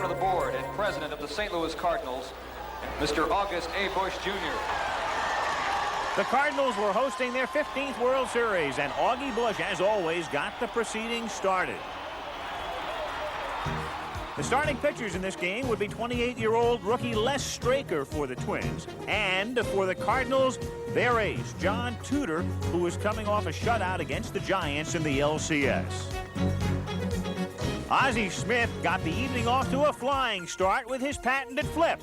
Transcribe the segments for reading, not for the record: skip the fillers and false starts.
chairman of the board and president of the St. Louis Cardinals, Mr. August A. Busch, Jr. The Cardinals were hosting their 15th World Series, and Augie Busch, as always, got the proceedings started. The starting pitchers in this game would be 28-year-old rookie Les Straker for the Twins. And for the Cardinals, their ace, John Tudor, who was coming off a shutout against the Giants in the LCS. Ozzie Smith got the evening off to a flying start with his patented flip.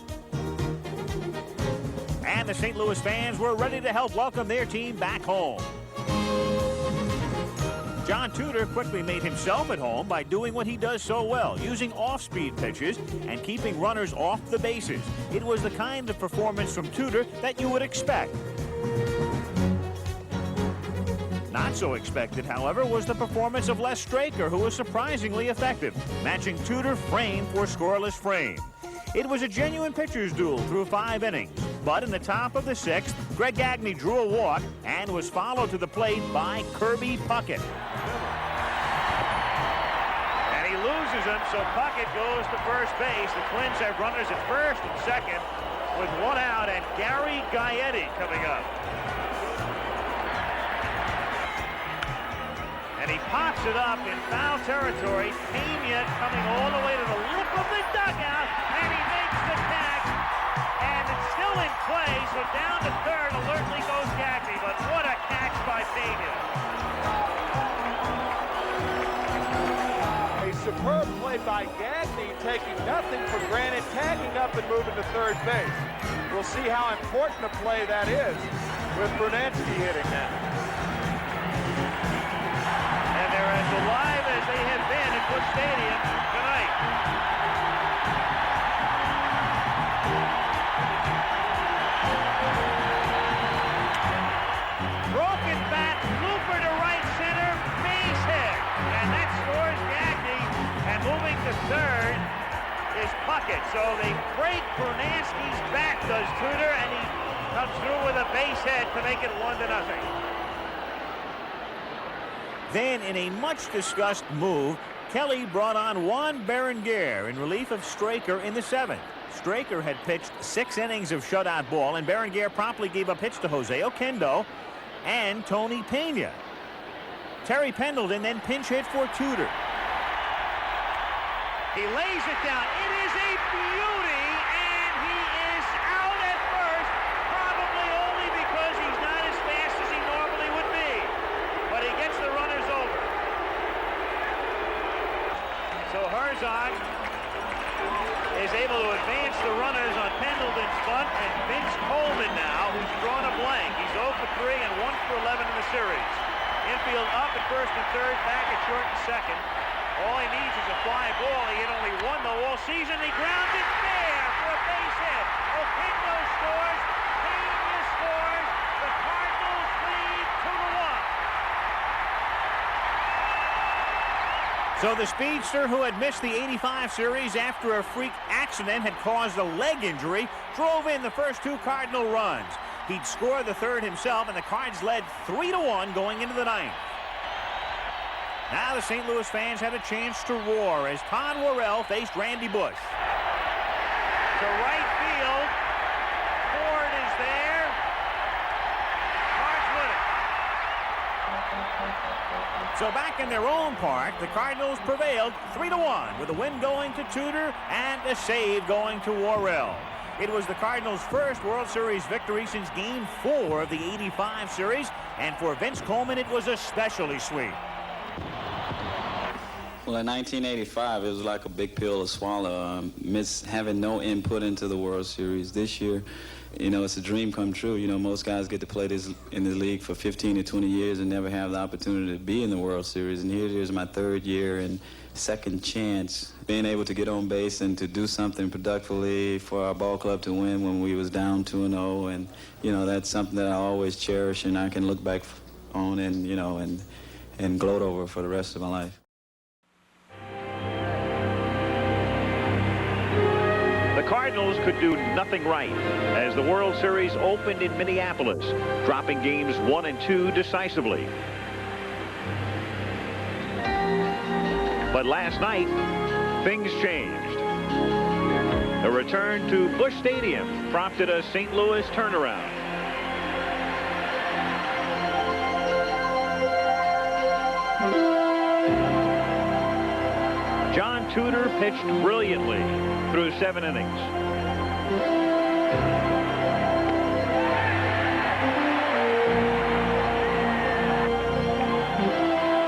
And the St. Louis fans were ready to help welcome their team back home. John Tudor quickly made himself at home by doing what he does so well, using off-speed pitches and keeping runners off the bases. It was the kind of performance from Tudor that you would expect. Not so expected, however, was the performance of Les Straker, who was surprisingly effective, matching Tudor frame for scoreless frame. It was a genuine pitcher's duel through 5 innings, but in the top of the 6th, Greg Gagne drew a walk and was followed to the plate by Kirby Puckett. And he loses him, so Puckett goes to first base. The Twins have runners at first and second with 1 out, and Gary Gaetti coming up. And he pops it up in foul territory. Pena coming all the way to the lip of the dugout, and he makes the catch. And it's still in play, so down to third, alertly goes Gagne, but what a catch by Pena. A superb play by Gagne, taking nothing for granted, tagging up and moving to third base. We'll see how important a play that is with Brunansky hitting now. They're as alive as they have been at Busch Stadium tonight. Broken bat, looper to right center, base hit. And that scores Gagne. And moving to third is Puckett. So they break Brunansky's back, does Tudor, and he comes through with a base hit to make it 1-0. Then, in a much-discussed move, Kelly brought on Juan Berenguer in relief of Straker in the 7th. Straker had pitched 6 innings of shutout ball, and Berenguer promptly gave up hits to Jose Oquendo and Tony Pena. Terry Pendleton then pinch hit for Tudor. He lays it down. It is a beauty, and he is out at first, probably only because he's not as fast as he normally would be. But he gets the runners over. So Herzog is able to advance the runners on Pendleton's bunt, and Vince Coleman now, who's drawn a blank. He's 0 for 3 and 1 for 11 in the series. Infield up at first and third, back at short and second. All he needs is a fly ball. He hit only 1 though all season. He grounds it fair for a base hit. Oquendo scores. Pena scores. The Cardinals lead 2-1. So the speedster, who had missed the '85 series after a freak accident had caused a leg injury, drove in the first 2 Cardinal runs. He'd score the third himself, and the Cards led 3-1 going into the 9th. Now the St. Louis fans had a chance to roar as Todd Worrell faced Randy Bush. To right field, Ford is there. Cards with it. So back in their own park, the Cardinals prevailed 3-1 with a win going to Tudor and a save going to Worrell. It was the Cardinals' first World Series victory since Game 4 of the '85 series, and for Vince Coleman, it was especially sweet. Well, in 1985, it was like a big pill to swallow. Having no input into the World Series this year, you know, it's a dream come true. You know, most guys get to play in the league for 15 to 20 years and never have the opportunity to be in the World Series. And here's my 3rd year and second chance, being able to get on base and to do something productively for our ball club to win when we was down 2-0. And, you know, that's something that I always cherish and I can look back on and, you know, and gloat over for the rest of my life. The Cardinals could do nothing right as the World Series opened in Minneapolis, dropping games 1 and 2 decisively. But last night, things changed. The return to Busch Stadium prompted a St. Louis turnaround. John Tudor pitched brilliantly through 7 innings.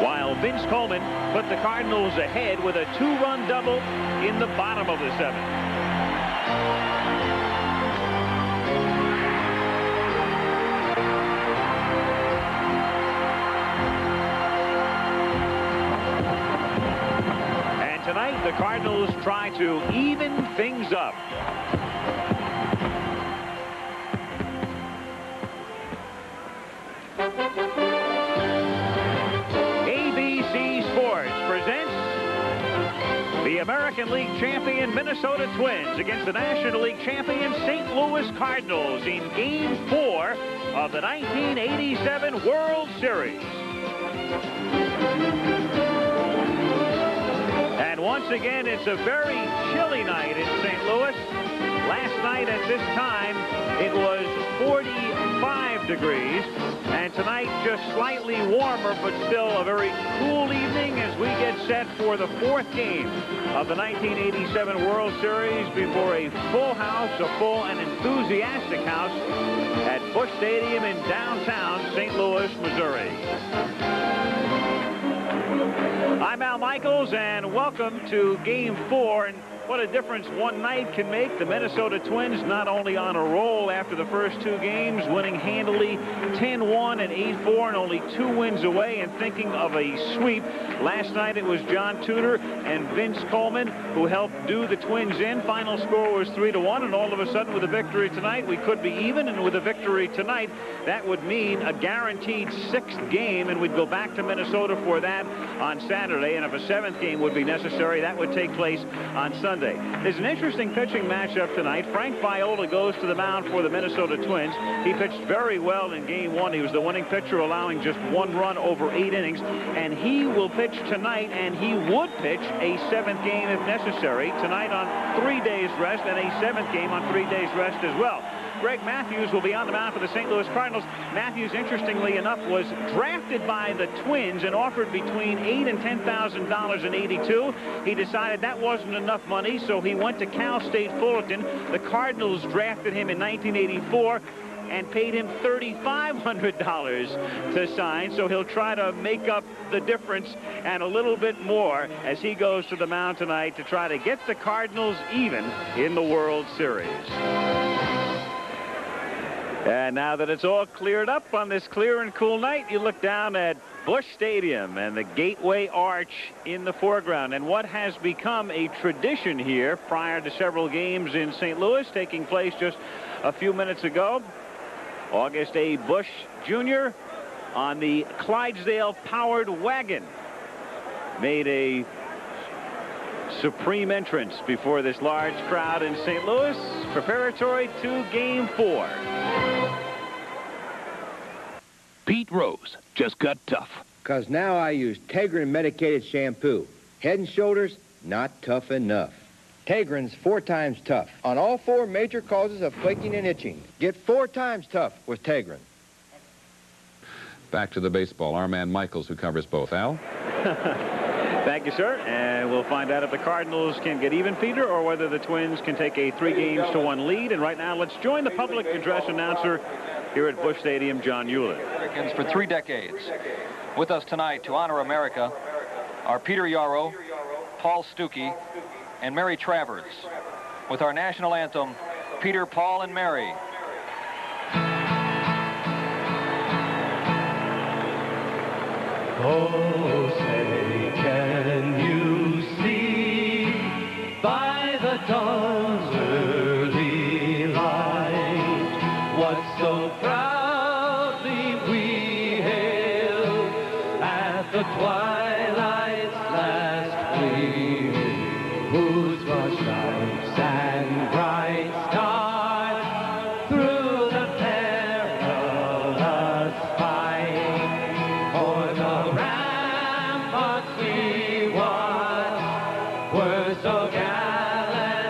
While Vince Coleman put the Cardinals ahead with a 2-run double in the bottom of the 7th. Tonight, the Cardinals try to even things up. ABC Sports presents the American League champion Minnesota Twins against the National League champion St. Louis Cardinals in Game 4 of the 1987 World Series. And once again, it's a very chilly night in St. Louis. Last night at this time, it was 45 degrees. And tonight, just slightly warmer, but still a very cool evening as we get set for the 4th game of the 1987 World Series before a full house, a full and enthusiastic house at Busch Stadium in downtown St. Louis, Missouri. I'm Al Michaels, and welcome to Game 4. And what a difference one night can make. The Minnesota Twins not only on a roll after the first 2 games, winning handily 10-1 and 8-4, and only 2 wins away and thinking of a sweep. Last night it was John Tudor and Vince Coleman who helped do the Twins in. Final score was 3-1, and all of a sudden with a victory tonight, we could be even, and with a victory tonight, that would mean a guaranteed 6th game, and we'd go back to Minnesota for that on Saturday, and if a 7th game would be necessary, that would take place on Sunday. There's an interesting pitching matchup tonight. Frank Viola goes to the mound for the Minnesota Twins. He pitched very well in Game 1. He was the winning pitcher, allowing just 1 run over 8 innings, and he will pitch tonight, and he would pitch a 7th game if necessary. Tonight on 3 days rest, and a 7th game on 3 days rest as well. Greg Mathews will be on the mound for the St. Louis Cardinals. Mathews, interestingly enough, was drafted by the Twins and offered between $8,000 and $10,000 in '82. He decided that wasn't enough money, so he went to Cal State Fullerton. The Cardinals drafted him in 1984 and paid him $3,500 to sign, so he'll try to make up the difference and a little bit more as he goes to the mound tonight to try to get the Cardinals even in the World Series. And now that it's all cleared up on this clear and cool night, you look down at Busch Stadium and the Gateway Arch in the foreground. And what has become a tradition here prior to several games in St. Louis taking place just a few minutes ago. August A. Busch Jr. on the Clydesdale-powered wagon made a supreme entrance before this large crowd in St. Louis, preparatory to Game 4. Pete Rose just got tough. Because now I use Tegrin medicated shampoo. Head and Shoulders, not tough enough. Tegrin's 4 times tough on all 4 major causes of flaking and itching. Get 4 times tough with Tegrin. Back to the baseball. Our man Michaels, who covers both. Al? Thank you, sir. And we'll find out if the Cardinals can get even, Peter, or whether the Twins can take a 3-1 lead. And right now, let's join the public address announcer here at Busch Stadium, John Hewlett. Americans for 3 decades. With us tonight to honor America are Peter Yarrow, Paul Stuckey, and Mary Travers. With our national anthem, Peter, Paul, and Mary. Oh, say, can you see by the dawn's early light what so proudly we hailed at the twilight's last gleam, whose broad stripes and bright stars through the perilous fight o'er the ramparts we watched were so gallant.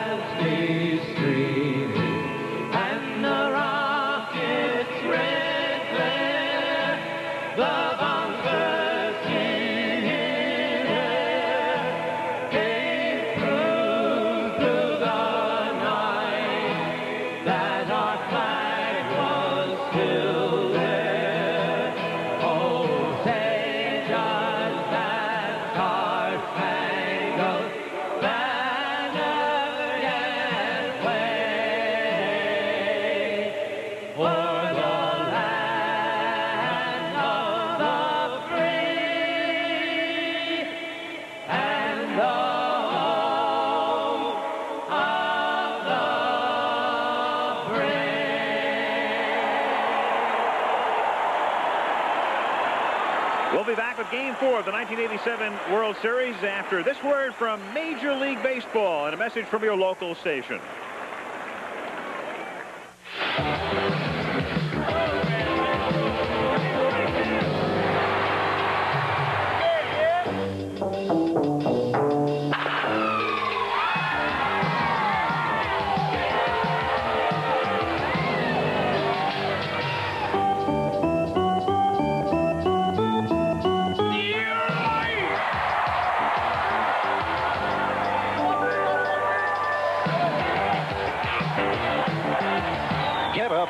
be back with Game 4 of the 1987 World Series after this word from Major League Baseball and a message from your local station.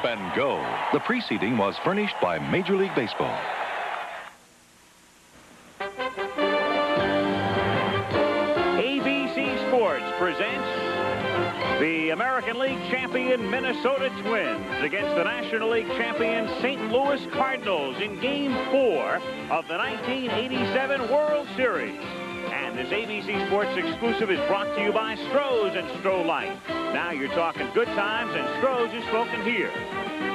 And go. The preceding was furnished by Major League Baseball. ABC Sports presents the American League champion Minnesota Twins against the National League champion St. Louis Cardinals in Game 4 of the 1987 World Series. And this ABC Sports exclusive is brought to you by Stroh's and Stroh Light. Now you're talking good times, and Stroh's is spoken here.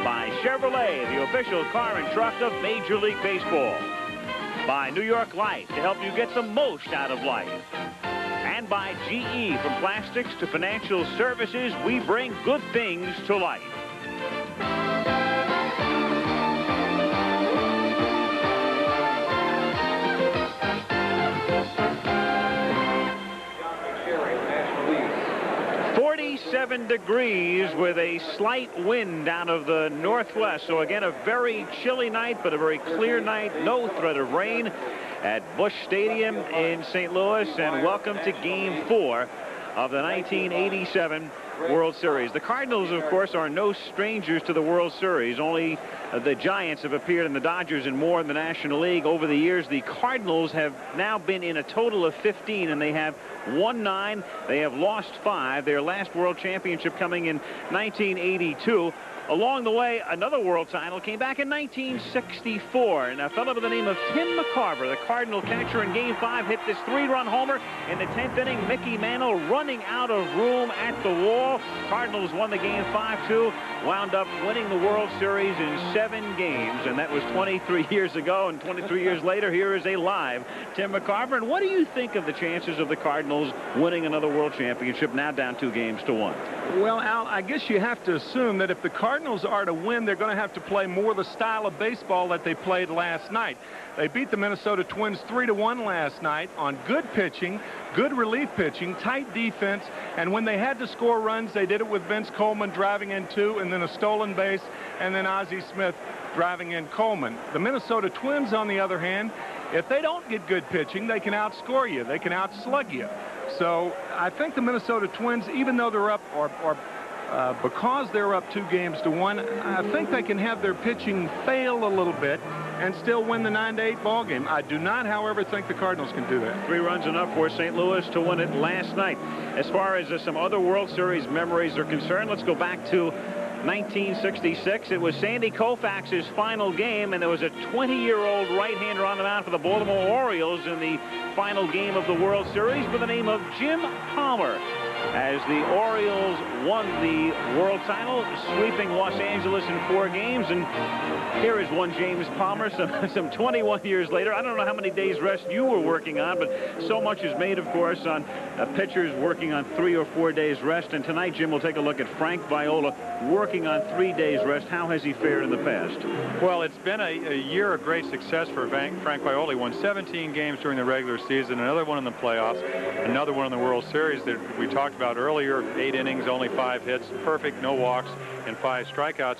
By Chevrolet, the official car and truck of Major League Baseball. By New York Life, to help you get the most out of life. And by GE, from plastics to financial services, we bring good things to life. Degrees with a slight wind out of the northwest. So again, a very chilly night, but a very clear night. No threat of rain at Busch Stadium in St. Louis. And welcome to Game 4 of the 1987 World Series. The Cardinals, of course, are no strangers to the World Series. Only the Giants have appeared in the Dodgers and more in the National League over the years. The Cardinals have now been in a total of 15, and they have won 9. They have lost 5. Their last World Championship coming in 1982. Along the way, another world title came back in 1964, and a fellow by the name of Tim McCarver, the Cardinal catcher, in Game 5 hit this 3-run homer in the 10th inning. Mickey Mantle running out of room at the wall. Cardinals won the game 5-2, wound up winning the World Series in 7 games, and that was 23 years ago, and 23 years later, here is a live Tim McCarver. And what do you think of the chances of the Cardinals winning another World Championship, now down 2-1? Well, Al, I guess you have to assume that if the Cardinals are to win, they're going to have to play more the style of baseball that they played last night. They beat the Minnesota Twins 3-1 last night on good pitching, good relief pitching, tight defense, and when they had to score runs, they did it with Vince Coleman driving in 2, and then a stolen base, and then Ozzie Smith driving in Coleman. The Minnesota Twins, on the other hand, if they don't get good pitching, they can outscore you. They can outslug you. So I think the Minnesota Twins, even though they're up, because they're up 2-1, I think they can have their pitching fail a little bit and still win the 9-8 ball game. I do not, however, think the Cardinals can do that. 3 runs enough for St. Louis to win it last night. As far as some other World Series memories are concerned, let's go back to 1966. It was Sandy Koufax's final game, and there was a 20-year-old right-hander on the mound for the Baltimore Orioles in the final game of the World Series by the name of Jim Palmer, as the Orioles won the world title, sweeping Los Angeles in 4 games. And here is one James Palmer some 21 years later. I don't know how many days rest you were working on, but so much is made, of course, on pitchers working on 3 or 4 days rest. And tonight, Jim, will take a look at Frank Viola working on 3 days rest. How has he fared in the past? Well, it's been a year of great success for Frank Viola. He won 17 games during the regular season, another one in the playoffs, another one in the World Series that we talked about earlier. 8 innings, only 5 hits, perfect, no walks, and 5 strikeouts.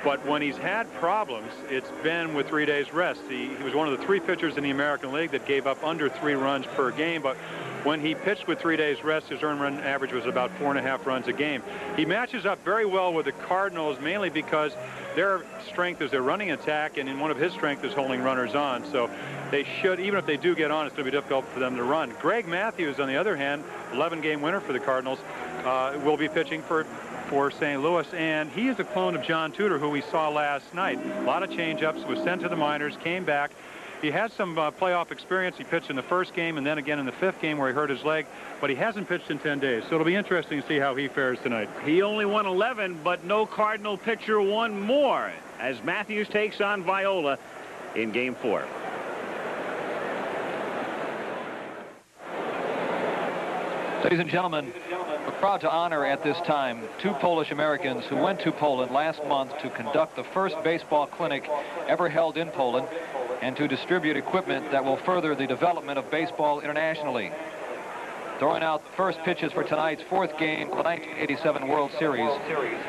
But when he's had problems, it's been with 3 days rest. He was one of the 3 pitchers in the American League that gave up under 3 runs per game. But when he pitched with 3 days rest, his earned run average was about 4.5 runs a game. He matches up very well with the Cardinals, mainly because their strength is their running attack, and one of his strengths is holding runners on. So they should, even if they do get on, it's going to be difficult for them to run. Greg Mathews, on the other hand, 11-game winner for the Cardinals, will be pitching for St. Louis, and he is a clone of John Tudor, who we saw last night. A lot of change-ups, was sent to the minors, came back. He had some playoff experience. He pitched in the first game and then again in the 5th game where he hurt his leg, but he hasn't pitched in 10 days. So it'll be interesting to see how he fares tonight. He only won 11, but no Cardinal pitcher won more, as Mathews takes on Viola in Game 4. Ladies and gentlemen, we're proud to honor at this time 2 Polish Americans who went to Poland last month to conduct the first baseball clinic ever held in Poland and to distribute equipment that will further the development of baseball internationally. Throwing out the first pitches for tonight's 4th game of the 1987 World Series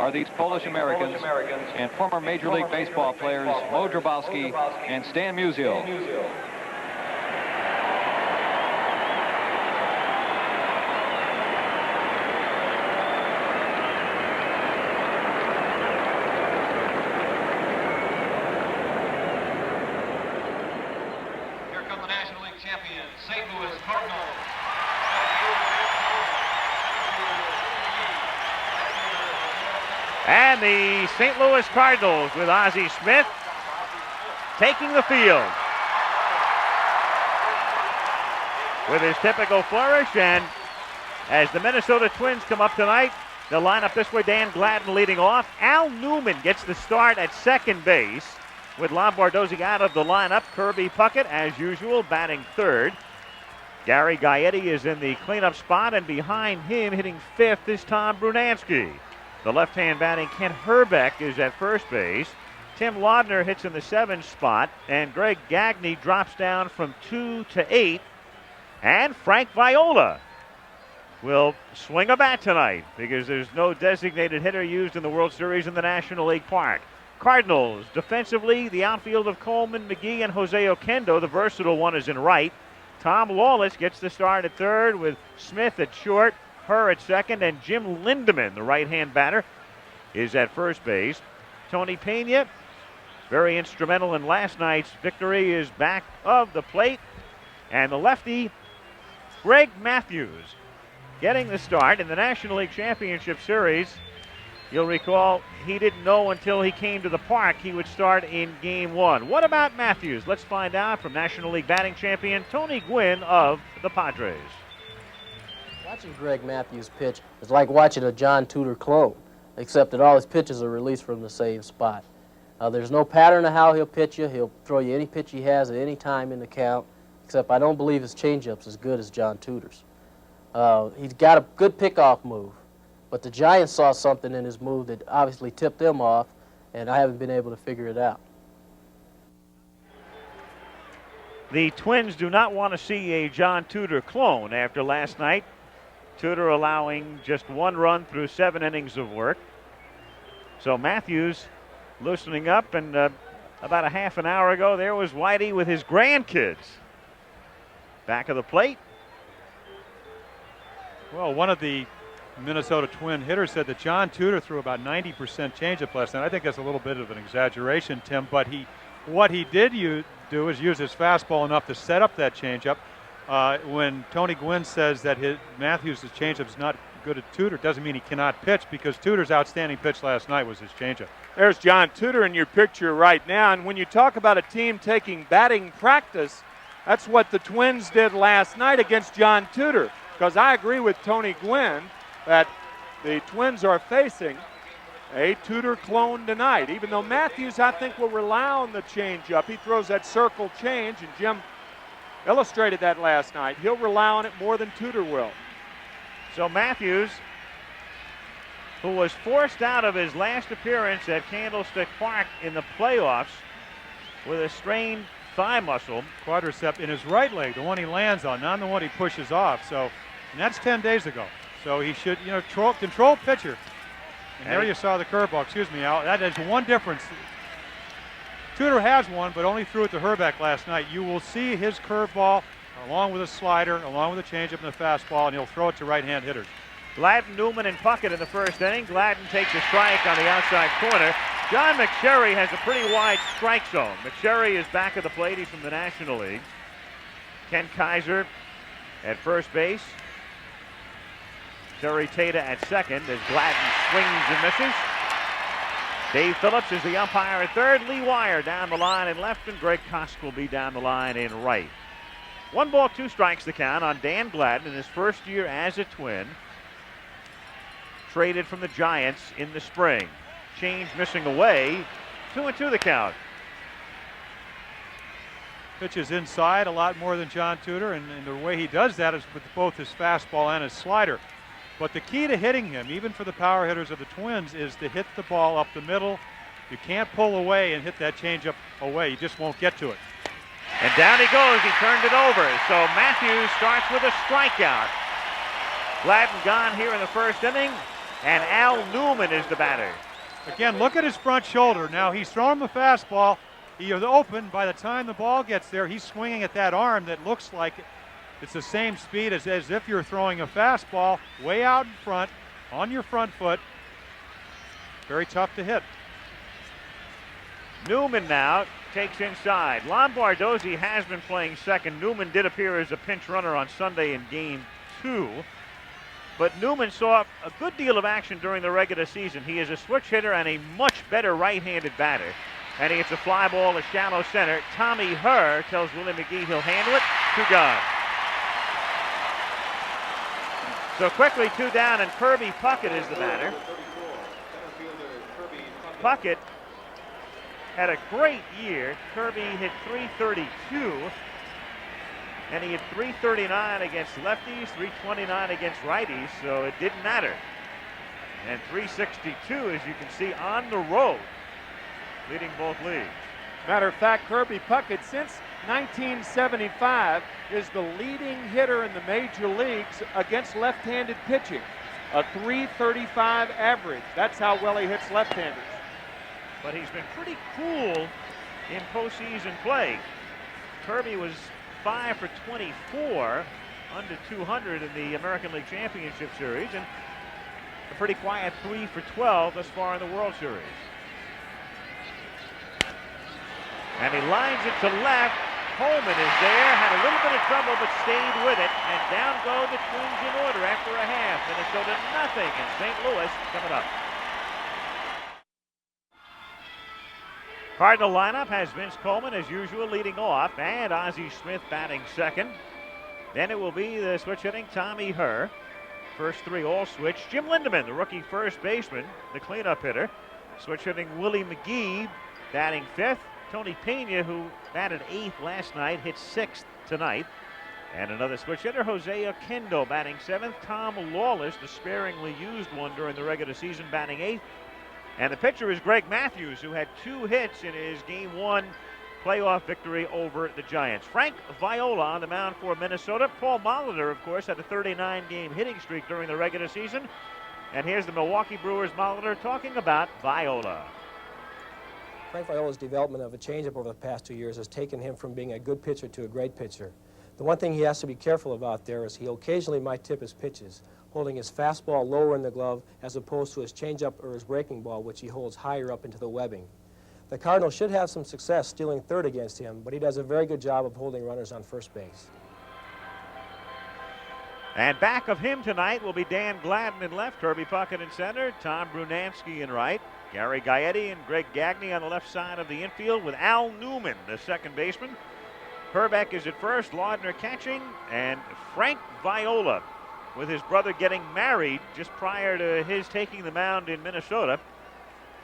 are these Polish Americans and former Major League Baseball players Mo Drabowski and Stan Musial. St. Louis Cardinals. And the St. Louis Cardinals with Ozzie Smith taking the field with his typical flourish. And as the Minnesota Twins come up tonight, they'll line up this way. Dan Gladden leading off. Al Newman gets the start at second base with Lombardozzi out of the lineup. Kirby Puckett, as usual, batting third. Gary Gaetti is in the cleanup spot, and behind him, hitting fifth, is Tom Brunansky. The left-hand batting Kent Herbeck is at first base. Tim Laudner hits in the 7th spot, and Greg Gagne drops down from 2 to 8. And Frank Viola will swing a bat tonight because there's no designated hitter used in the World Series in the National League Park. Cardinals, defensively, the outfield of Coleman, McGee, and Jose Oquendo. The versatile one is in right. Tom Lawless gets the start at third with Smith at short, Herr at second, and Jim Lindemann, the right-hand batter, is at first base. Tony Pena, very instrumental in last night's victory, is back of the plate. And the lefty, Greg Mathews, getting the start in the National League Championship Series. You'll recall he didn't know until he came to the park he would start in Game 1. What about Mathews? Let's find out from National League batting champion Tony Gwynn of the Padres. Watching Greg Mathews pitch is like watching a John Tudor clone, except that all his pitches are released from the same spot. There's no pattern of how he'll pitch you. He'll throw you any pitch he has at any time in the count, except I don't believe his changeup's as good as John Tudor's. He's got a good pickoff move. But the Giants saw something in his move that obviously tipped them off, and I haven't been able to figure it out. The Twins do not want to see a John Tudor clone after last night. Tudor allowing just 1 run through 7 innings of work. So Mathews loosening up, and about a half an hour ago, there was Whitey with his grandkids. Back of the plate. Well, one of the Minnesota Twin hitter said that John Tudor threw about 90% changeup last night. I think that's a little bit of an exaggeration, Tim, but what he did do is use his fastball enough to set up that changeup. When Tony Gwynn says that Mathews' changeup is not good at Tudor, doesn't mean he cannot pitch, because Tudor's outstanding pitch last night was his changeup. There's John Tudor in your picture right now, and when you talk about a team taking batting practice, that's what the Twins did last night against John Tudor, because I agree with Tony Gwynn that the Twins are facing a Tudor clone tonight. Even though Mathews, I think, will rely on the changeup. He throws that circle change, and Jim illustrated that last night. He'll rely on it more than Tudor will. So Mathews, who was forced out of his last appearance at Candlestick Park in the playoffs with a strained thigh muscle. Quadricep in his right leg, the one he lands on, not the one he pushes off. So, and that's 10 days ago. So he should, control pitcher. And there you saw the curveball. Excuse me, Al. That is one difference. Tudor has one, but only threw it to Herbeck last night. You will see his curveball along with a slider, along with a changeup and a fastball, and he'll throw it to right-hand hitters. Gladden, Newman, and Puckett in the first inning. Gladden takes a strike on the outside corner. John McSherry has a pretty wide strike zone. McSherry is back of the plate. He's from the National League. Ken Kaiser at first base. Terry Tata at second as Gladden swings and misses. Dave Phillips is the umpire at third. Lee Wire down the line in left, and Greg Kosk will be down the line in right. 1 ball, 2 strikes the count on Dan Gladden in his first year as a Twin. Traded from the Giants in the spring. Change missing away. 2-2 the count. pitches inside a lot more than John Tudor, and the way he does that is with both his fastball and his slider. But the key to hitting him, even for the power hitters of the Twins, is to hit the ball up the middle. You can't pull away and hit that changeup away. You just won't get to it. And down he goes. He turned it over. So Mathews starts with a strikeout. Gladden gone here in the first inning, and Al Newman is the batter. Again, look at his front shoulder. Now, he's throwing the fastball. He is open. By the time the ball gets there, he's swinging at that arm that looks like it's the same speed as if you're throwing a fastball way out in front on your front foot. Very tough to hit. Newman now takes inside. Lombardozzi has been playing second. Newman did appear as a pinch runner on Sunday in Game 2. But Newman saw a good deal of action during the regular season. He is a switch hitter and a much better right-handed batter. And he hits a fly ball to shallow center. Tommy Herr tells Willie McGee he'll handle it. 2 gone. So quickly 2 down, and Kirby Puckett is the batter. Puckett had a great year. Kirby hit .332, and he hit .339 against lefties, .329 against righties, so it didn't matter. And .362, as you can see, on the road, leading both leagues. Matter of fact, Kirby Puckett, since 1975, is the leading hitter in the major leagues against left-handed pitching. A .335 average. That's how well he hits left-handers. But he's been pretty cool in postseason play. Kirby was 5 for 24, under 200 in the American League Championship Series, and a pretty quiet 3 for 12 thus far in the World Series. And he lines it to left. Holman is there, had a little bit of trouble, but stayed with it. And down go the Twins in order after a half. Minnesota nothing, and St. Louis coming up. Cardinal lineup has Vince Coleman, as usual, leading off, and Ozzie Smith batting second. Then it will be the switch hitting Tommy Herr. First 3 all switch. Jim Lindemann, the rookie first baseman, the cleanup hitter. Switch hitting Willie McGee, batting 5th. Tony Pena, who batted 8th last night, hit 6th tonight. And another switch hitter, Jose Oquendo, batting 7th. Tom Lawless, the sparingly used one during the regular season, batting 8th. And the pitcher is Greg Mathews, who had 2 hits in his Game 1 playoff victory over the Giants. Frank Viola on the mound for Minnesota. Paul Molitor, of course, had a 39-game hitting streak during the regular season. And here's the Milwaukee Brewers Molitor talking about Viola. Frank Viola's development of a changeup over the past 2 years has taken him from being a good pitcher to a great pitcher. The one thing he has to be careful about there is he occasionally might tip his pitches, holding his fastball lower in the glove as opposed to his changeup or his breaking ball, which he holds higher up into the webbing. The Cardinals should have some success stealing third against him, but he does a very good job of holding runners on first base. And back of him tonight will be Dan Gladden in left, Kirby Puckett in center, Tom Brunansky in right, Gary Gaetti and Greg Gagne on the left side of the infield with Al Newman, the second baseman. Herbeck is at first, Laudner catching, and Frank Viola, with his brother getting married just prior to his taking the mound in Minnesota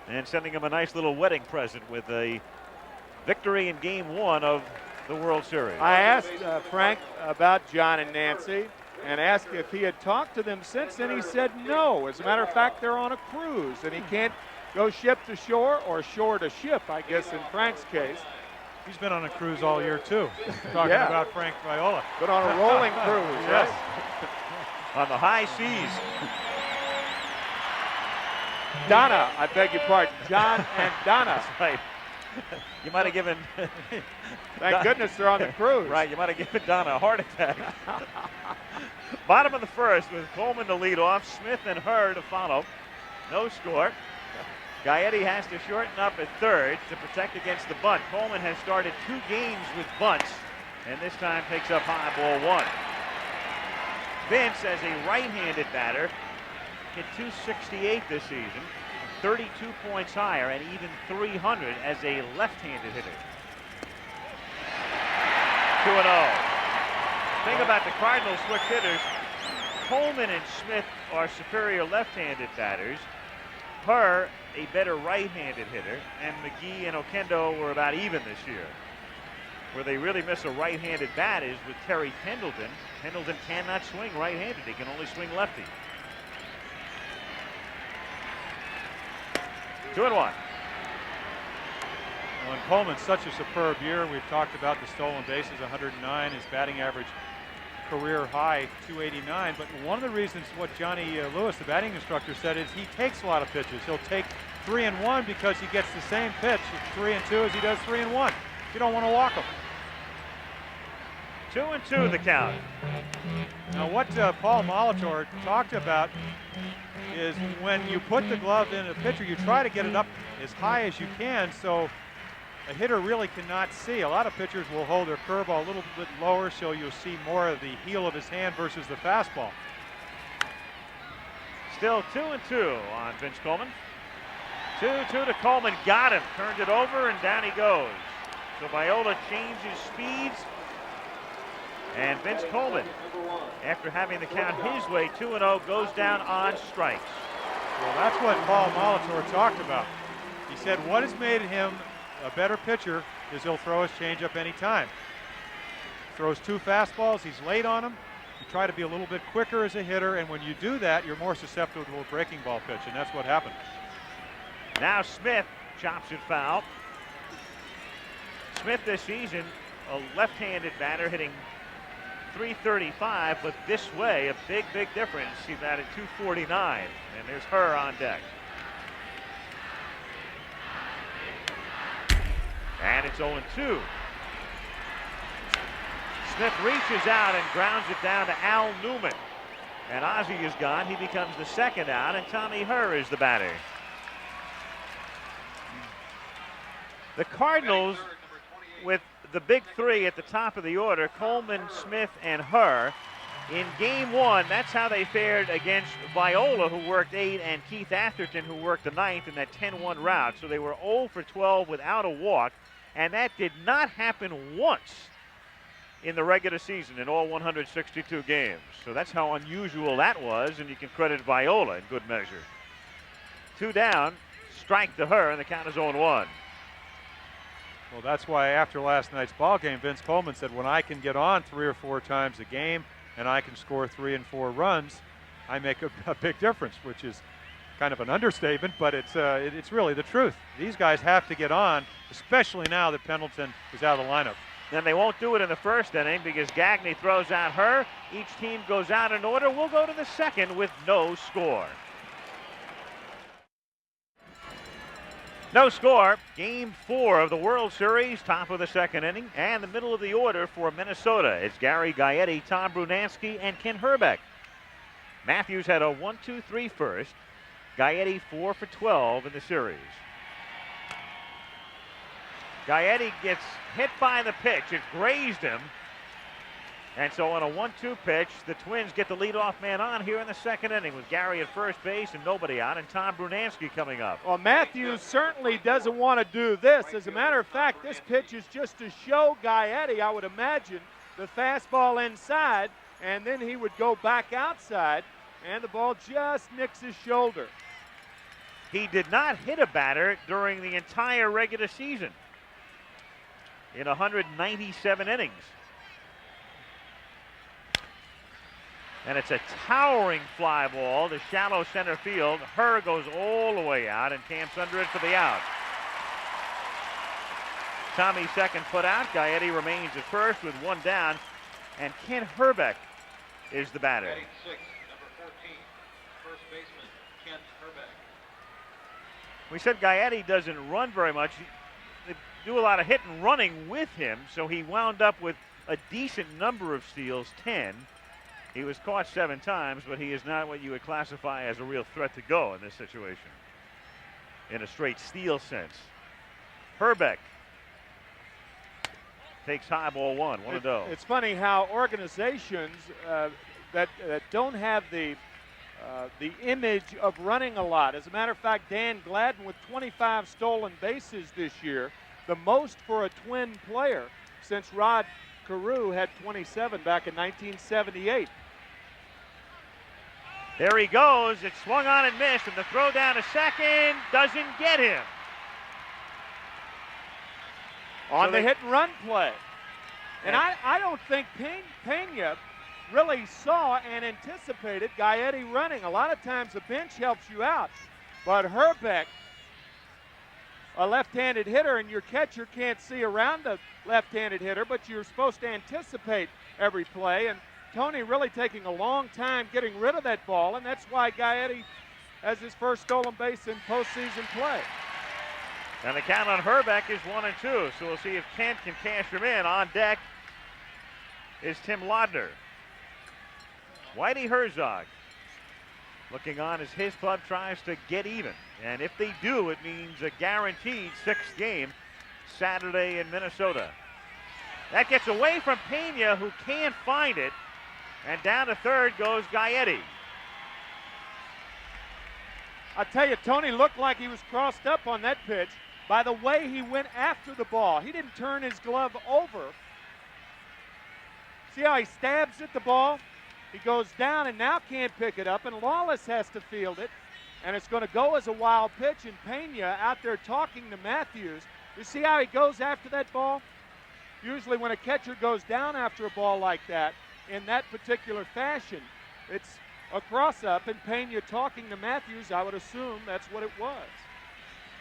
and sending him a nice little wedding present with a victory in Game 1 of the World Series. I asked Frank about John and Nancy and asked if he had talked to them since, and he said no. As a matter of fact, they're on a cruise, and he can't go ship to shore or shore to ship, I guess, in Frank's case. He's been on a cruise all year, too. Talking about Frank Viola. Been on a rolling cruise, yes. On the high seas. Donna, I beg your pardon, John and Donna. That's right. You might have given... Thank goodness they're on the cruise. Right, you might have given Donna a heart attack. Bottom of the first with Coleman to lead off, Smith and Herr to follow. No score. Gaetti has to shorten up at third to protect against the bunt. Coleman has started 2 games with bunts, and this time takes up high ball 1. Vince, as a right-handed batter, hit .268 this season, 32 points higher, and even .300 as a left-handed hitter. 2-0. Thing about the Cardinals switch hitters, Coleman and Smith are superior left-handed batters. Herr, a better right-handed hitter, and McGee and Oquendo were about even this year. Where they really miss a right-handed bat is with Terry Pendleton. Pendleton cannot swing right-handed. He can only swing lefty. 2-1. Well, and Coleman's such a superb year. We've talked about the stolen bases, 109. His batting average career high, 289. But one of the reasons what Johnny Lewis, the batting instructor, said is he takes a lot of pitches. He'll take 3 and 1 because he gets the same pitch 3 and 2 as he does 3 and 1. You don't want to walk him. 2-2 the count. Now what Paul Molitor talked about is when you put the glove in a pitcher, you try to get it up as high as you can so a hitter really cannot see. A lot of pitchers will hold their curveball a little bit lower so you'll see more of the heel of his hand versus the fastball. Still 2-2 on Vince Coleman. 2-2 to Coleman. Got him. Turned it over and down he goes. So Viola changes speeds. And Vince Coleman, after having the count his way, 2-0, goes down on strikes. Well, that's what Paul Molitor talked about. He said what has made him a better pitcher is he'll throw his changeup anytime. Throws 2 fastballs, he's late on them. You try to be a little bit quicker as a hitter, and when you do that, you're more susceptible to a breaking ball pitch, and that's what happened. Now Smith chops it foul. Smith this season, a left-handed batter hitting .335, but this way, a big, big difference. He batted .249, and there's her on deck. And it's 0-2. Smith reaches out and grounds it down to Al Newman. And Ozzie is gone. He becomes the second out, and Tommy Herr is the batter. The Cardinals, with the big 3 at the top of the order, Coleman, Smith, and Herr. In game 1, that's how they fared against Viola, who worked 8, and Keith Atherton, who worked the 9th in that 10-1 rout. So they were 0 for 12 without a walk, and that did not happen once in the regular season in all 162 games. So that's how unusual that was, and you can credit Viola in good measure. 2 down, strike to Herr, and the count is 0-1. Well, that's why after last night's ball game, Vince Coleman said, when I can get on 3 or 4 times a game and I can score 3 and 4 runs, I make a big difference, which is kind of an understatement, but it's really the truth. These guys have to get on, especially now that Pendleton is out of the lineup. Then they won't do it in the first inning because Gagne throws out Herr. Each team goes out in order. We'll go to the second with no score. No score. Game 4 of the World Series, top of the second inning, and the middle of the order for Minnesota. It's Gary Gaetti, Tom Brunansky, and Ken Hrbek. Mathews had a 1-2-3 first. Gaetti 4 for 12 in the series. Gaetti gets hit by the pitch. It grazed him. And so on a 1-2 pitch, the Twins get the leadoff man on here in the second inning with Gary at first base and nobody out, and Tom Brunansky coming up. Well, Mathews certainly doesn't want to do this. As a matter of fact, this pitch is just to show Gaetti, I would imagine, the fastball inside, and then he would go back outside, and the ball just nicks his shoulder. He did not hit a batter during the entire regular season in 197 innings. And it's a towering fly ball to shallow center field. Herr goes all the way out and camps under it for the out. Tommy's second put out. Gaetti remains at first with 1 down. And Ken Hrbek is the batter. Batting 6, number 14, first baseman Ken Hrbek. We said Gaetti doesn't run very much. They do a lot of hit and running with him, so he wound up with a decent number of steals, 10. He was caught 7 times, but he is not what you would classify as a real threat to go in this situation, in a straight steal sense. Hrbek takes high ball 1, 1-0. It's funny how organizations that don't have the image of running a lot. As a matter of fact, Dan Gladden with 25 stolen bases this year, the most for a Twin player since Rod Carew had 27 back in 1978. There he goes. It's swung on and missed, and the throw down to second doesn't get him. On the hit and run play. And I don't think Pena really saw and anticipated Gaetti running. A lot of times the bench helps you out, but Herbeck, a left-handed hitter, and your catcher can't see around the left-handed hitter, but you're supposed to anticipate every play, and Tony really taking a long time getting rid of that ball, and that's why Gaetti has his first stolen base in postseason play. And the count on Herbeck is 1-2, so we'll see if Kent can cash him in. On deck is Tim Laudner. Whitey Herzog looking on as his club tries to get even. And if they do, it means a guaranteed 6th game Saturday in Minnesota. That gets away from Pena, who can't find it. And down to third goes Gaetti. I tell you, Tony looked like he was crossed up on that pitch by the way he went after the ball. He didn't turn his glove over. See how he stabs at the ball? He goes down and now can't pick it up, and Lawless has to field it. And it's going to go as a wild pitch, and Pena out there talking to Mathews. You see how he goes after that ball? Usually when a catcher goes down after a ball like that, in that particular fashion, it's a cross-up, and Pena talking to Mathews, I would assume that's what it was.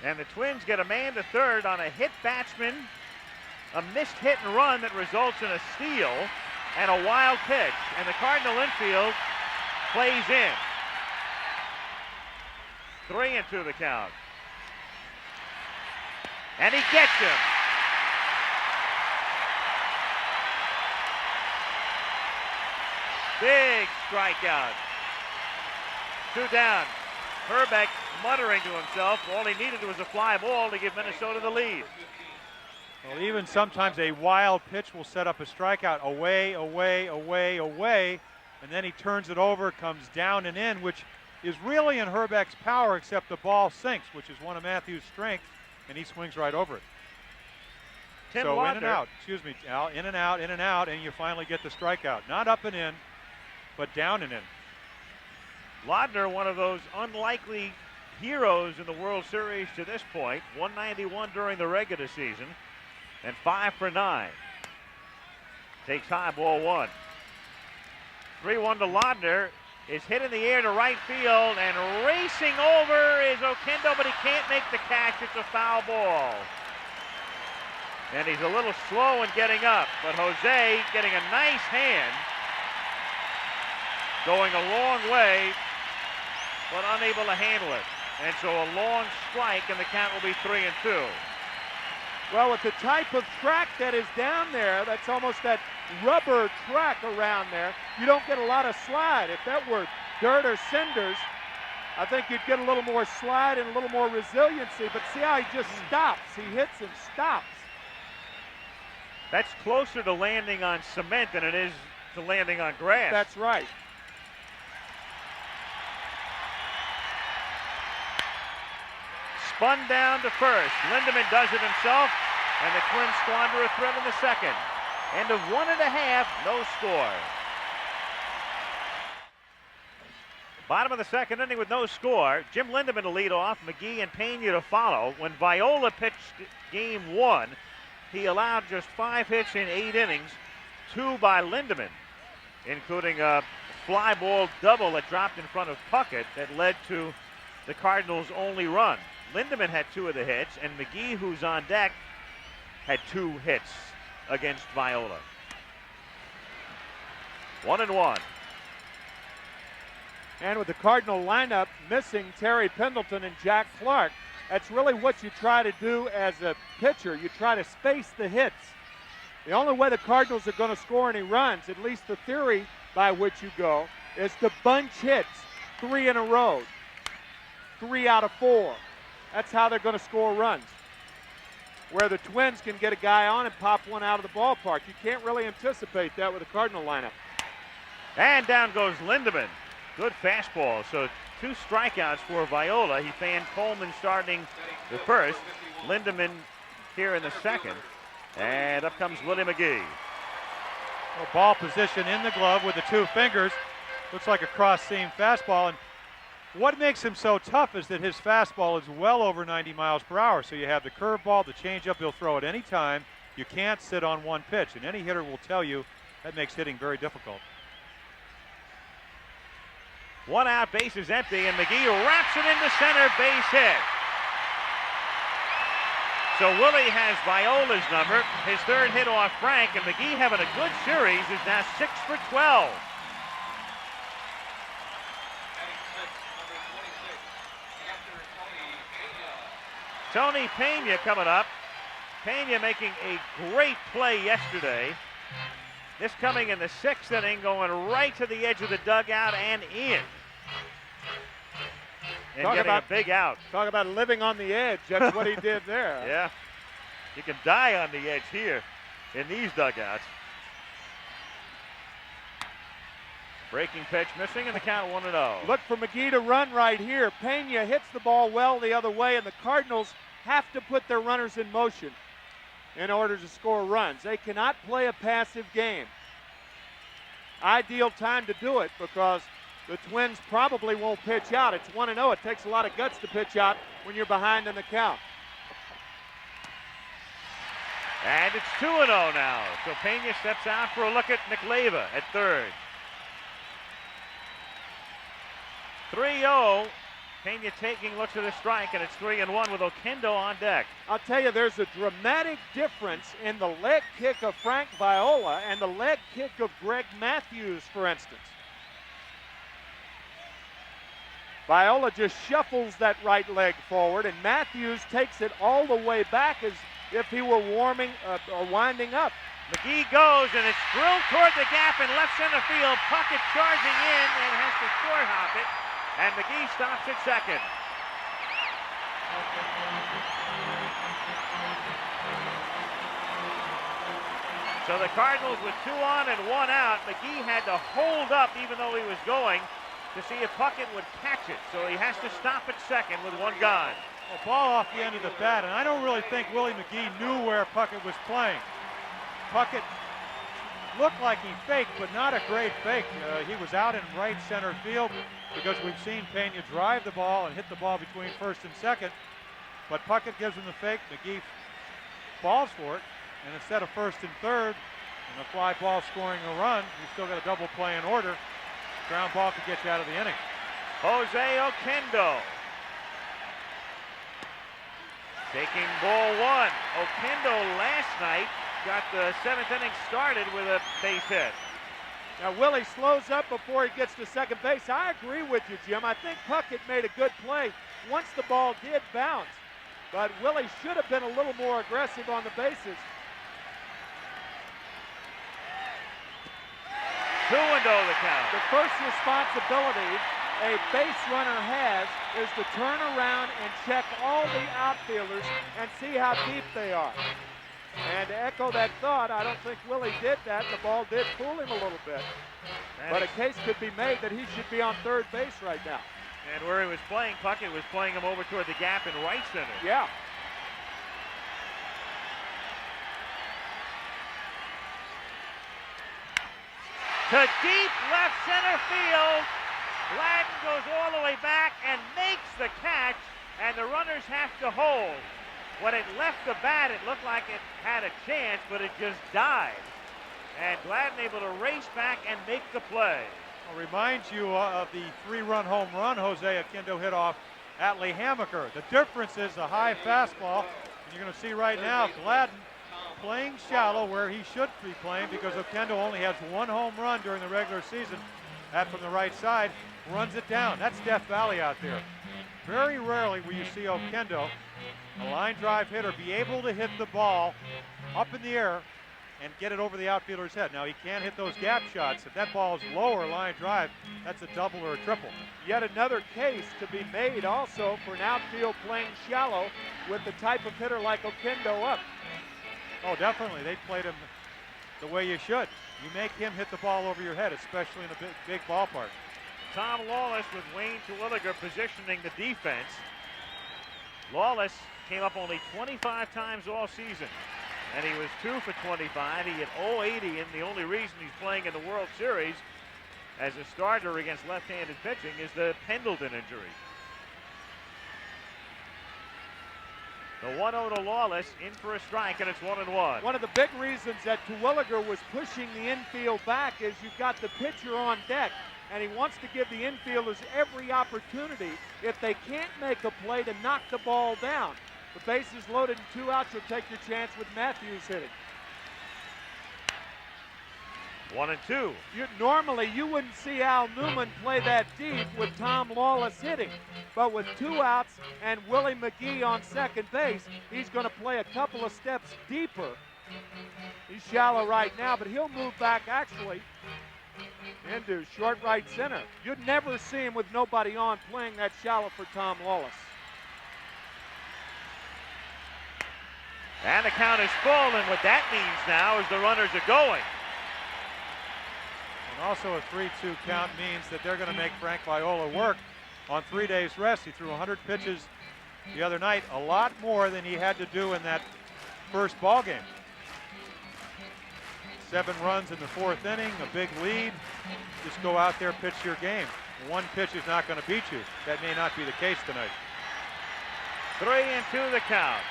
And the Twins get a man to third on a hit batsman, a missed hit and run that results in a steal, and a wild pitch. And the Cardinal infield plays in. 3-2 the count. And he gets him. Big strikeout. 2 down. Herbeck muttering to himself. All he needed was a fly ball to give Minnesota the lead. Well, even sometimes a wild pitch will set up a strikeout. Away, away, away, away. And then he turns it over, comes down and in, which is really in Herbeck's power, except the ball sinks, which is one of Mathews' strengths, and he swings right over it. Tim so Laudner. In and out, excuse me, Al, in and out, and you finally get the strikeout. Not up and in, but down and in. Laudner, one of those unlikely heroes in the World Series to this point. 191 during the regular season and 5 for 9. Takes high, ball 1. 3-1 to Laudner. Is hit in the air to right field, and racing over is Oquendo, but he can't make the catch. It's a foul ball. And he's a little slow in getting up, but Jose getting a nice hand, going a long way, but unable to handle it. And so a long strike, and the count will be 3-2. Well, with the type of track that is down there, that's almost that rubber track around there, you don't get a lot of slide. If that were dirt or cinders, I think you'd get a little more slide and a little more resiliency. But see how he just stops. He hits and stops. That's closer to landing on cement than it is to landing on grass. That's right. Spun down to first. Lindemann does it himself, and the Twins squander a threat in the second. End of 1.5, no score. Bottom of the second inning with no score. Jim Lindemann to lead off, McGee and Pena to follow. When Viola pitched game 1, he allowed just 5 hits in 8 innings, 2 by Lindemann, including a fly ball double that dropped in front of Puckett that led to the Cardinals' only run. Lindemann had 2 of the hits, and McGee, who's on deck, had 2 hits against Viola. 1-1. And with the Cardinal lineup missing Terry Pendleton and Jack Clark, that's really what you try to do as a pitcher. You try to space the hits. The only way the Cardinals are going to score any runs, at least the theory by which you go, is to bunch hits 3 in a row, 3 out of 4. That's how they're going to score runs, where the Twins can get a guy on and pop one out of the ballpark. You can't really anticipate that with a Cardinal lineup. And down goes Lindemann. Good fastball. So 2 strikeouts for Viola. He fanned Coleman starting the first. Lindemann here in the second. And up comes Willie McGee. Well, ball position in the glove with the 2 fingers. Looks like a cross-seam fastball. And what makes him so tough is that his fastball is well over 90 miles per hour. So you have the curveball, the changeup, he'll throw at any time. You can't sit on one pitch, and any hitter will tell you that makes hitting very difficult. 1 out, base is empty, and McGee wraps it into center, base hit. So Willie has Viola's number, his 3rd hit off Frank, and McGee having a good series is now 6 for 12. Tony Pena coming up. Pena making a great play yesterday. This coming in the 6th inning, going right to the edge of the dugout and in. And Talk getting about a big out. Talk about living on the edge. That's what he did there. Yeah. You can die on the edge here in these dugouts. Breaking pitch missing, and the count 1-0. Look for McGee to run right here. Pena hits the ball well the other way, and the Cardinals have to put their runners in motion in order to score runs. They cannot play a passive game. Ideal time to do it because the Twins probably won't pitch out. It's 1-0. It takes a lot of guts to pitch out when you're behind in the count. And it's 2-0 now. So Pena steps out for a look at McLeva at 3rd. 3-0. Pena taking looks at a strike, and it's 3-1 with Oquendo on deck. I'll tell you, there's a dramatic difference in the leg kick of Frank Viola and the leg kick of Greg Mathews, for instance. Viola just shuffles that right leg forward, and Mathews takes it all the way back as if he were warming or winding up. McGee goes, and it's drilled toward the gap in left center field. Puckett charging in and has to short hop it, and McGee stops at 2nd. So the Cardinals with 2 on and 1 out. McGee had to hold up even though he was going to see if Puckett would catch it. So he has to stop at 2nd with 1 gone. Well, ball off the end of the bat, and I don't really think Willie McGee knew where Puckett was playing. Puckett looked like he faked, but not a great fake. He was out in right center field because we've seen Pena drive the ball and hit the ball between 1st and 2nd. But Puckett gives him the fake. McGee falls for it, and instead of 1st and 3rd, and a fly ball scoring a run, you still got a double play in order. Ground ball could get you out of the inning. Jose Oquendo taking ball 1. Oquendo last night got the 7th inning started with a base hit. Now Willie slows up before he gets to 2nd base. I agree with you, Jim. I think Puckett made a good play once the ball did bounce. But Willie should have been a little more aggressive on the bases. 2-0 the count. The first responsibility a base runner has is to turn around and check all the outfielders and see how deep they are. And to echo that thought, I don't think Willie did that. The ball did fool him a little bit. But a case could be made that he should be on 3rd base right now. And where he was playing, Puckett was playing him over toward the gap in right center. Yeah. To deep left center field. Gladden goes all the way back and makes the catch, and the runners have to hold. When it left the bat, it looked like it had a chance, but it just died. And Gladden able to race back and make the play. I'll remind you of the 3-run home run Jose Oquendo hit off Atlee Hammaker. The difference is a high fastball. And you're going to see right now Gladden playing shallow where he should be playing because Oquendo only has 1 home run during the regular season. That from the right side runs it down. That's Death Valley out there. Very rarely will you see Oquendo, a line drive hitter, be able to hit the ball up in the air and get it over the outfielder's head. Now, he can't hit those gap shots. If that ball is lower line drive, that's a double or a triple. Yet another case to be made also for an outfield playing shallow with the type of hitter like Oquendo up. Oh, definitely. They played him the way you should. You make him hit the ball over your head, especially in a big ballpark. Tom Lawless with Wayne Terwilliger positioning the defense. Lawless came up only 25 times all season, and he was 2 for 25. He hit .080, and the only reason he's playing in the World Series as a starter against left-handed pitching is the Pendleton injury. The 1-0 to Lawless, in for a strike, and it's 1-1. One of the big reasons that Terwilliger was pushing the infield back is you've got the pitcher on deck, and he wants to give the infielders every opportunity, if they can't make a play, to knock the ball down. The bases loaded and 2 outs, you'll take your chance with Mathews hitting. 1-2. Normally, you wouldn't see Al Newman play that deep with Tom Lawless hitting. But with 2 outs and Willie McGee on second base, he's going to play a couple of steps deeper. He's shallow right now, but he'll move back actually into short right center. You'd never see him with nobody on playing that shallow for Tom Lawless. And the count is full, and what that means now is the runners are going. And also a 3-2 count means that they're going to make Frank Viola work on 3 days rest. He threw 100 pitches the other night, a lot more than he had to do in that first ball game. 7 runs in the 4th inning, a big lead. Just go out there, pitch your game. 1 pitch is not going to beat you. That may not be the case tonight. 3-2 the count.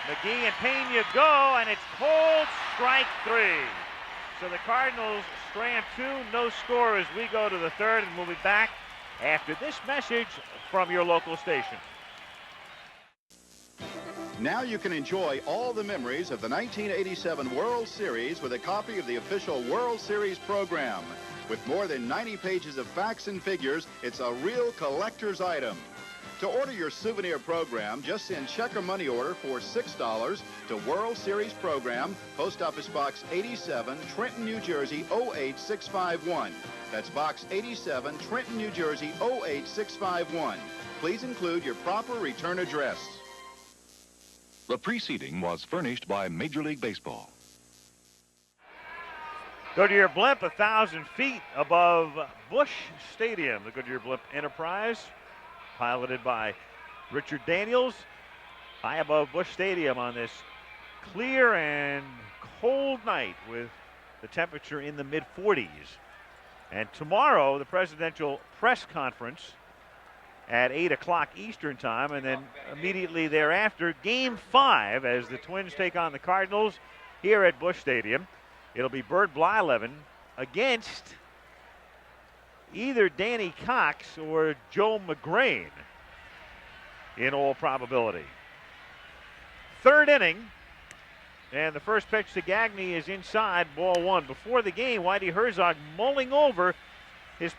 McGee and Pena go, and it's cold, strike 3. So the Cardinals strand 2, no score as we go to the 3rd, and we'll be back after this message from your local station. Now you can enjoy all the memories of the 1987 World Series with a copy of the official World Series program. With more than 90 pages of facts and figures, it's a real collector's item. To order your souvenir program, just send check or money order for $6 to World Series Program, Post Office Box 87, Trenton, New Jersey 08651. That's Box 87, Trenton, New Jersey 08651. Please include your proper return address. The preceding was furnished by Major League Baseball. Goodyear Blimp 1,000 feet above Busch Stadium. The Goodyear Blimp Enterprise, piloted by Richard Daniels, high above Busch Stadium on this clear and cold night with the temperature in the mid-40s. And tomorrow, the presidential press conference at 8 o'clock Eastern time, and then immediately thereafter, Game 5 as the Twins take on the Cardinals here at Busch Stadium. It'll be Bert Blyleven against either Danny Cox or Joe McGrain in all probability. 3rd inning, and the first pitch to Gagne is inside, ball 1. Before the game, Whitey Herzog mulling over his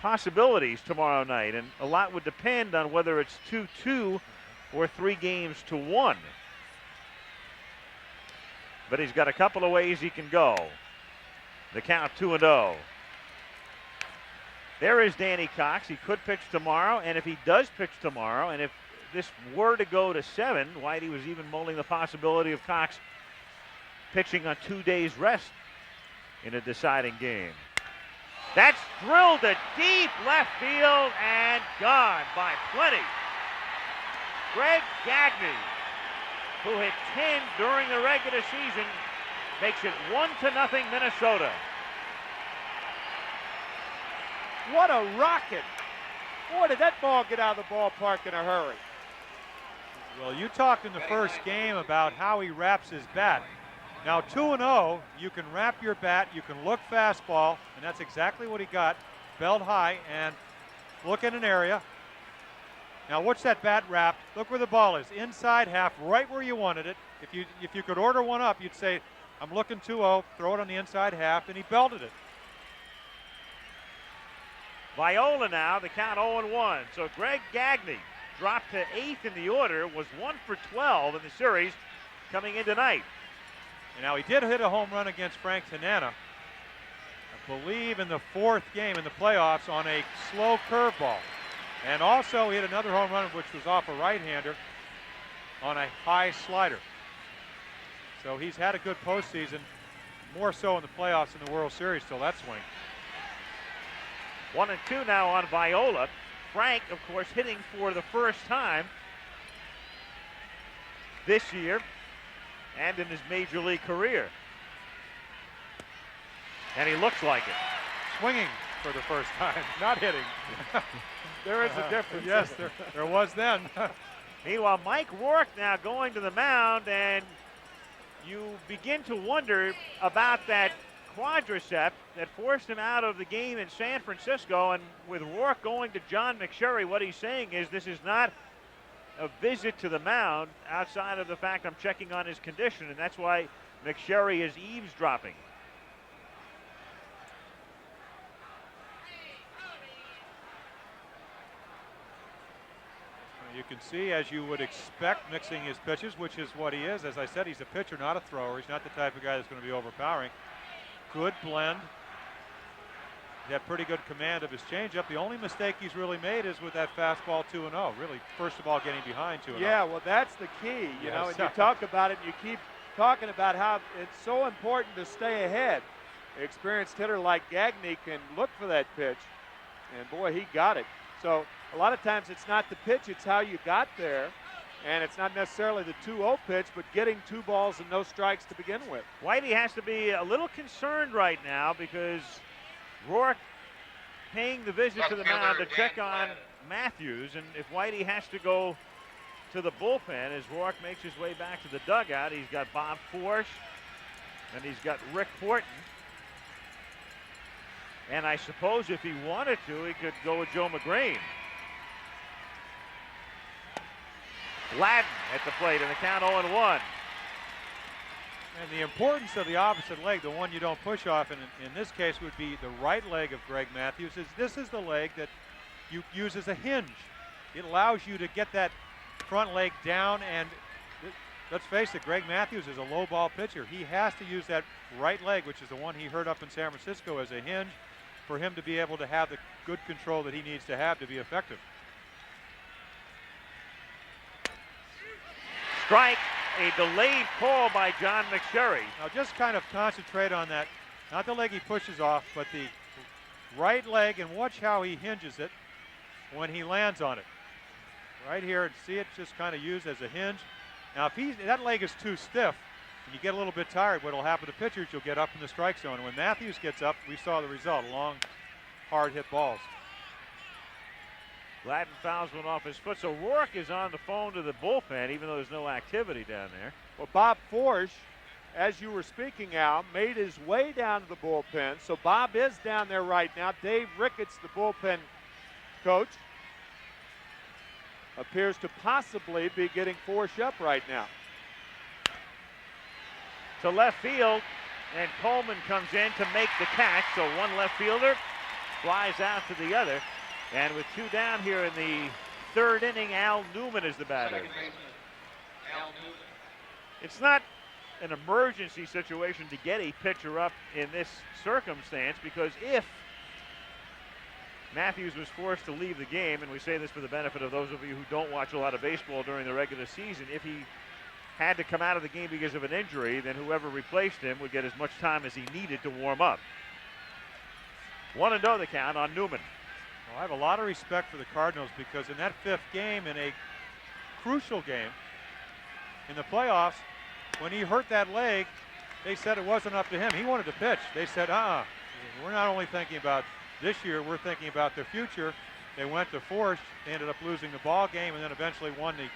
possibilities tomorrow night, and a lot would depend on whether it's 2-2 or 3-1. But he's got a couple of ways he can go. The count 2-0. There is Danny Cox. He could pitch tomorrow, and if he does pitch tomorrow, and if this were to go to 7, Whitey was even mulling the possibility of Cox pitching on 2 days rest in a deciding game. That's drilled to deep left field and gone by plenty. Greg Gagne, who hit 10 during the regular season, makes it 1-0 Minnesota. What a rocket. Boy, did that ball get out of the ballpark in a hurry. Well, you talked in the first game about how he wraps his bat. Now 2-0, you can wrap your bat, you can look fastball, and that's exactly what he got. Belt high and look in an area. Now watch that bat wrapped. Look where the ball is. Inside half, right where you wanted it. If you could order one up, you'd say, I'm looking 2-0, throw it on the inside half, and he belted it. Viola now, the count 0-1. So Greg Gagne dropped to 8th in the order, was 1 for 12 in the series coming in tonight. And now he did hit a home run against Frank Tanana, I believe in the 4th game in the playoffs on a slow curveball. And also he hit another home run which was off a right-hander on a high slider. So he's had a good postseason, more so in the playoffs in the World Series till that swing. 1-2 now on Viola. Frank, of course, hitting for the first time this year and in his major league career. And he looks like it. Swinging for the first time, not hitting. There is a difference. Yes, there was then. Meanwhile, Mike Rourke now going to the mound, and you begin to wonder about that quadricep that forced him out of the game in San Francisco. And with Rourke going to John McSherry, what he's saying is this is not a visit to the mound outside of the fact I'm checking on his condition, and that's why McSherry is eavesdropping. You can see, as you would expect, mixing his pitches, which is what he is. As I said, he's a pitcher, not a thrower. He's not the type of guy that's going to be overpowering. Good blend. He had pretty good command of his changeup. The only mistake he's really made is with that fastball 2-0. Really, first of all, getting behind 2-0. Yeah, well, that's the key. You Yes. know, and you talk about it, and you keep talking about how it's so important to stay ahead. An experienced hitter like Gagne can look for that pitch, and boy, he got it. So a lot of times it's not the pitch, it's how you got there. And it's not necessarily the 2-0 pitch, but getting 2 balls and no strikes to begin with. Whitey has to be a little concerned right now because Rourke paying the visit to the mound to check on Mathews. And if Whitey has to go to the bullpen as Rourke makes his way back to the dugout, he's got Bob Forsch and he's got Rick Horton. And I suppose if he wanted to, he could go with Joe McGrane. Gladden at the plate, and the count 0-1. And the importance of the opposite leg, the one you don't push off, and in this case would be the right leg of Greg Mathews, is this is the leg that you use as a hinge. It allows you to get that front leg down, and let's face it, Greg Mathews is a low ball pitcher. He has to use that right leg, which is the one he hurt up in San Francisco, as a hinge for him to be able to have the good control that he needs to have to be effective. Strike, a delayed call by John McSherry. Now just kind of concentrate on that, not the leg he pushes off, but the right leg, and watch how he hinges it when he lands on it. Right here, and see it just kind of used as a hinge. Now if that leg is too stiff and you get a little bit tired, what will happen to pitchers, you'll get up in the strike zone. And when Mathews gets up, we saw the result, long, hard hit balls. Gladden fouls one off his foot, so Rourke is on the phone to the bullpen, even though there's no activity down there. Well, Bob Forsch, as you were speaking, Al, made his way down to the bullpen. So Bob is down there right now. Dave Ricketts, the bullpen coach, appears to possibly be getting Forsch up right now. To left field, and Coleman comes in to make the catch. So one left fielder flies out to the other. And with 2 down here in the 3rd inning, Al Newman is the batter. It's not an emergency situation to get a pitcher up in this circumstance, because if Mathews was forced to leave the game, and we say this for the benefit of those of you who don't watch a lot of baseball during the regular season, if he had to come out of the game because of an injury, then whoever replaced him would get as much time as he needed to warm up. 1-0 the count on Newman. Well, I have a lot of respect for the Cardinals, because in that 5th game, in a crucial game in the playoffs, when he hurt that leg, they said it wasn't up to him. He wanted to pitch. They said, we're not only thinking about this year, we're thinking about the future. They went to Forsch. They ended up losing the ball game, and then eventually won the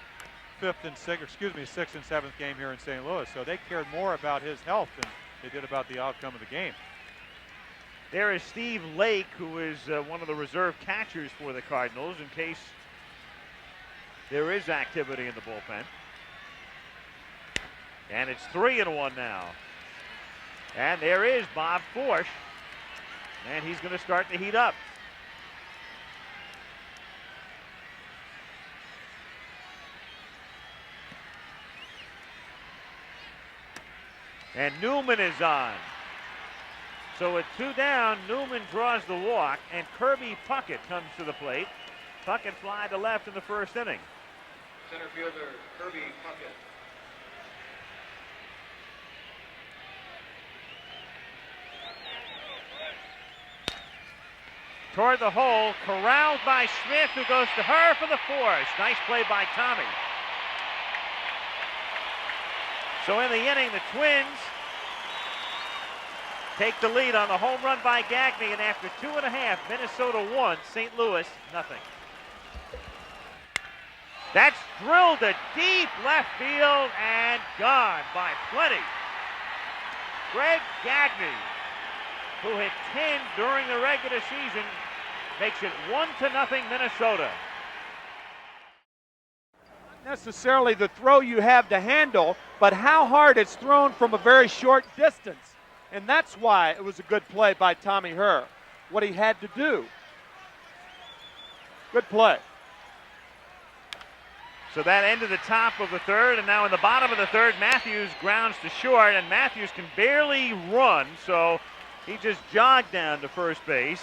6th and 7th game here in St. Louis. So they cared more about his health than they did about the outcome of the game. There is Steve Lake, who is one of the reserve catchers for the Cardinals, in case there is activity in the bullpen. And it's 3-1 now. And there is Bob Forsch, and he's going to start to heat up. And Newman is on. So with 2 down, Newman draws the walk, and Kirby Puckett comes to the plate. Puckett fly to left in the 1st inning. Center fielder Kirby Puckett. Toward the hole, corralled by Smith, who goes to her for the force. Nice play by Tommy. So in the inning, the Twins take the lead on the home run by Gagne, and after 2.5, Minnesota 1, St. Louis nothing. That's drilled to deep left field and gone by plenty. Greg Gagne, who hit 10 during the regular season, makes it 1-0 Minnesota. Not necessarily the throw you have to handle, but how hard it's thrown from a very short distance. And that's why it was a good play by Tommy Herr, what he had to do. Good play. So that ended the top of the third, and now in the bottom of the third, Mathews grounds to short, and Mathews can barely run, so he just jogged down to first base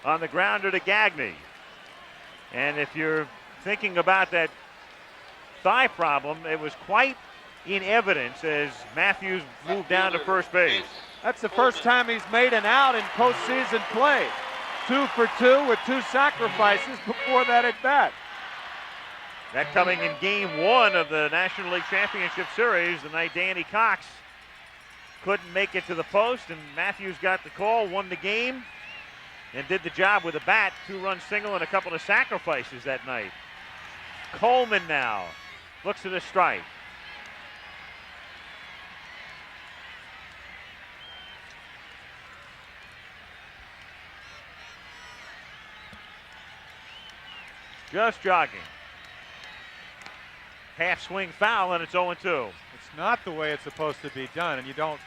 on the grounder to Gagne. And if you're thinking about that thigh problem, it was quite in evidence as Mathews moved down to first base. That's the first time he's made an out in postseason play. 2 for 2 with 2 sacrifices before that at bat. That coming in game 1 of the National League Championship Series, the night Danny Cox couldn't make it to the post, and Mathews got the call, won the game, and did the job with a bat. 2-run single and a couple of sacrifices that night. Coleman now looks at a strike. Just jogging. Half swing foul, and it's 0-2. It's not the way it's supposed to be done, and you don't.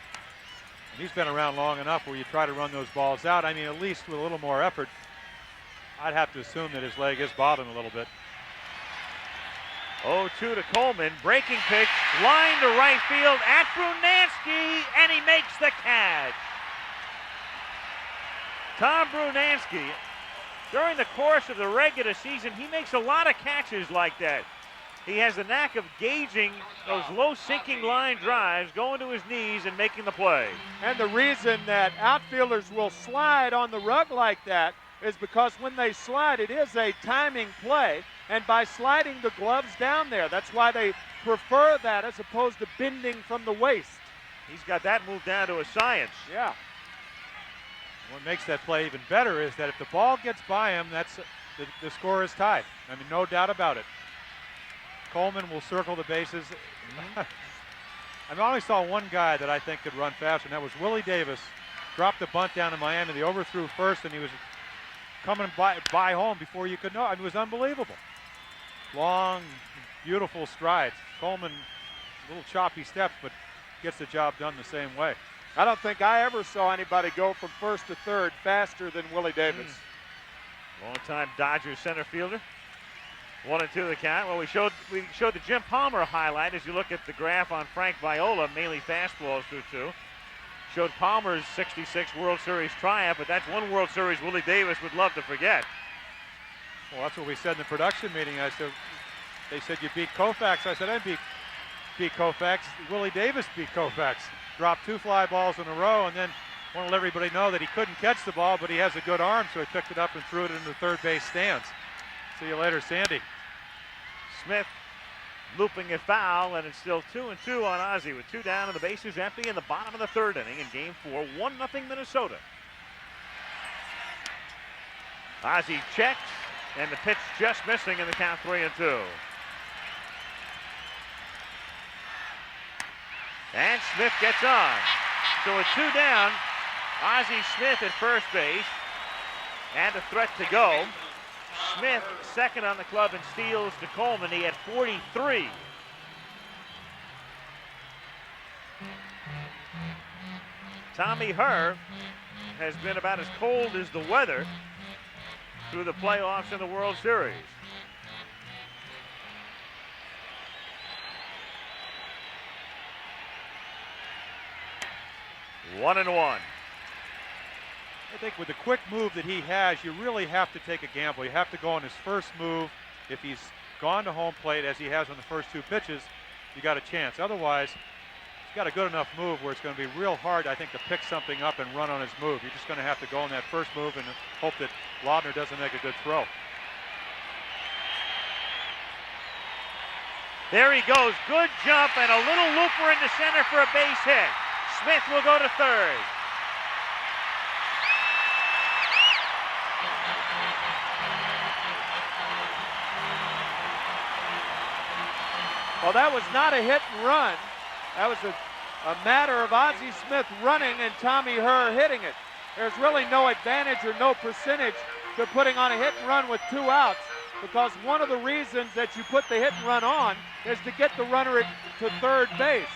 And he's been around long enough where you try to run those balls out. I mean, at least with a little more effort. I'd have to assume that his leg is bothering a little bit. 0-2 to Coleman. Breaking pitch, line to right field at Brunansky, and he makes the catch. Tom Brunansky, during the course of the regular season, he makes a lot of catches like that. He has the knack of gauging those low sinking line drives, going to his knees and making the play. And the reason that outfielders will slide on the rug like that is because when they slide, it is a timing play. And by sliding the gloves down there, that's why they prefer that as opposed to bending from the waist. He's got that moved down to a science. Yeah. What makes that play even better is that if the ball gets by him, that's the score is tied. I mean, no doubt about it. Coleman will circle the bases. I only saw one guy that I think could run faster, and that was Willie Davis. Dropped the bunt down in Miami. They overthrew first, and he was coming by home before you could know. I mean, it was unbelievable. Long, beautiful strides. Coleman, a little choppy steps, but gets the job done the same way. I don't think I ever saw anybody go from first to third faster than Willie Davis. Long-time Dodgers center fielder. 1-2 the count. Well, we showed the Jim Palmer highlight as you look at the graph on Frank Viola, mainly fastballs through 2. Showed Palmer's 66 World Series triumph, but that's one World Series Willie Davis would love to forget. Well, that's what we said in the production meeting. I said, they said you beat Koufax. I said, I didn't beat Koufax. Willie Davis beat Koufax. Dropped 2 fly balls in a row, and then want to let everybody know that he couldn't catch the ball, but he has a good arm, so he picked it up and threw it into the third base stands. See you later, Sandy. Smith looping a foul, and it's still 2-2 on Ozzie with 2 down and the bases empty in the bottom of the third inning in game 4, 1-0 Minnesota. Ozzie checks, and the pitch just missing in the count 3-2. And Smith gets on. So with 2 down, Ozzie Smith at first base, and a threat to go. Smith second on the club in steals to Coleman. He had 43. Tommy Herr has been about as cold as the weather through the playoffs and the World Series. One and one. I think with the quick move that he has, you really have to take a gamble. You have to go on his first move. If he's gone to home plate, as he has on the first 2 pitches, you got a chance. Otherwise, he's got a good enough move where it's going to be real hard, I think, to pick something up and run on his move. You're just going to have to go on that first move and hope that Laudner doesn't make a good throw. There he goes. Good jump and a little looper into center for a base hit. Smith will go to third. Well, that was not a hit and run. That was a matter of Ozzie Smith running and Tommy Herr hitting it. There's really no advantage or no percentage to putting on a hit and run with 2 outs, because one of the reasons that you put the hit and run on is to get the runner to third base.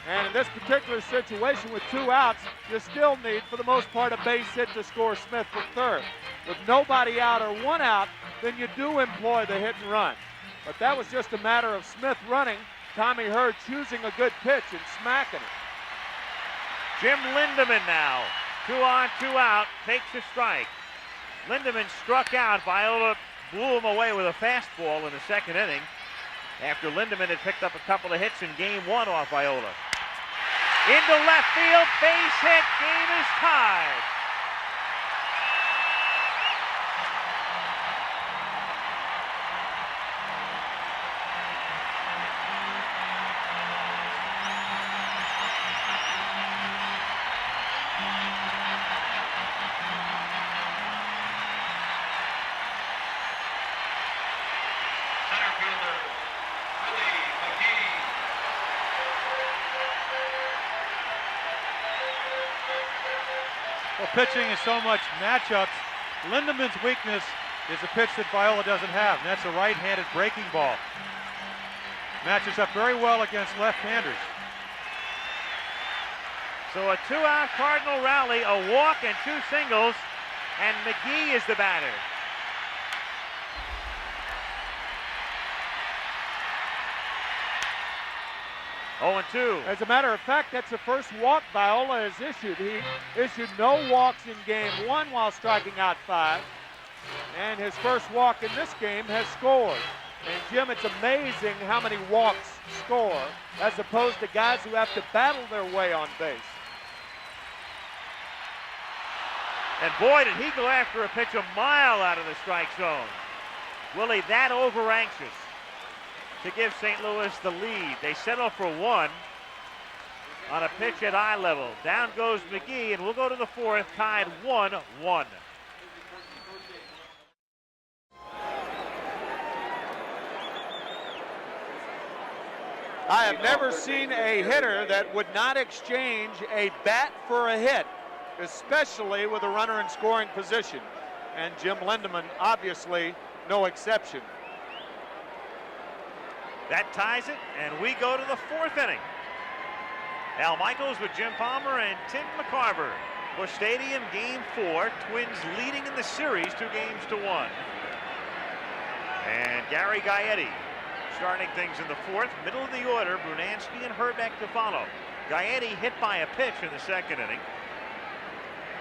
And in this particular situation with 2 outs, you still need, for the most part, a base hit to score Smith from third. With nobody out or 1 out, then you do employ the hit and run. But that was just a matter of Smith running, Tommy Herr choosing a good pitch and smacking it. Jim Lindemann now, 2 on, 2 out, takes a strike. Lindemann struck out. Viola blew him away with a fastball in the second inning after Lindemann had picked up a couple of hits in game 1 off Viola. Into left field, base hit, game is tied. Well, pitching is so much matchups. Lindemann's weakness is a pitch that Viola doesn't have, and that's a right-handed breaking ball. Matches up very well against left-handers. So a 2-out Cardinal rally, a walk and 2 singles, and McGee is the batter. Oh, and 2. As a matter of fact, that's the first walk Viola has issued. He issued no walks in game 1 while striking out 5. And his first walk in this game has scored. And Jim, it's amazing how many walks score as opposed to guys who have to battle their way on base. And boy, did he go after a pitch a mile out of the strike zone. Willie that over anxious to give St. Louis the lead. They settle for 1 on a pitch at eye level. Down goes McGee, and we'll go to the 4th, tied 1-1. I have never seen a hitter that would not exchange a bat for a hit, especially with a runner in scoring position. And Jim Lindemann, obviously, no exception. That ties it, and we go to the 4th inning. Al Michaels with Jim Palmer and Tim McCarver. Busch Stadium, game 4. Twins leading in the series 2-1. And Gary Gaetti starting things in the 4th. Middle of the order, Brunansky and Herbeck to follow. Gaetti hit by a pitch in the 2nd inning.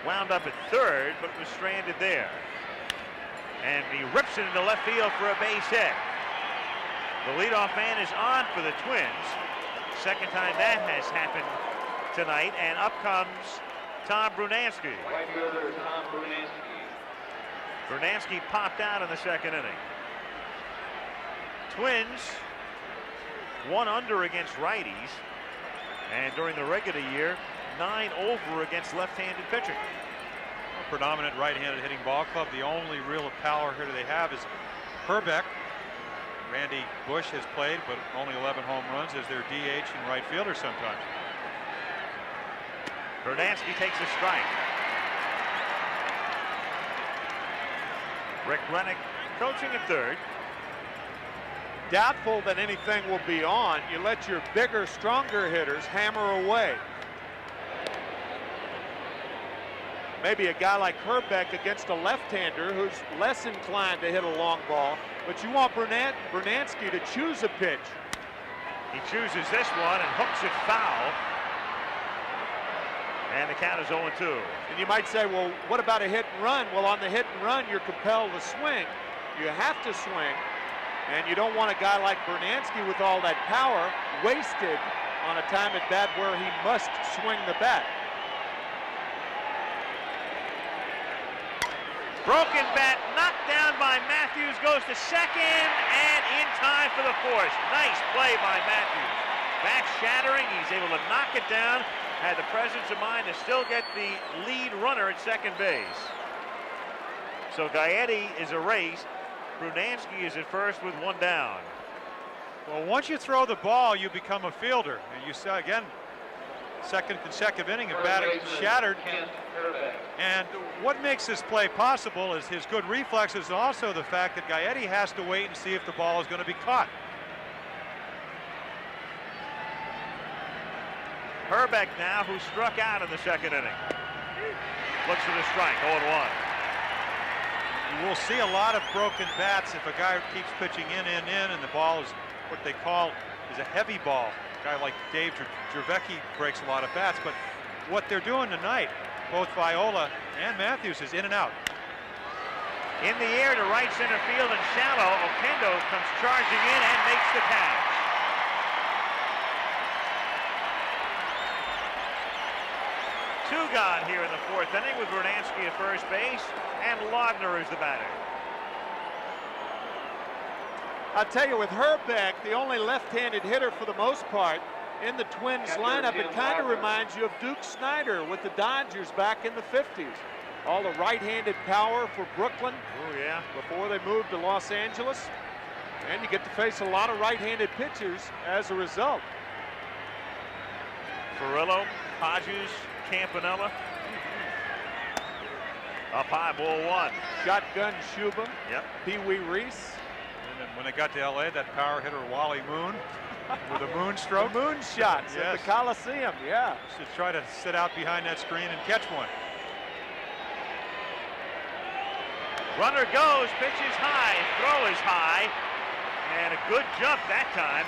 Wound up at 3rd, but was stranded there. And he rips it into left field for a base hit. The leadoff man is on for the Twins. Second time that has happened tonight, and up comes Tom Brunansky. Right fielder Tom Brunansky. Brunansky popped out in the 2nd inning. Twins 1 under against righties, and during the regular year 9 over against left-handed pitching. A predominant right-handed hitting ball club. The only real power hitter they have is Herbeck. Randy Bush has played, but only 11 home runs as their DH and right fielder sometimes. Brunansky takes a strike. Rick Rennick coaching at 3rd. Doubtful that anything will be on. You let your bigger, stronger hitters hammer away. Maybe a guy like Herbeck against a left-hander who's less inclined to hit a long ball, but you want Brunansky to choose a pitch. He chooses this one and hooks it foul. And the count is 0-2. And you might say, well, what about a hit and run? Well, on the hit and run, you're compelled to swing. You have to swing, and you don't want a guy like Brunansky with all that power wasted on a time at bat where he must swing the bat. Broken bat knocked down by Mathews, goes to second, and in time for the 4th. Nice play by Mathews. Bat shattering, he's able to knock it down, had the presence of mind to still get the lead runner at second base. So Gaetti is erased. Brunansky is at first with 1 down. Well, once you throw the ball, you become a fielder. And you saw, again, second consecutive inning of batting shattered. And what makes this play possible is his good reflexes, and also the fact that Gaetti has to wait and see if the ball is going to be caught. Herbeck now, who struck out in the second inning. Looks for the strike, 0-1. You will see a lot of broken bats if a guy keeps pitching in, and the ball is what they call is a heavy ball. A guy like Dave Jervecki breaks a lot of bats, but what they're doing tonight, both Viola and Mathews, is in and out. In the air to right center field and shallow, Oquendo comes charging in and makes the catch. Two gone here in the fourth inning with Brunansky at first base, and Laudner is the batter. I'll tell you, with Herbeck, the only left-handed hitter for the most part in the Twins lineup, it kind of reminds you of Duke Snider with the Dodgers back in the 50s. All the right-handed power for Brooklyn. Oh, yeah. Before they moved to Los Angeles. And you get to face a lot of right-handed pitchers as a result. Furillo, Hodges, Campanella. Up high, ball one. Shotgun Shuba. Yep. Pee Wee Reese. And then when they got to LA, that power hitter Wally Moon with a moon stroke. The moon shots at the Coliseum, yeah. To try to sit out behind that screen and catch one. Runner goes, pitch is high, throw is high, and a good jump that time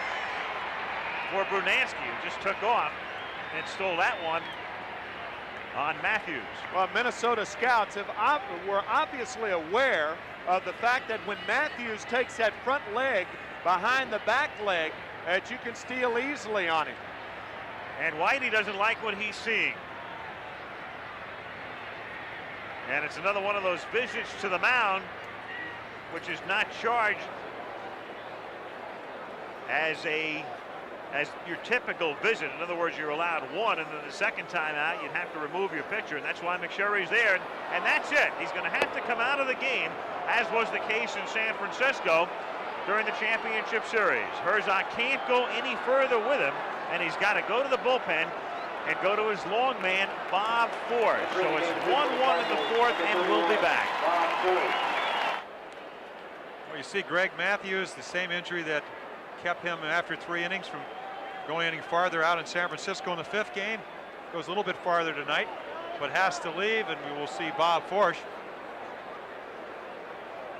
for Brunansky, who just took off and stole that one on Mathews. Well, Minnesota scouts were obviously aware of the fact that when Mathews takes that front leg behind the back leg, that you can steal easily on him. And Whitey doesn't like what he's seeing. And it's another one of those visits to the mound, which is not charged as your typical visit. In other words, you're allowed one, and then the second time out, you'd have to remove your pitcher, and that's why McSherry's there. And that's it. He's going to have to come out of the game, as was the case in San Francisco during the championship series. Herzog can't go any further with him, and he's got to go to the bullpen and go to his long man, Bob Force. So it's 1-1 in the fourth, and we'll be back. Well, you see Greg Mathews, the same injury that kept him after 3 innings from going any farther out in San Francisco in the 5th game. Goes a little bit farther tonight, but has to leave, and we will see Bob Force.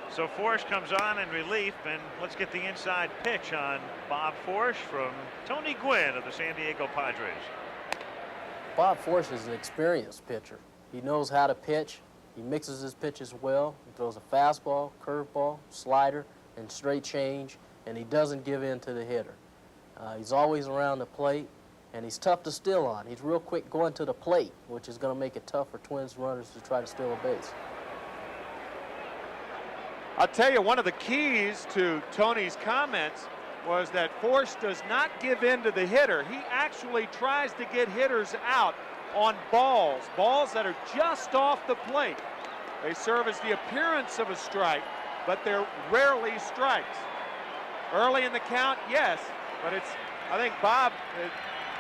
So Force comes on in relief, and let's get the inside pitch on Bob Force from Tony Gwynn of the San Diego Padres. Bob Force is an experienced pitcher. He knows how to pitch. He mixes his pitches well. He throws a fastball, curveball, slider, and straight change, and he doesn't give in to the hitter. He's always around the plate, and he's tough to steal on. He's real quick going to the plate, which is going to make it tough for Twins runners to try to steal a base. I'll tell you, one of the keys to Tony's comments was that Force does not give in to the hitter. He actually tries to get hitters out on balls that are just off the plate. They serve as the appearance of a strike, but they're rarely strikes. Early in the count, yes, but I think Bob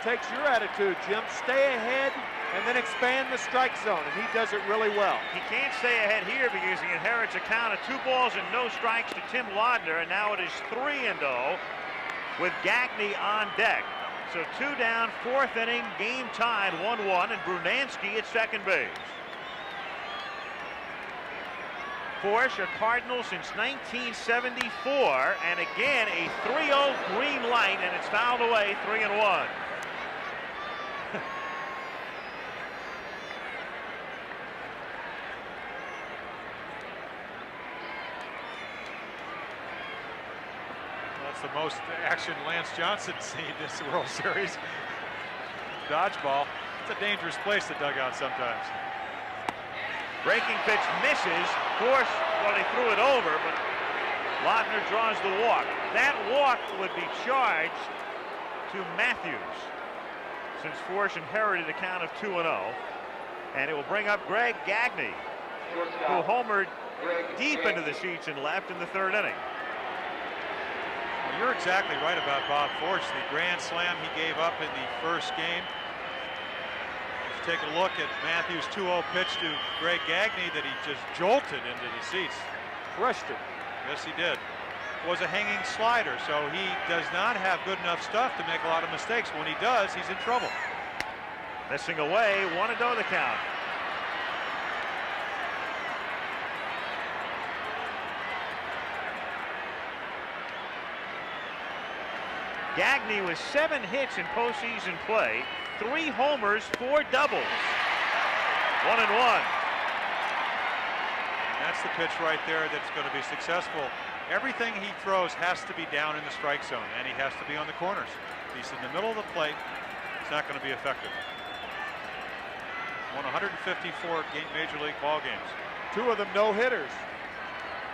takes your attitude, Jim. Stay ahead and then expand the strike zone, and he does it really well. He can't stay ahead here because he inherits a count of 2 balls and no strikes to Tim Laudner, and now it is 3-0 with Gagne on deck. So 2 down, 4th inning, game tied 1-1, and Brunansky at second base. Force, a Cardinal since 1974, and again a 3-0 green light, and it's fouled away, 3-1. The most action Lance Johnson seen this World Series. Dodgeball. It's a dangerous place to dug out sometimes. Breaking pitch misses. Force, well, he threw it over, but Laudner draws the walk. That walk would be charged to Mathews, since Force inherited a count of 2-0. And it will bring up Greg Gagne, who homered deep into the seats and left in the 3rd inning. You're exactly right about Bob Forge. The grand slam he gave up in the first game. Let's take a look at Mathews' 2-0 pitch to Greg Gagne that he just jolted into the seats. Crushed it. Yes, he did. It was a hanging slider, so he does not have good enough stuff to make a lot of mistakes. When he does, he's in trouble. Missing away, 1-0 the count. Gagne with 7 hits in postseason play, 3 homers, 4 doubles. 1-1. That's the pitch right there that's going to be successful. Everything he throws has to be down in the strike zone, and he has to be on the corners. If he's in the middle of the plate, it's not going to be effective. Won 154 Major League ball games. 2 of them no-hitters.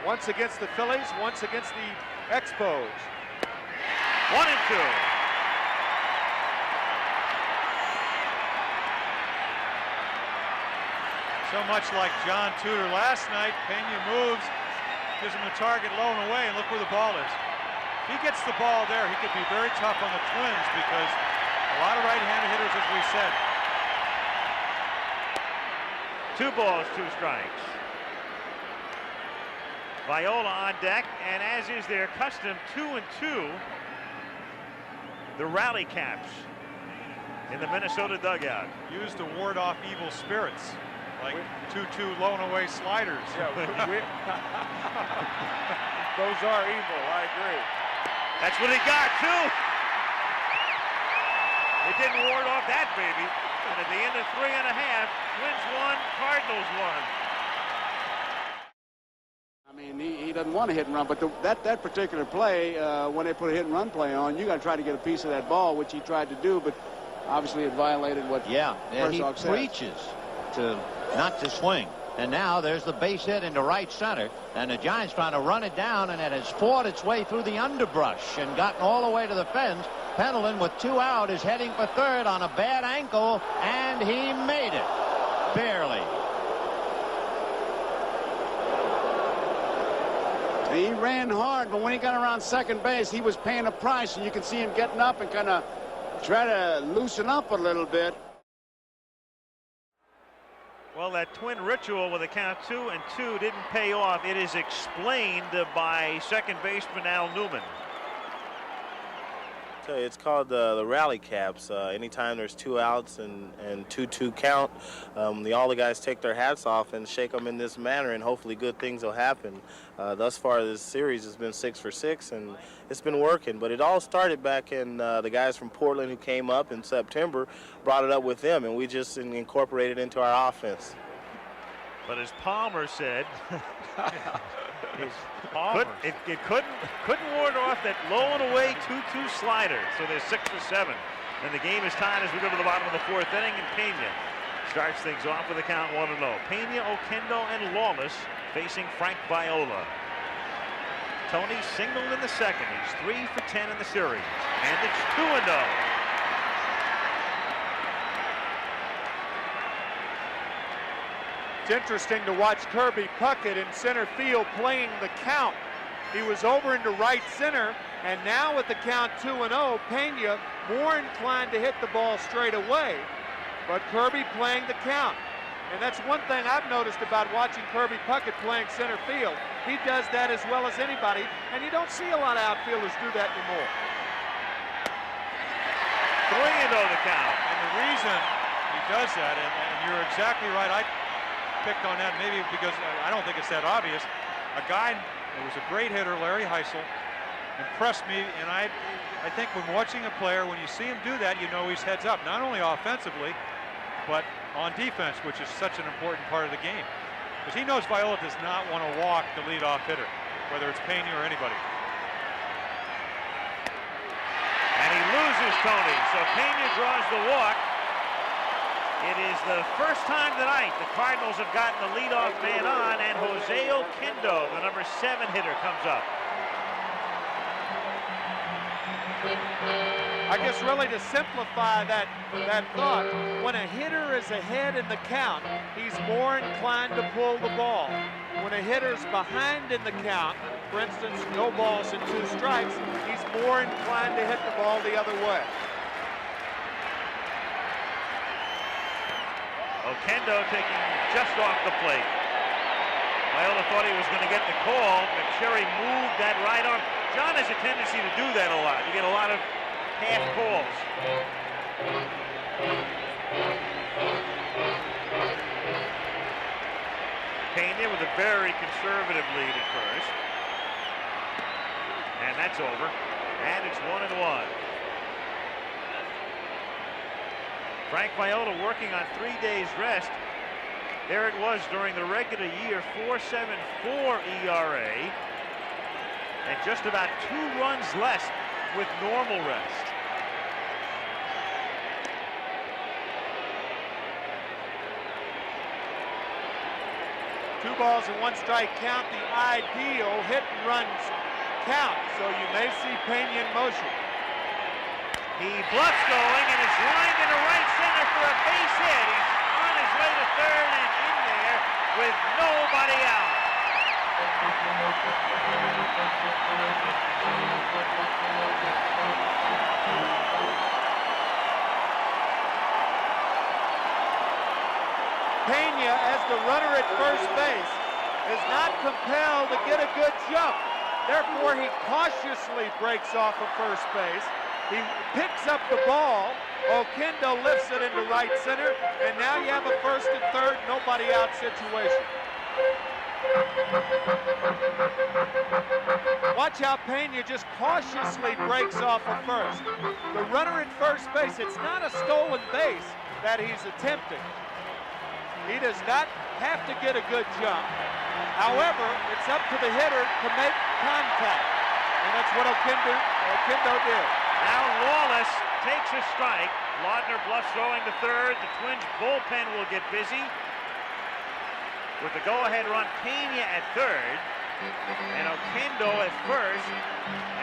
Once against the Phillies, once against the Expos. 1-2. So much like John Tudor last night, Pena moves, gives him the target low and away, and look where the ball is. If he gets the ball there, he could be very tough on the Twins because a lot of right-handed hitters, as we said. 2 balls, 2 strikes. Viola on deck, and as is their custom, 2-2. The rally caps in the Minnesota dugout. Used to ward off evil spirits, like 2-2 low and away sliders. Yeah, those are evil, I agree. That's what he got, too. It didn't ward off that baby. And at the end of 3.5, Twins won, Cardinals won. I mean, he doesn't want to hit and run, but that particular play, when they put a hit and run play on, you got to try to get a piece of that ball, which he tried to do, but obviously it violated what Herzog said. He preaches to not to swing. And now there's the base hit into right center, and the Giants trying to run it down, and it has fought its way through the underbrush and gotten all the way to the fence. Pendleton with 2 out is heading for third on a bad ankle, and he made it. Barely. He ran hard, but when he got around second base, he was paying a price, and you can see him getting up and kind of try to loosen up a little bit. Well, that Twin ritual with a count 2-2 didn't pay off. It is explained by second baseman Al Newman. It's called the rally caps. Anytime there's 2 outs and 2-2 count, all the guys take their hats off and shake them in this manner, and hopefully good things will happen. Thus far, this series has been 6 for 6, and it's been working. But it all started back in the guys from Portland who came up in September, brought it up with them, and we just incorporated it into our offense. But as Palmer said, it couldn't ward off that low and away 2-2 slider. So there's 6 for 7. And the game is tied as we go to the bottom of the 4th inning, and Pena starts things off with a count 1-0. Pena, Oquendo, and Lawless facing Frank Viola. Tony singled in the second. He's 3 for 10 in the series. And it's 2-0. It's interesting to watch Kirby Puckett in center field playing the count. He was over into right center, and now with the count 2-0, Pena more inclined to hit the ball straight away, but Kirby playing the count. And that's one thing I've noticed about watching Kirby Puckett playing center field. He does that as well as anybody, and you don't see a lot of outfielders do that anymore. 3-0 the count. And the reason he does that, and you're exactly right, I picked on that maybe because I don't think it's that obvious. A guy who was a great hitter, Larry Heisel, impressed me, and I think when watching a player, when you see him do that, you know he's heads up, not only offensively, but on defense, which is such an important part of the game. Because he knows Viola does not want to walk the leadoff hitter, whether it's Pena or anybody. And he loses Tony, so Pena draws the walk. It is the first time tonight the Cardinals have gotten the leadoff man on, and Jose Oquendo, the number 7 hitter, comes up. I guess really to simplify that thought, when a hitter is ahead in the count, he's more inclined to pull the ball. When a hitter's behind in the count, for instance, no balls and 2 strikes, he's more inclined to hit the ball the other way. Oquendo taking just off the plate. Viola thought he was going to get the call. McSherry moved that right arm. John has a tendency to do that a lot. You get a lot of half calls. Pena with a very conservative lead at first. And that's over. And it's 1-1. Frank Viola working on 3 days rest. There it was during the regular year, 4.74 ERA. And just about 2 runs less with normal rest. Two balls and 1 strike count, the ideal hit and runs count. So you may see Pena in motion. He bluffs going and is lined into right center for a base hit. He's on his way to third and in there with nobody out. Pena, as the runner at first base, is not compelled to get a good jump. Therefore, he cautiously breaks off of first base. He picks up the ball. Oquendo lifts it into right center, and now you have a first and third, nobody out situation. Watch how Pena just cautiously breaks off of first. The runner at first base, it's not a stolen base that he's attempting. He does not have to get a good jump. However, it's up to the hitter to make contact, and that's what Oquendo did. Now Lawless takes a strike. Laudner bluffs throwing to third. The Twins bullpen will get busy with the go-ahead run, Pena at third, and Oquendo at first,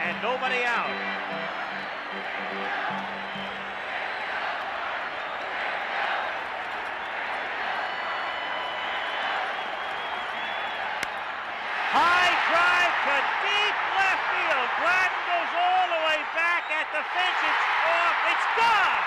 and nobody out. High drive to deep left field. Gladden goes all the way back at the fence. It's off. It's gone.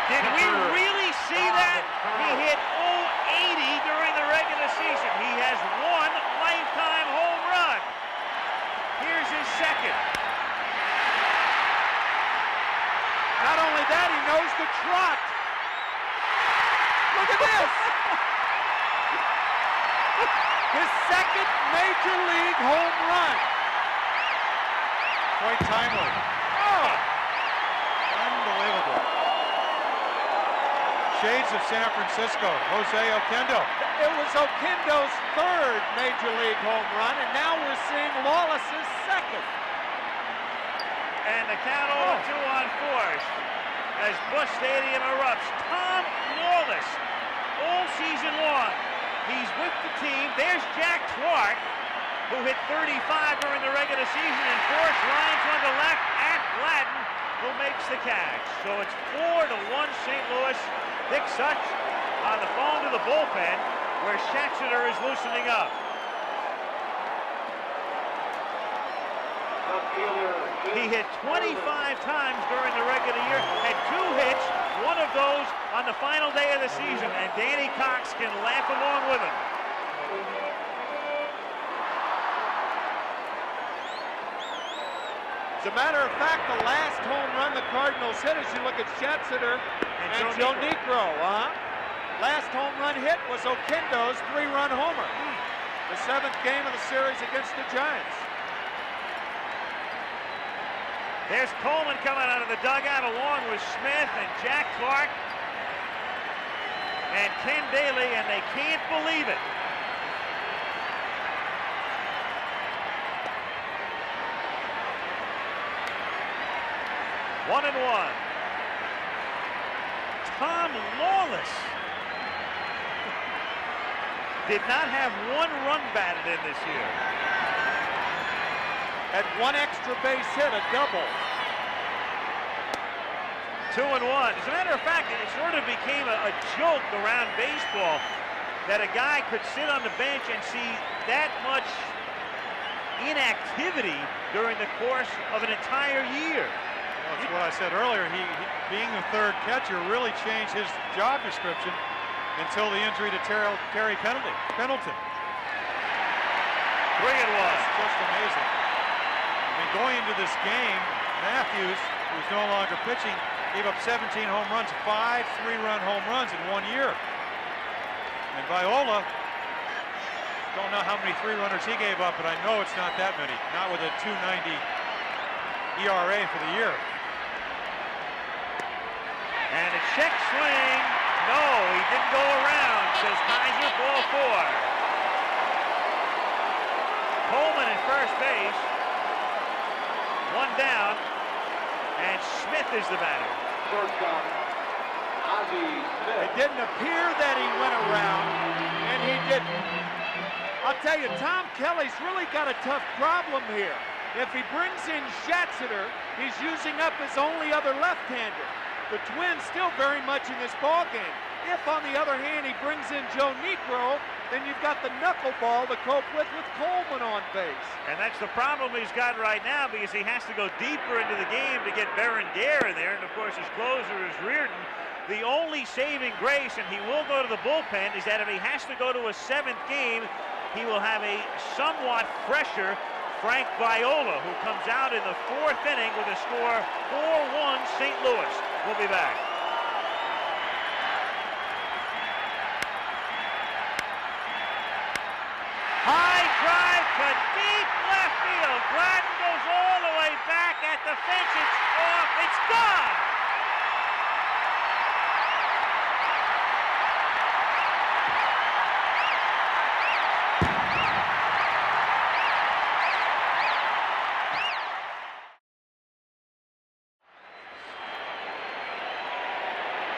Did we really see that? He hit 080 during the regular season. He has 1 lifetime home run. Here's his second. Not only that, he knows the trot. Look at this. His second major league home run. Quite timely. Oh, unbelievable. Shades of San Francisco, Jose Oquendo. It was Oquendo's third major league home run, and now we're seeing Lawless's second. And the count 0-2 on fourth as Busch Stadium erupts. Tom Lawless, all season long, he's with the team. There's Jack Clark, who hit 35 during the regular season, and forced lines on the left at Gladden, who makes the catch. So it's 4-1 St. Louis. Dick Such on the phone to the bullpen, where Schatzeder is loosening up. He hit 25 times during the regular year, had 2 hits, one of those on the final day of the season, and Danny Cox can laugh along with him. As a matter of fact, the last home run the Cardinals hit, as you look at Schatzeder and Joe Niekro, last home run hit was Oquendo's 3-run homer. The 7th game of the series against the Giants. There's Coleman coming out of the dugout along with Smith and Jack Clark and Ken Dayley, and they can't believe it. One and one. Tom Lawless did not have one run batted in this year. Had one extra base hit, a double. 2-1. As a matter of fact, it sort of became a joke around baseball that a guy could sit on the bench and see that much inactivity during the course of an entire year. Well, that's what I said earlier. He being the third catcher really changed his job description until the injury to Terry Pendleton. 3-1. That's just amazing. I mean, going into this game, Mathews, who's no longer pitching, gave up 17 home runs, 5 3-run home runs in 1 year. And Viola, don't know how many 3-runners he gave up, but I know it's not that many. Not with a 2.90 ERA for the year. And a check swing. No, he didn't go around, says Kaiser. Ball 4. Coleman at first base. One down. And Smith is the batter. It didn't appear that he went around, and he didn't. I'll tell you, Tom Kelly's really got a tough problem here. If he brings in Schatzeder, he's using up his only other left-hander. The Twins still very much in this ballgame. If, on the other hand, he brings in Joe Niekro, then you've got the knuckleball to cope with Coleman on base. And that's the problem he's got right now, because he has to go deeper into the game to get Berenguer in there. And, of course, his closer is Reardon. The only saving grace, and he will go to the bullpen, is that if he has to go to a 7th game, he will have a somewhat fresher Frank Viola, who comes out in the 4th inning with a score 4-1 St. Louis. We'll be back. High drive to deep left field. Gladden goes all the way back at the fence. It's off. It's gone.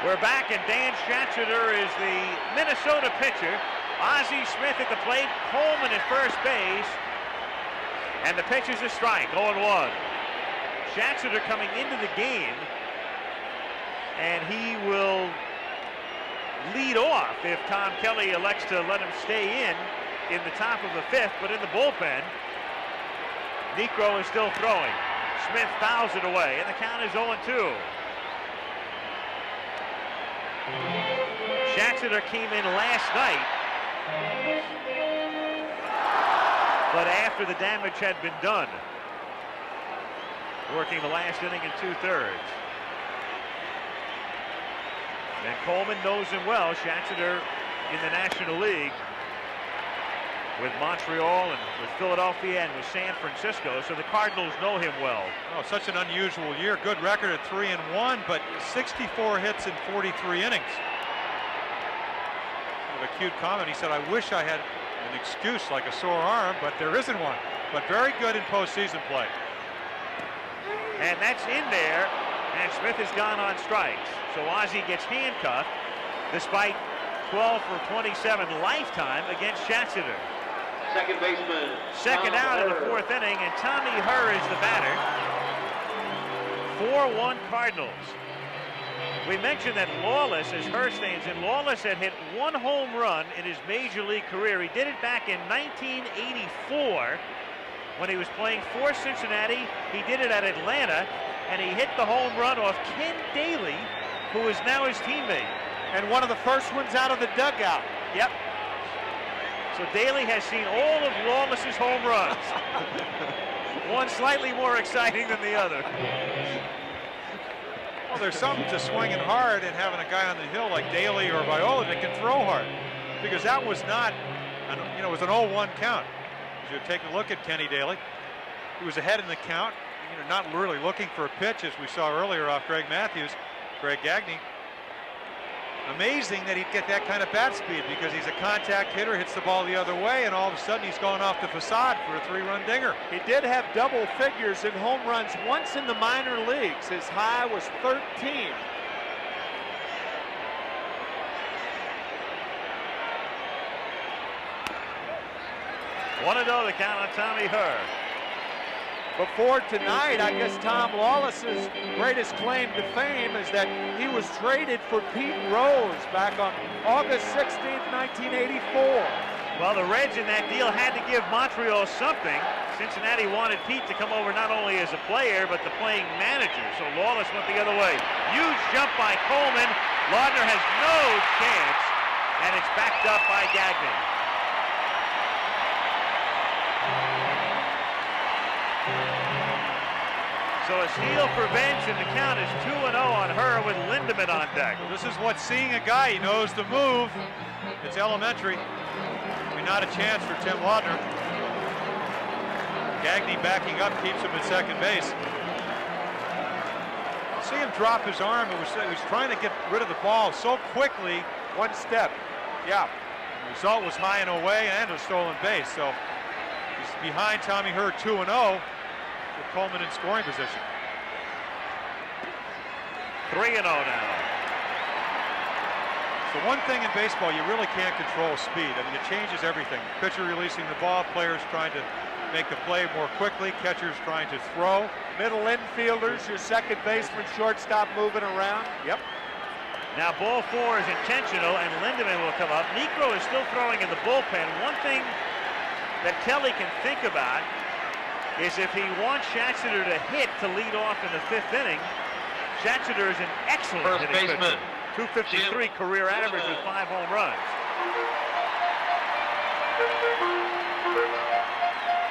We're back, and Dan Schatzeder is the Minnesota pitcher. Ozzie Smith at the plate, Coleman at first base, and the pitch is a strike, 0-1. Schatzeder coming into the game, and he will lead off if Tom Kelly elects to let him stay in the top of the 5th, but in the bullpen, Niekro is still throwing. Smith fouls it away, and the count is 0-2. Schatzeder came in last night, but after the damage had been done, working the last inning in 2/3. And Coleman knows him well. Schatzeder in the National League with Montreal and with Philadelphia and with San Francisco, so the Cardinals know him well. Oh, such an unusual year. Good record at 3-1, but 64 hits in 43 innings. With a cute comment, he said, "I wish I had an excuse like a sore arm, but there isn't one." But very good in postseason play. And that's in there, and Smith has gone on strikes. So Ozzie gets handcuffed despite 12 for 27 lifetime against Schatzeder. Second baseman. Second out in the 4th inning, and Tommy Herr is the batter. 4-1 Cardinals. We mentioned that Lawless, as Herr stands in, Lawless had hit 1 home run in his major league career. He did it back in 1984 when he was playing for Cincinnati. He did it at Atlanta, and he hit the home run off Ken Dayley, who is now his teammate. And one of the first ones out of the dugout. Yep. So Dayley has seen all of Lawless's home runs. One slightly more exciting than the other. Well, there's something to swinging hard and having a guy on the hill like Dayley or Viola that can throw hard, because that was not, it was an 0-1 count. As you take a look at Kenny Dayley, he was ahead in the count. not really looking for a pitch, as we saw earlier off Greg Mathews, Greg Gagne. Amazing that he'd get that kind of bat speed, because he's a contact hitter, hits the ball the other way, and all of a sudden he's going off the facade for a 3-run dinger. He did have double figures in home runs once in the minor leagues. His high was 13. One and oh the count on Tommy Herr. Before tonight, I guess Tom Lawless's greatest claim to fame is that he was traded for Pete Rose back on August 16th, 1984. Well, the Reds in that deal had to give Montreal something. Cincinnati wanted Pete to come over not only as a player, but the playing manager. So Lawless went the other way. Huge jump by Coleman. Laudner has no chance, and it's backed up by Gagne. So a steal for Vince, and the count is 2-0 on her with Lindemann on deck. Well, this is what seeing a guy, he knows the move. It's elementary. Not a chance for Tim Laudner. Gagne backing up keeps him at second base. See him drop his arm. He was trying to get rid of the ball so quickly. One step. Yeah. The result was high and away and a stolen base. So he's behind Tommy Herr 2-0 with Coleman in scoring position. 3-0 now. So one thing in baseball, you really can't control speed. I mean, it changes everything. Pitcher releasing the ball, players trying to make the play more quickly, catchers trying to throw. Middle infielders, your second baseman, shortstop moving around. Yep. Now ball 4 is intentional, and Lindemann will come up. Niekro is still throwing in the bullpen. One thing that Kelly can think about is if he wants Schatzeder to hit to lead off in the 5th inning. Schatzeder is an excellent first baseman. 253 career average with 5 home runs.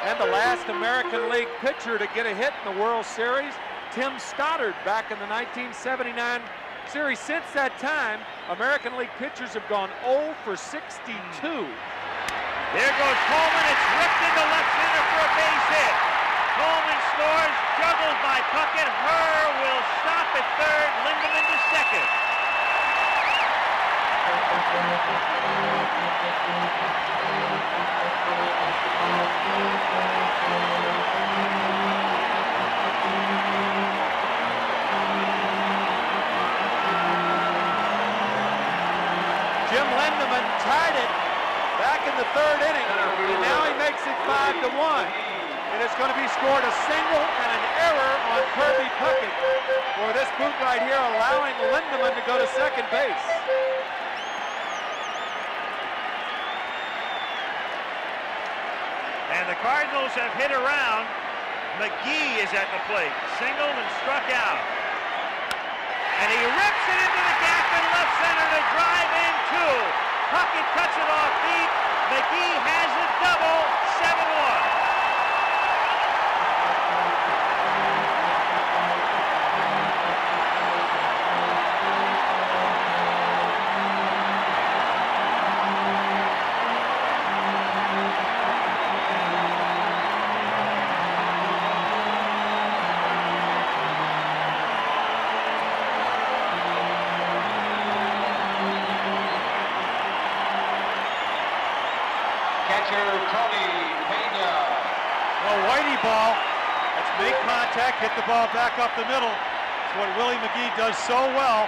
And the last American League pitcher to get a hit in the World Series, Tim Stoddard, back in the 1979 series. Since that time, American League pitchers have gone 0 for 62. There goes Coleman. It's ripped into left center for a base hit. Coleman scores, juggled by Puckett. Herr will stop at third, Lindemann to second. Jim Lindemann tied it back in the 3rd inning, and now he makes it 5-1. And it's going to be scored a single and an error on Kirby Puckett for this boot right here, allowing Lindemann to go to second base. And the Cardinals have hit around. McGee is at the plate, singled and struck out. And he rips it into the gap in left center to drive in 2. Puckett cuts it off deep. McGee has a double, 7-1. Ball. Let's make contact, hit the ball back up the middle. It's what Willie McGee does so well.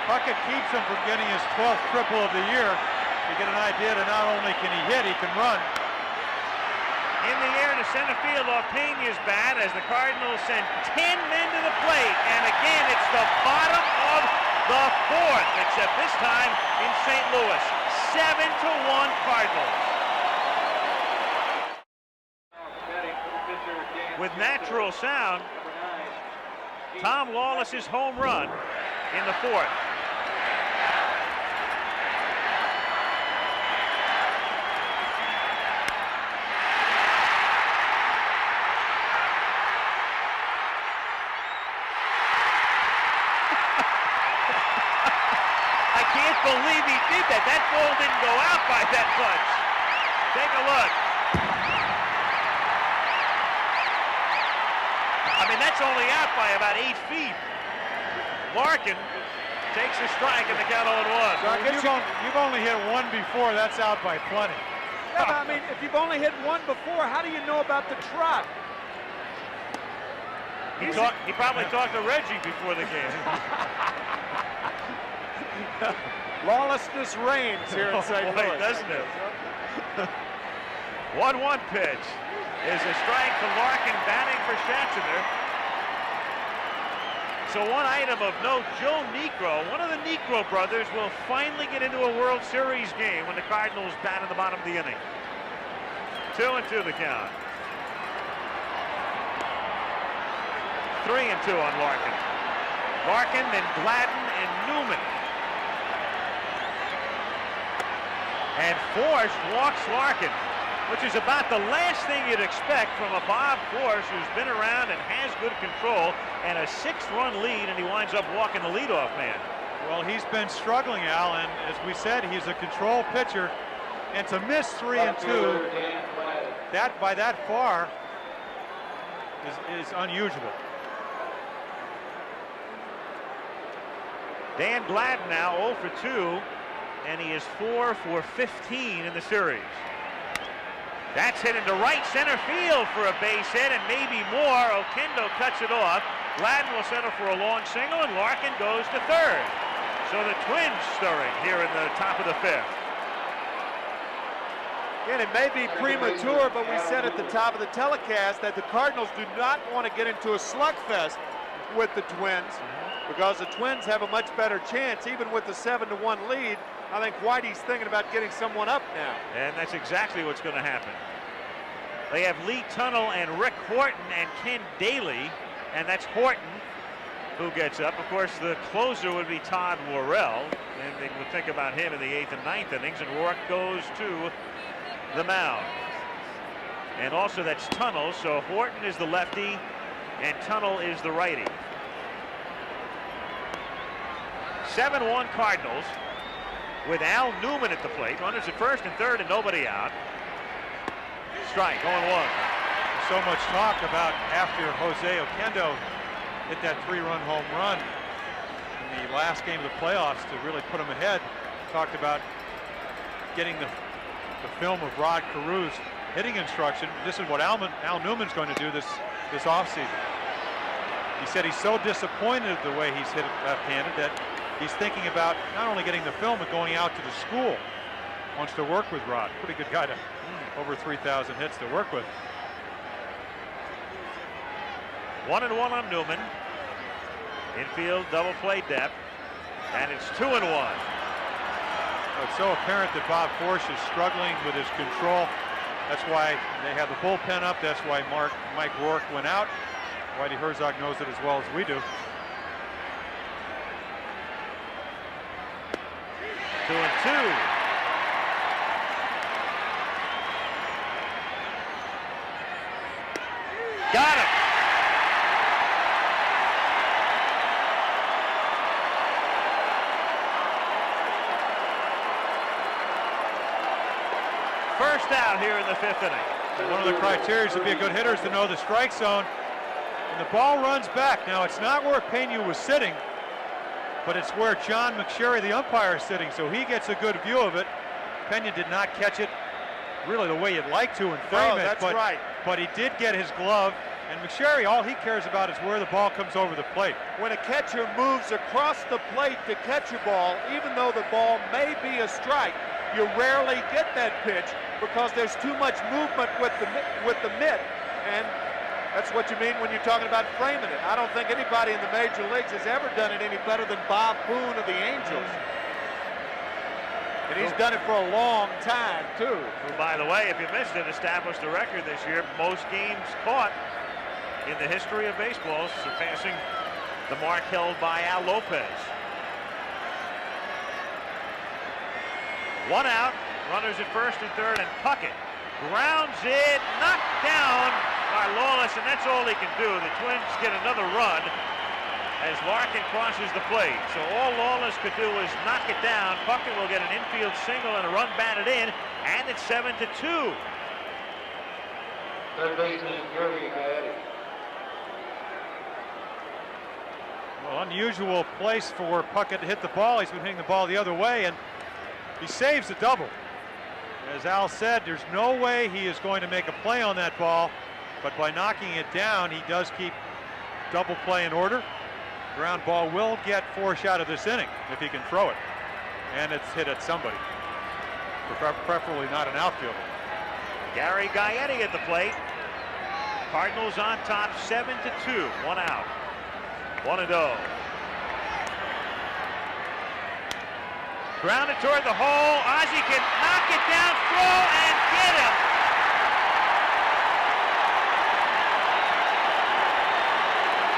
Puckett keeps him from getting his 12th triple of the year. You get an idea that not only can he hit, he can run. In the air to center field off Pena's bat as the Cardinals send 10 men to the plate. And again, it's the bottom of the 4th, except this time in St. Louis. 7-1 Cardinals. With natural sound, Tom Lawless's home run in the 4th. I can't believe he did that. That ball didn't go out by that much. Take a look. that's only out by about 8 feet. Larkin takes a strike and the count 0-1. You've only hit one before. That's out by plenty. Yeah, but I mean, if you've only hit one before, how do you know about the trot? He probably talked to Reggie before the game. Lawlessness reigns here in St. Louis, doesn't it? 1-1 pitch is a strike to Larkin, batting for Schatziner. So one item of note, Joe Niekro, one of the Niekro brothers, will finally get into a World Series game when the Cardinals bat in the bottom of the inning. 2-2 the count. 3-2 on Larkin. Larkin, then Gladden and Newman. And Force walks Larkin, which is about the last thing you'd expect from a Bob Force who's been around and has good control, and a 6-run lead, and he winds up walking the leadoff man. Well, he's been struggling, Al, and as we said, he's a control pitcher, and to miss 3-2 by that far is unusual. Dan Gladden now 0 for 2, and he is 4 for 15 in the series. That's hit into right center field for a base hit and maybe more. Oquendo cuts it off. Gladden will settle for a long single, and Larkin goes to third. So the Twins stirring here in the top of the 5th. Again, it may be premature, but we said at the top of the telecast that the Cardinals do not want to get into a slugfest with the Twins because the Twins have a much better chance, even with the 7-1 lead. I think Whitey's thinking about getting someone up now. And that's exactly what's going to happen. They have Lee Tunnell and Rick Horton and Ken Dayley, and that's Horton who gets up. Of course, the closer would be Todd Worrell, and they would think about him in the 8th and 9th innings, and Rourke goes to the mound. And also that's Tunnell, so Horton is the lefty, and Tunnell is the righty. 7-1 Cardinals, with Al Newman at the plate. Runners at first and third and nobody out. Strike, 0-1. So much talk about after Jose Oquendo hit that 3-run home run in the last game of the playoffs to really put him ahead. Talked about getting the film of Rod Carew's hitting instruction. This is what Al Newman's going to do this offseason. He said he's so disappointed the way he's hit it left-handed that he's thinking about not only getting the film, but going out to the school. Wants to work with Rod. Pretty good guy to over 3,000 hits to work with. 1-1 on Newman. Infield double play depth. And it's 2-1. It's so apparent that Bob Force is struggling with his control. That's why they have the bullpen up. That's why Mike Rourke went out. Whitey Herzog knows it as well as we do. 2-2. Got him. First out here in the 5th inning. One of the criteria to be a good hitter is to know the strike zone. And the ball runs back. Now, it's not where Pena was sitting, but it's where John McSherry, the umpire, is sitting, so he gets a good view of it. Pena did not catch it really the way you'd like to and frame it. That's right. But he did get his glove, and McSherry, all he cares about is where the ball comes over the plate. When a catcher moves across the plate to catch a ball, even though the ball may be a strike, you rarely get that pitch because there's too much movement with the mitt, and that's what you mean when you're talking about framing it. I don't think anybody in the major leagues has ever done it any better than Bob Boone of the Angels. And he's done it for a long time, too. Who, by the way, if you missed it, established a record this year, most games caught in the history of baseball, surpassing the mark held by Al Lopez. 1 out, runners at first and third, and Puckett grounds it, knocked down by Lawless, and that's all he can do. The Twins get another run as Larkin crosses the plate. So all Lawless could do was knock it down. Puckett will get an infield single and a run batted in, and it's 7-2. Third baseman, Yerby Coyote. Well, unusual place for Puckett to hit the ball. He's been hitting the ball the other way, and he saves the double. As Al said, there's no way he is going to make a play on that ball, but by knocking it down, he does keep double play in order. Ground ball will get force out of this inning if he can throw it. And it's hit at somebody, preferably not an outfielder. Gary Gaetti at the plate. Cardinals on top 7-2, 1 out. 1-0. Grounded toward the hole. Ozzie can knock it down, throw, and get him.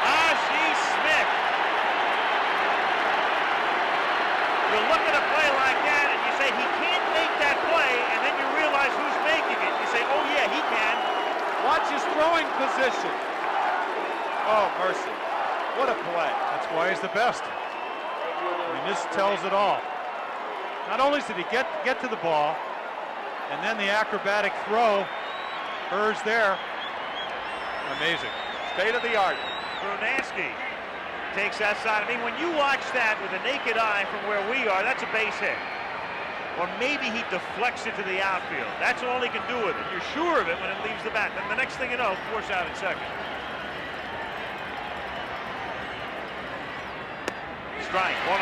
Ozzie Smith. You look at a play like that and you say he can't make that play, and then you realize who's making it. You say, oh yeah, he can. Watch his throwing position. Oh, mercy. What a play. That's why he's the best. I mean, this tells it all. Not only did he get to the ball, and then the acrobatic throw, hers there. Amazing. State of the art. Brunansky takes that side. I mean, when you watch that with a naked eye from where we are, that's a base hit. Or maybe he deflects it to the outfield. That's all he can do with it. You're sure of it when it leaves the bat. Then the next thing you know, force out in second. Strike, 1-1.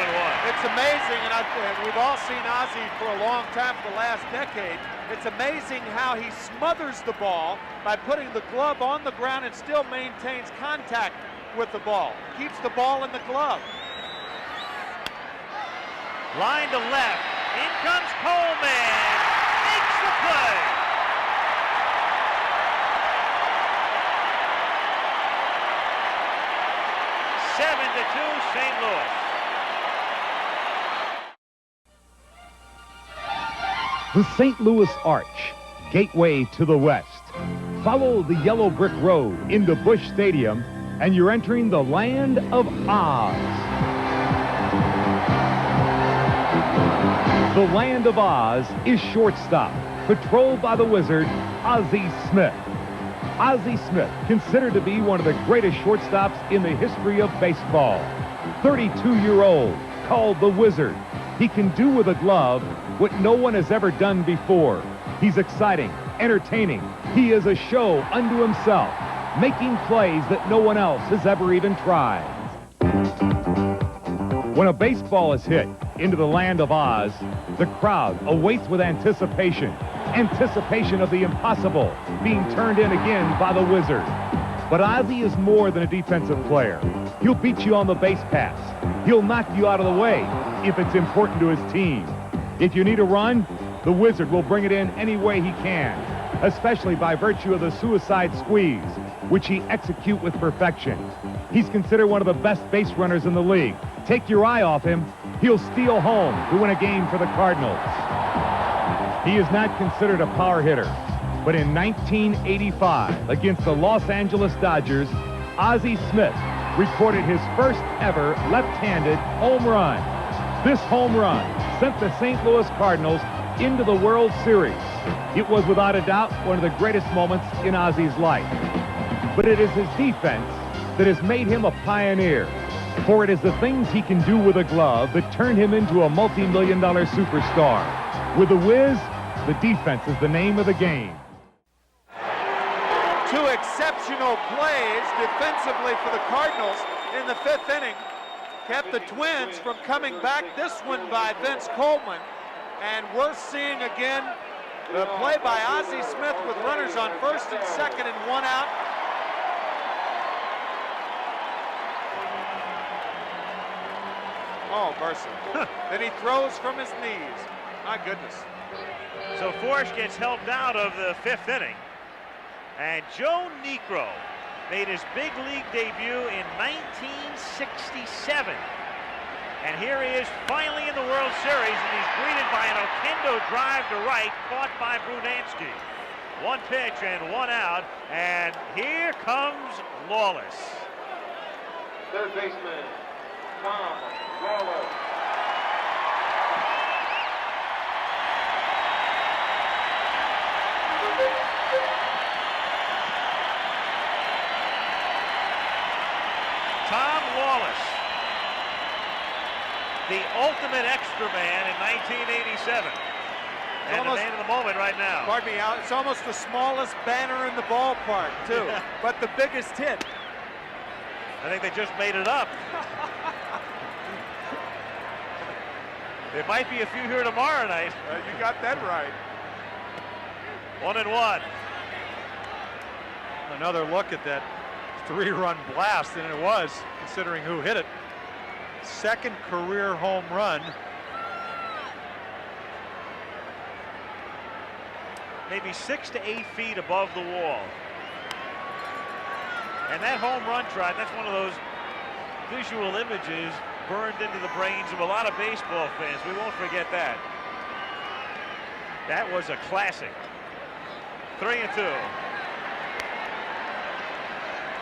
It's amazing, and we've all seen Ozzie for a long time, for the last decade. It's amazing how he smothers the ball by putting the glove on the ground and still maintains contact with the ball. Keeps the ball in the glove. Line to left. In comes Coleman. Makes the play. St. Louis. The St. Louis Arch, gateway to the West. Follow the yellow brick road into Busch Stadium, and you're entering the land of Oz. The land of Oz is shortstop, patrolled by the wizard, Ozzie Smith. Ozzie Smith, considered to be one of the greatest shortstops in the history of baseball. 32-year-old, called the Wizard. He can do with a glove what no one has ever done before. He's exciting, entertaining. He is a show unto himself, making plays that no one else has ever even tried. When a baseball is hit into the land of Oz, the crowd awaits with anticipation of the impossible being turned in again by the Wizard. But Ozzie is more than a defensive player. He'll beat you on the base pass. He'll knock you out of the way if it's important to his team. If you need a run, the Wizard will bring it in any way he can, especially by virtue of the suicide squeeze, which he executes with perfection. He's considered one of the best base runners in the league. Take your eye off him, he'll steal home to win a game for the Cardinals. He is not considered a power hitter, but in 1985, against the Los Angeles Dodgers, Ozzie Smith recorded his first ever left-handed home run. This home run sent the St. Louis Cardinals into the World Series. It was without a doubt one of the greatest moments in Ozzie's life. But it is his defense that has made him a pioneer, for it is the things he can do with a glove that turned him into a multi-million-dollar superstar. With the Wiz, the defense is the name of the game. Two exceptional plays defensively for the Cardinals in the fifth inning kept the Twins from coming back. This one by Vince Coleman. And we're seeing again the play by Ozzie Smith with runners on first and second and one out. Oh, mercy. Then he throws from his knees. My goodness. So Forsch gets helped out of the fifth inning. And Joe Niekro made his big league debut in 1967. And here he is finally in the World Series, and he's greeted by an Oquendo drive to right, caught by Brunansky. One pitch and one out, and here comes Lawless. Third baseman, Tom Lawless. Tom Lawless the ultimate extra man in 1987. And the man of the moment right now. Pardon me, Al, it's almost the smallest banner in the ballpark, too, but the biggest hit. I think they just made it up. There might be a few here tomorrow night. You got that right. 1-1. Another look at that 3-run blast, and it was, considering who hit it. Second career home run. Maybe 6 to 8 feet above the wall. And that home run trot, that's one of those visual images burned into the brains of a lot of baseball fans. We won't forget that. That was a classic. 3-2.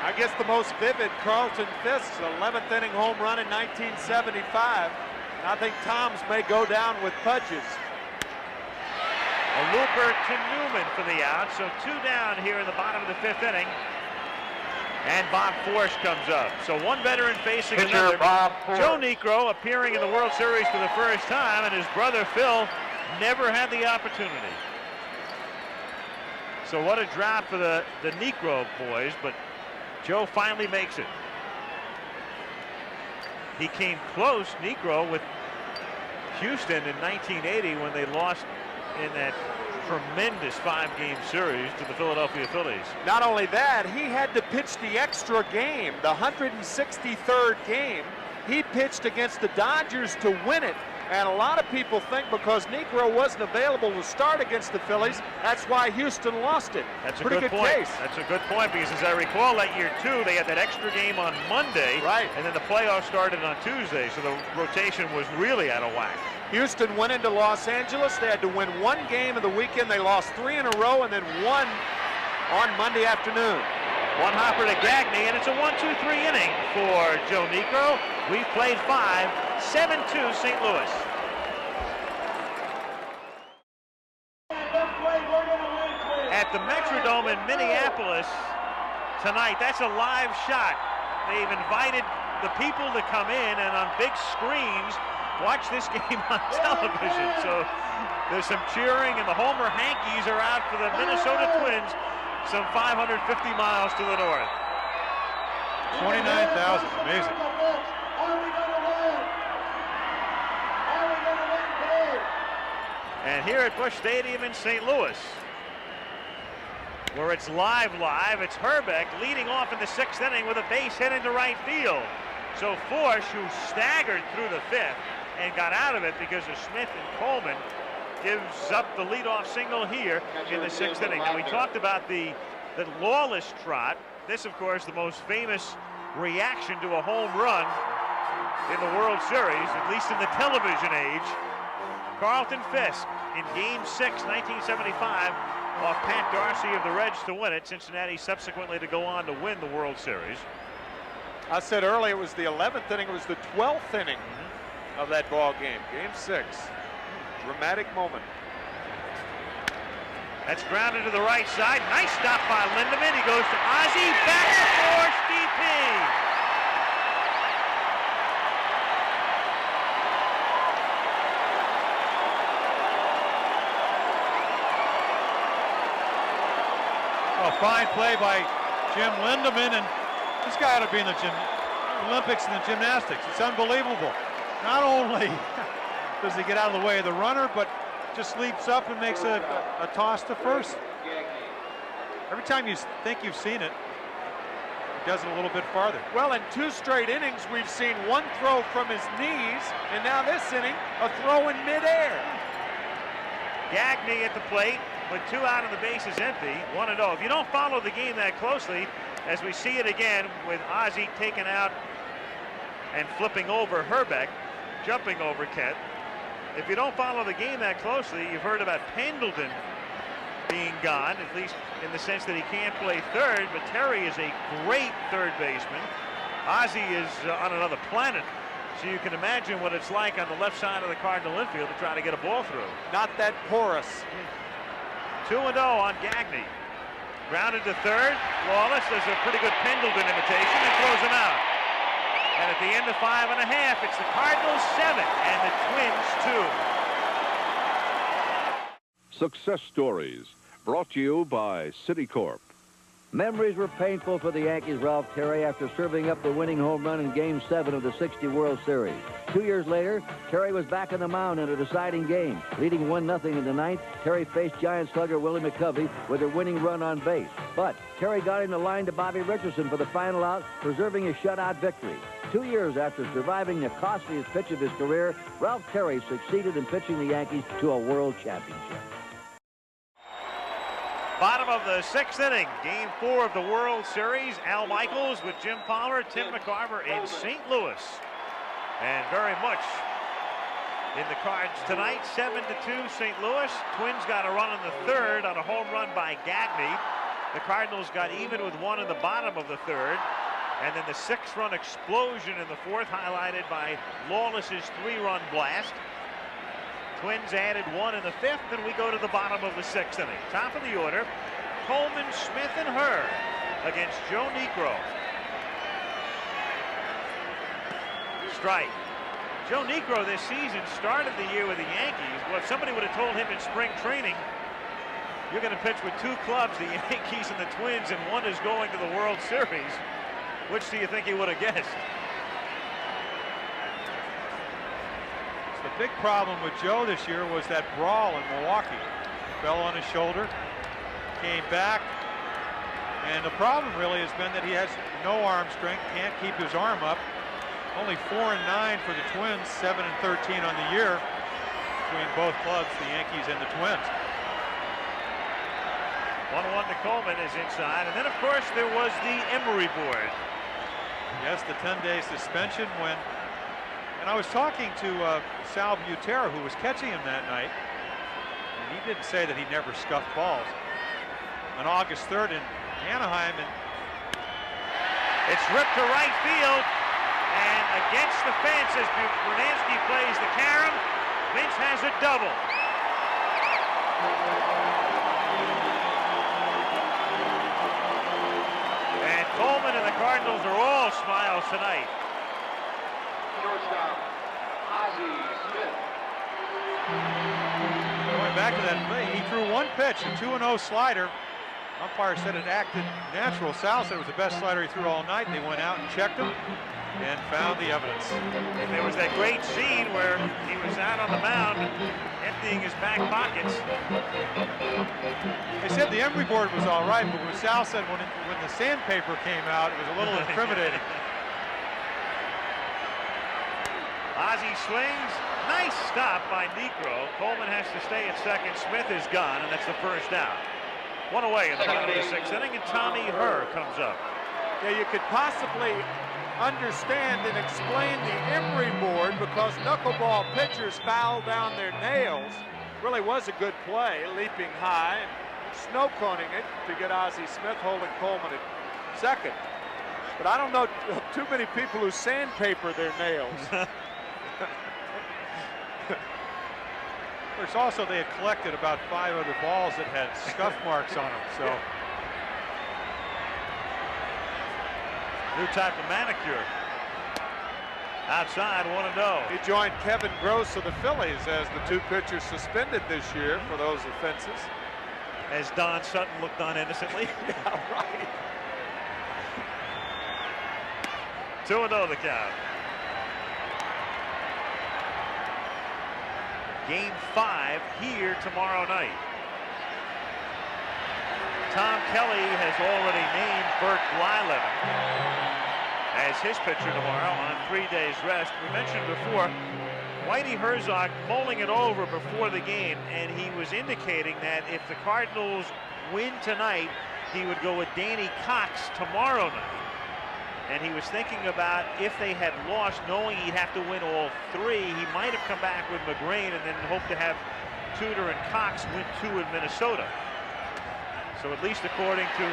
I guess the most vivid, Carlton Fisk's 11th inning home run in 1975. And I think Tom's may go down with Pudge's. A looper to Newman for the out, so 2 down here in the bottom of the 5th inning. And Bob Force comes up. So one veteran facing Pitcher, another. Bob Force. Joe Niekro appearing in the World Series for the first time, and his brother Phil never had the opportunity. So what a drop for the Niekro boys, but Joe finally makes it. He came close, Niekro, with Houston in 1980 when they lost in that tremendous 5-game series to the Philadelphia Phillies. Not only that, he had to pitch the extra game, the 163rd game. He pitched against the Dodgers to win it. And a lot of people think because Niekro wasn't available to start against the Phillies, that's why Houston lost it. That's a pretty good point. case. That's a good point, because as I recall, that year too, they had that extra game on Monday, right? And then the playoffs started on Tuesday, so the rotation was really out of whack. Houston went into Los Angeles. They had to win 1 game of the weekend. They lost 3 in a row and then 1 on Monday afternoon. One hopper to Gagne, and it's a 1-2-3 inning for Joe Niekro. We've played 5, 7-2 St. Louis. At the Metrodome in Minneapolis tonight, that's a live shot. They've invited the people to come in and on big screens watch this game on television. So there's some cheering, and the Homer Hankies are out for the Minnesota Twins, some 550 miles to the north. 29,000, amazing. And here at Busch Stadium in St. Louis, where it's live, it's Herbeck leading off in the 6th inning with a base hit into right field. So Force, who staggered through the 5th and got out of it because of Smith and Coleman, gives up the leadoff single here in the 6th inning. Now, we talked about the Lawless trot. This, of course, the most famous reaction to a home run in the World Series, at least in the television age. Carlton Fisk in Game 6, 1975, off Pat Darcy of the Reds to win it. Cincinnati subsequently to go on to win the World Series. I said earlier it was the 11th inning. It was the 12th inning of that ball game. Game 6. Dramatic moment. That's grounded to the right side. Nice stop by Lindemann. He goes to Ozzie. Back to Force. DP. A fine play by Jim Lindemann, and this guy ought to be in the Olympics and the gymnastics. It's unbelievable. Not only does he get out of the way of the runner, but just leaps up and makes a toss to first. Every time you think you've seen it, he does it a little bit farther. Well, in 2 straight innings, we've seen 1 throw from his knees, and now this inning, a throw in midair. Gagne at the plate with 2 out and the base is empty, 1-0. If you don't follow the game that closely, as we see it again with Ozzie taken out and flipping over Herbeck, jumping over Kent. If you don't follow the game that closely, you've heard about Pendleton being gone, at least in the sense that he can't play third, but Terry is a great third baseman. Ozzie is on another planet. So you can imagine what it's like on the left side of the Cardinal infield to try to get a ball through. Not that porous. 2-0 on Gagne. Grounded to third. Lawless does a pretty good Pendleton imitation and throws him out. And at the end of 5.5, it's the Cardinals 7 and the Twins 2. Success Stories, brought to you by Citicorp. Memories were painful for the Yankees' Ralph Terry after serving up the winning home run in Game 7 of the '60 World Series. 2 years later, Terry was back on the mound in a deciding game. Leading 1-0 in the ninth, Terry faced Giant slugger Willie McCovey with a winning run on base. But Terry got in the line to Bobby Richardson for the final out, preserving his shutout victory. 2 years after surviving the costliest pitch of his career, Ralph Terry succeeded in pitching the Yankees to a world championship. Bottom of the 6th inning, Game 4 of the World Series. Al Michaels with Jim Palmer, Tim McCarver in St. Louis. And very much in the cards tonight, 7-2 St. Louis. Twins got a run in the 3rd on a home run by Gagne. The Cardinals got even with 1 in the bottom of the 3rd. And then the 6-run explosion in the 4th, highlighted by Lawless's 3-run blast. Twins added 1 in the 5th, and we go to the bottom of the 6th inning. Top of the order, Coleman, Smith, and Hurd against Joe Niekro. Strike. Joe Niekro this season started the year with the Yankees. Well, if somebody would have told him in spring training, you're going to pitch with 2 clubs, the Yankees and the Twins, and one is going to the World Series, which do you think he would have guessed? The big problem with Joe this year was that brawl in Milwaukee. Fell on his shoulder, came back, and the problem really has been that he has no arm strength, can't keep his arm up. Only 4-9 for the Twins, 7-13 on the year between both clubs, the Yankees and the Twins. 1-1 to Coleman is inside, and then of course there was the Emery board. Yes, the 10-day suspension when. And I was talking to Sal Butera, who was catching him that night, and he didn't say that he never scuffed balls. On August 3rd in Anaheim, and it's ripped to right field, and against the fence as Bernansky plays the carom. Vince has a double. And Coleman and the Cardinals are all smiles tonight. Going back to that play, he threw 1 pitch, a 2-0 slider. Umpire said it acted natural. Sal said it was the best slider he threw all night. They went out and checked him and found the evidence. And there was that great scene where he was out on the mound emptying his back pockets. They said the Emery board was all right, but what Sal said when the sandpaper came out, it was a little incriminating. Ozzie swings. Nice stop by Niekro. Coleman has to stay at second. Smith is gone, and that's the first out. 1 away in the bottom of the 6th inning, and Tommy Herr comes up. Yeah, you could possibly understand and explain the Emery board because knuckleball pitchers foul down their nails. Really was a good play, leaping high and snow coning it to get Ozzie Smith holding Coleman at second. But I don't know too many people who sandpaper their nails. There's also, they had collected about 5 other balls that had scuff marks on them, so. New type of manicure. Outside, 1-0. He joined Kevin Gross of the Phillies as the 2 pitchers suspended this year for those offenses. As Don Sutton looked on innocently. Yeah, right. 2-0 the count. Game 5 here tomorrow night. Tom Kelly has already named Bert Blyleven as his pitcher tomorrow on 3 days rest. We mentioned before, Whitey Herzog mulling it over before the game, and he was indicating that if the Cardinals win tonight, he would go with Danny Cox tomorrow night. And he was thinking about if they had lost, knowing he'd have to win all 3, he might have come back with McGrain and then hope to have Tudor and Cox win 2 in Minnesota. So at least according to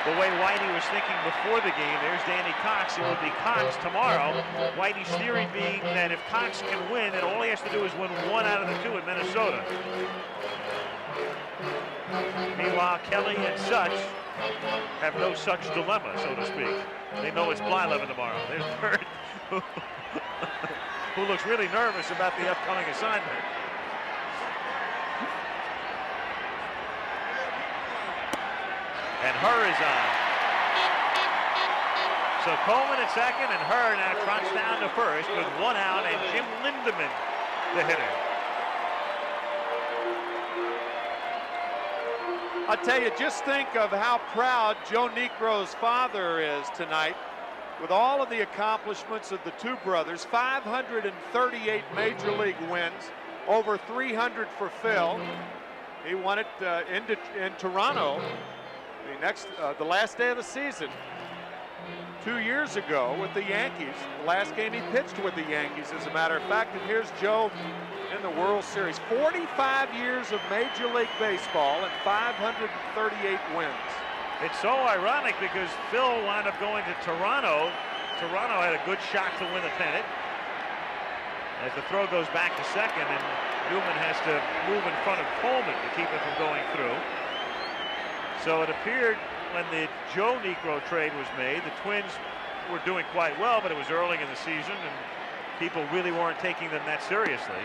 the way Whitey was thinking before the game, there's Danny Cox. It would be Cox tomorrow. Whitey's theory being that if Cox can win, then all he has to do is win 1 out of the 2 in Minnesota. Meanwhile, Kelly and Such have no such dilemma, so to speak. They know it's Blyleven tomorrow. There's Bert who looks really nervous about the upcoming assignment. And Herr is on. So Coleman at second, and Herr now trots down to first with 1 out, and Jim Lindemann, the hitter. I'll tell you, just think of how proud Joe Niekro's father is tonight with all of the accomplishments of the two brothers. 538 major league wins, over 300 for Phil. He won it in Toronto the last day of the season 2 years ago with the Yankees. The last game he pitched with the Yankees, as a matter of fact. And here's Joe in the World Series. 45 years of Major League Baseball and 538 wins. It's so ironic because Phil wound up going to Toronto. Toronto had a good shot to win the pennant. As the throw goes back to second, and Newman has to move in front of Coleman to keep it from going through. So it appeared when the Joe Niekro trade was made, the Twins were doing quite well, but it was early in the season, and people really weren't taking them that seriously.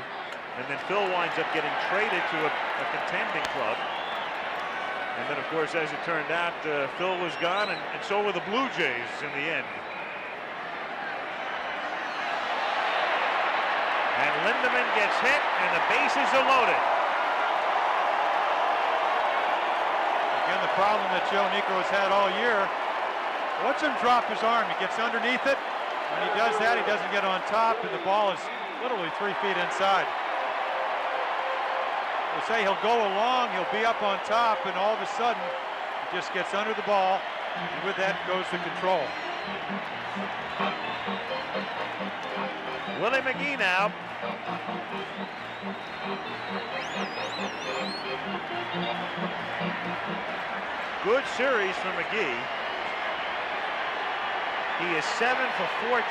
And then Phil winds up getting traded to a contending club. And then, of course, as it turned out, Phil was gone, and so were the Blue Jays in the end. And Lindemann gets hit, and the bases are loaded. Again, the problem that Joe Niekro has had all year. Watch him drop his arm. He gets underneath it. When he does that, he doesn't get on top, and the ball is literally 3 feet inside. We'll say he'll go along, he'll be up on top, and all of a sudden, he just gets under the ball, and with that goes the control. Willie McGee now. Good series for McGee. He is 7 for 14.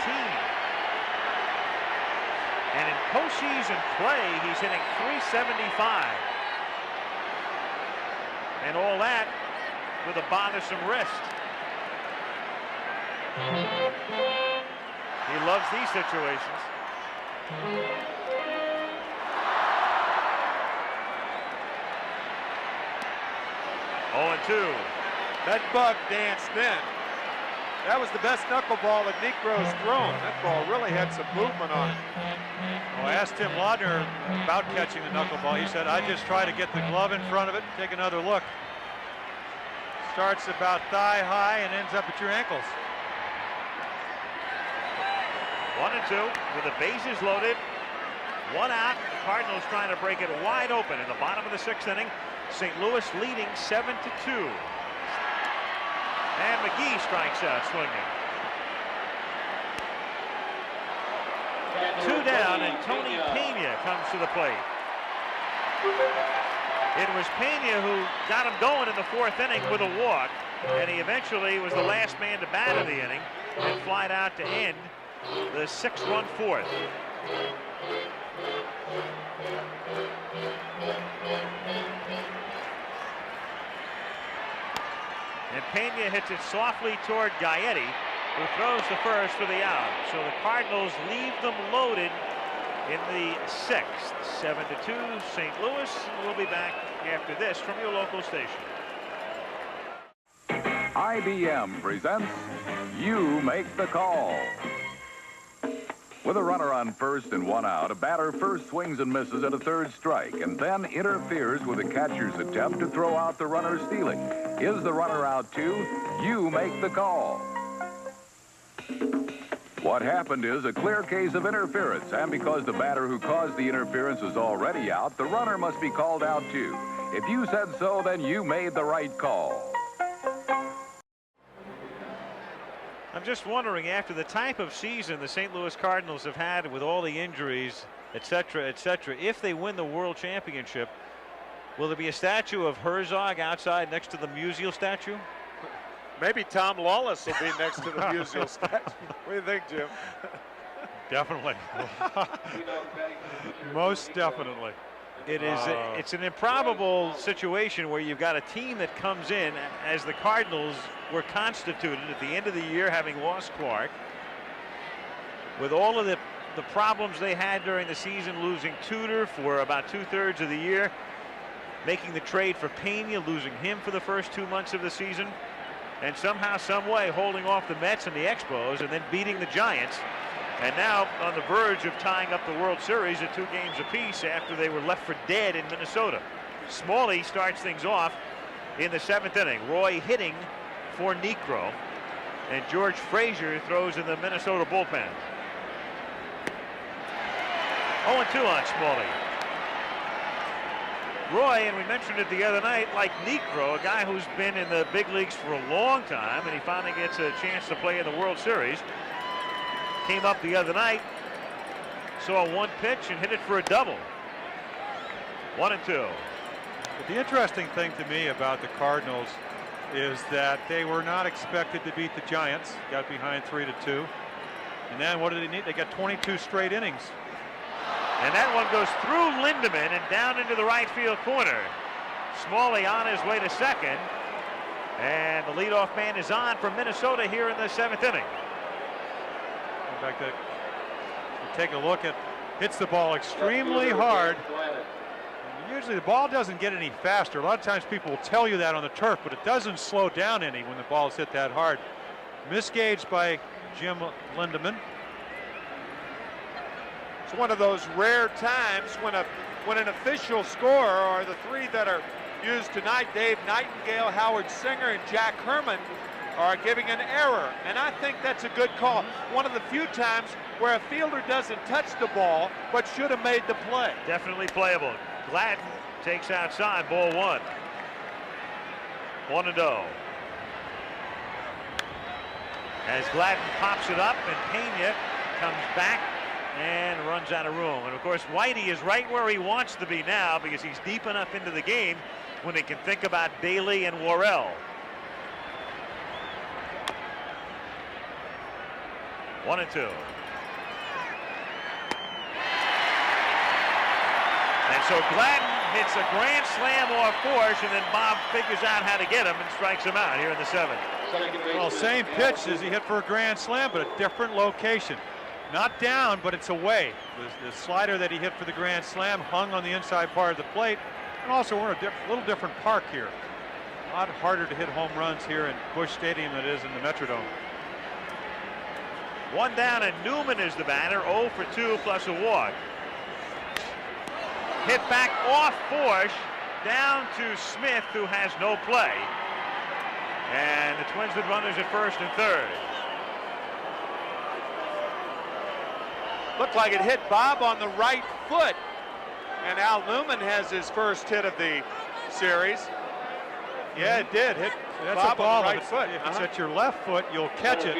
And in postseason play, he's hitting .375. And all that with a bothersome wrist. He loves these situations. 0-2. That bug danced in. That was the best knuckleball that Niekro's thrown. That ball really had some movement on it. Well, I asked Tim Laudner about catching the knuckleball. He said, I just try to get the glove in front of it, take another look. Starts about thigh high and ends up at your ankles. 1-2 with the bases loaded. 1 out. The Cardinals trying to break it wide open in the bottom of the 6th inning. St. Louis leading 7-2. And McGee strikes out swinging. 2 down, and Tony Pena comes to the plate. It was Pena who got him going in the 4th inning with a walk, and he eventually was the last man to bat of the inning and flied out to end the 6-run 4th. And Pena hits it softly toward Gaetti, who throws to first for the out. So the Cardinals leave them loaded in the 6th. 7-2 St. Louis. We'll be back after this from your local station. IBM presents You Make the Call. With a runner on first and 1 out, a batter first swings and misses at a 3rd strike and then interferes with the catcher's attempt to throw out the runner stealing. Is the runner out too? You make the call. What happened is a clear case of interference, and because the batter who caused the interference is already out, the runner must be called out too. If you said so, then you made the right call. I'm just wondering, after the type of season the St. Louis Cardinals have had with all the injuries, etc., if they win the World Championship, will there be a statue of Herzog outside next to the Musial statue? Maybe Tom Lawless will be next to the Musial statue. What do you think, Jim? Definitely. Most definitely. It is. It's an improbable situation where you've got a team that comes in as the Cardinals were constituted at the end of the year, having lost Clark. with all of the problems they had during the season, losing Tudor for about 2/3 of the year, making the trade for Pena, losing him for the first 2 months of the season, and somehow, some way, holding off the Mets and the Expos and then beating the Giants, and now on the verge of tying up the World Series at 2 games apiece after they were left for dead in Minnesota. Smalley starts things off in the 7th inning. Roy hitting for Niekro, and George Frazier throws in the Minnesota bullpen. 0-2 on Smalley. Roy, and we mentioned it the other night, like Niekro, a guy who's been in the big leagues for a long time, and he finally gets a chance to play in the World Series. Came up the other night, saw 1 pitch and hit it for a double. 1-2. But the interesting thing to me about the Cardinals is that they were not expected to beat the Giants. Got behind 3-2. And then what did they need? They got 22 straight innings. And that one goes through Lindemann and down into the right field corner. Smalley on his way to second. And the leadoff man is on for Minnesota here in the 7th inning. In fact, take a look at, hits the ball extremely hard. Usually the ball doesn't get any faster. A lot of times people will tell you that on the turf, but it doesn't slow down any when the ball's hit that hard. Misgauged by Jim Lindemann. It's one of those rare times when an official scorer, or the 3 that are used tonight, Dave Nightingale, Howard Singer, and Jack Herman, are giving an error, and I think that's a good call. One of the few times where a fielder doesn't touch the ball but should have made the play. Definitely playable. Gladden takes outside, ball 1. 1-0. As Gladden pops it up and Pena comes back and runs out of room. And of course, Whitey is right where he wants to be now because he's deep enough into the game when he can think about Dayley and Worrell. 1-2. And so Gladden hits a grand slam off course, and then Bob figures out how to get him and strikes him out here in the 7th. Well, same pitch as he hit for a grand slam, but a different location. Not down, but it's away. The slider that he hit for the grand slam hung on the inside part of the plate. And also, we're in a little different park here. A lot harder to hit home runs here in Busch Stadium than it is in the Metrodome. 1 down, and Newman is the batter, 0 for 2 plus a walk. Hit back off Forsch, down to Smith, who has no play. And the Twins with runners at 1st and 3rd. Looked like it hit Bob on the right foot, and Al Newman has his first hit of the series. Yeah, it did hit Bob on the right foot. If it's at your left foot, you'll catch it.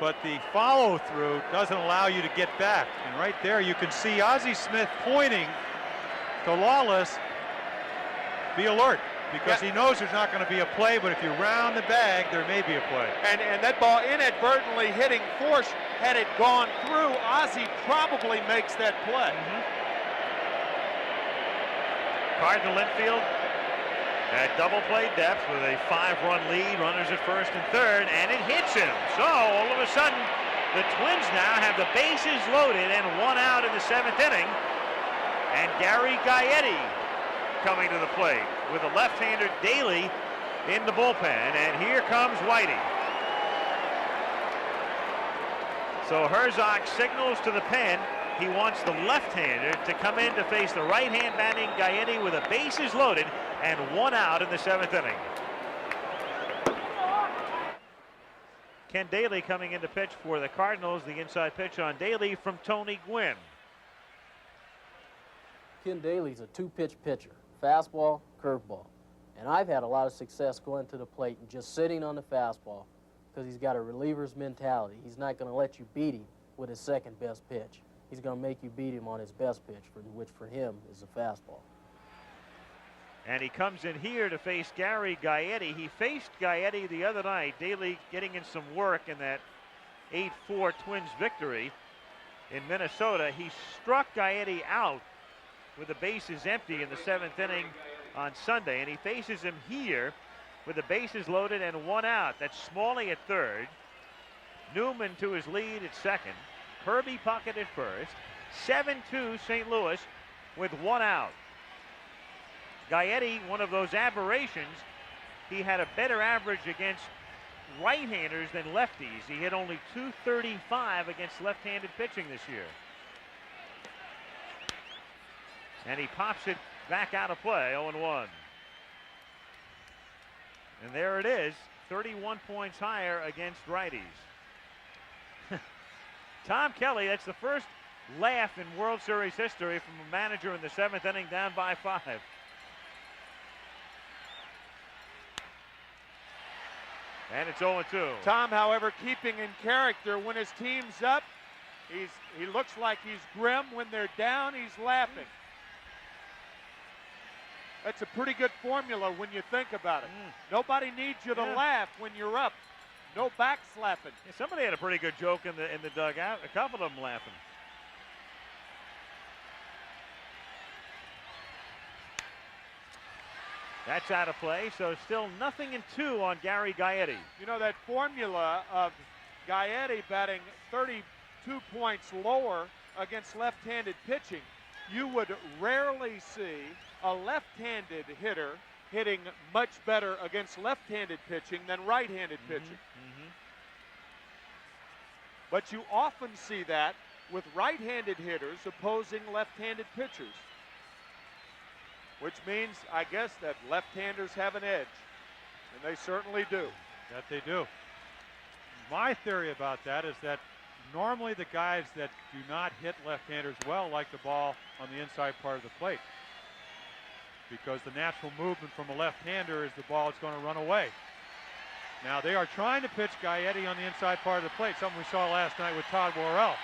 But the follow through doesn't allow you to get back. And right there you can see Ozzie Smith pointing to Lawless, be alert, because he knows there's not going to be a play, but if you round the bag, there may be a play. And that ball inadvertently hitting Forsch, had it gone through, Ozzie probably makes that play. Cardinal infield at double play depth with a 5-run lead, runners at 1st and 3rd, and it hits him. So all of a sudden, the Twins now have the bases loaded and 1 out in the 7th inning. And Gary Gaetti coming to the plate with a left-hander Dayley in the bullpen, and here comes Whitey. So Herzog signals to the pen. He wants the left-hander to come in to face the right-hand batting Gaetti with a bases loaded and 1 out in the 7th inning. Ken Dayley coming in to pitch for the Cardinals. The inside pitch on Dayley from Tony Gwynn. Ken Dayley's a 2-pitch pitcher, fastball, curveball. And I've had a lot of success going to the plate and just sitting on the fastball because he's got a reliever's mentality. He's not going to let you beat him with his second best pitch. He's going to make you beat him on his best pitch, which for him is a fastball. And he comes in here to face Gary Gaetti. He faced Gaetti the other night. Dayley getting in some work in that 8-4 Twins victory in Minnesota. He struck Gaetti out with the bases empty in the 7th inning on Sunday. And he faces him here with the bases loaded and 1 out. That's Smalley at 3rd. Newman to his lead at second. Herbie Puckett at first. 7-2 St. Louis with 1 out. Gaetti, one of those aberrations. He had a better average against right-handers than lefties. He hit only .235 against left-handed pitching this year. And he pops it back out of play, 0-1. And there it is, 31 points higher against righties. Tom Kelly, that's the first laugh in World Series history from a manager in the 7th inning down by 5. And it's 0-2. Tom, however, keeping in character when his team's up. He looks like he's grim. When they're down, he's laughing. That's a pretty good formula when you think about it. Nobody needs you to laugh when you're up. No backslapping. Yeah, somebody had a pretty good joke in the dugout. A couple of them laughing. That's out of play, so still 0-2 on Gary Gaetti. You know, that formula of Gaetti batting 32 points lower against left-handed pitching, you would rarely see a left-handed hitter hitting much better against left-handed pitching than right-handed pitching. But you often see that with right-handed hitters opposing left-handed pitchers, which means, I guess, that left-handers have an edge, and they certainly do. That they do. My theory about that is that normally the guys that do not hit left-handers well like the ball on the inside part of the plate, because the natural movement from a left-hander is the ball is going to run away. Now they are trying to pitch Gaetti on the inside part of the plate, something we saw last night with Todd Worrell.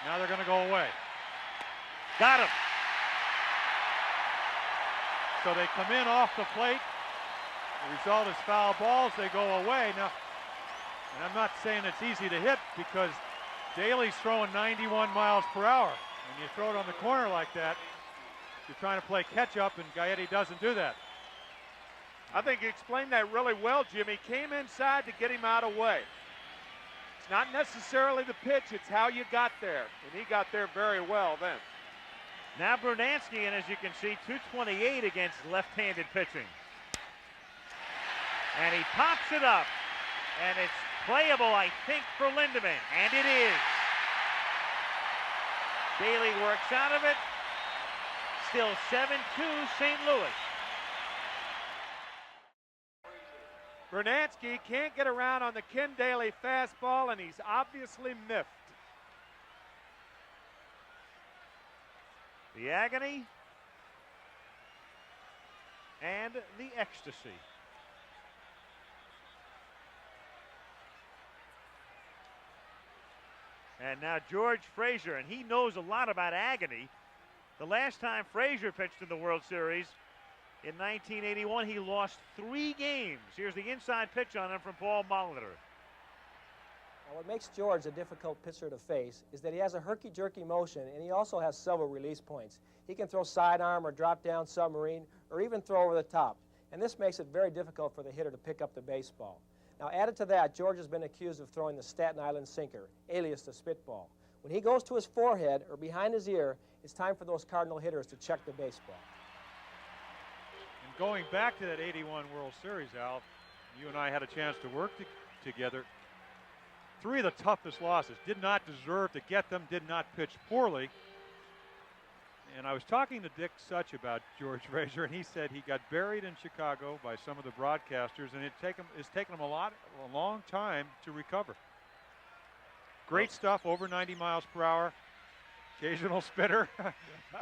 Now they're going to go away. Got him. So they come in off the plate. The result is foul balls. They go away. Now, and I'm not saying it's easy to hit because Dayley's throwing 91 miles per hour. When you throw it on the corner like that, you're trying to play catch up, and Gaetti doesn't do that. I think you explained that really well, Jimmy. Came inside to get him out of the way. It's not necessarily the pitch, it's how you got there. And he got there very well then. Now Brunansky, and as you can see, .228 against left-handed pitching. And he pops it up. And it's playable, I think, for Lindemann. And it is. Dayley works out of it. Still 7-2 St. Louis. Brunansky can't get around on the Ken Dayley fastball, and he's obviously miffed. The agony and the ecstasy. And now George Frazier, and he knows a lot about agony. The last time Frazier pitched in the World Series in 1981, he lost 3 games. Here's the inside pitch on him from Paul Molitor. Now, what makes George a difficult pitcher to face is that he has a herky-jerky motion, and he also has several release points. He can throw sidearm or drop down submarine or even throw over the top, and this makes it very difficult for the hitter to pick up the baseball. Now, added to that, George has been accused of throwing the Staten Island sinker, alias the spitball. When he goes to his forehead or behind his ear, it's time for those Cardinal hitters to check the baseball. And going back to that 81 World Series, Al, you and I had a chance to work together. 3 of the toughest losses. Did not deserve to get them, did not pitch poorly. And I was talking to Dick Such about George Frazier, and he said he got buried in Chicago by some of the broadcasters, and it's taken him a long time to recover. Great stuff, over 90 miles per hour, occasional spitter,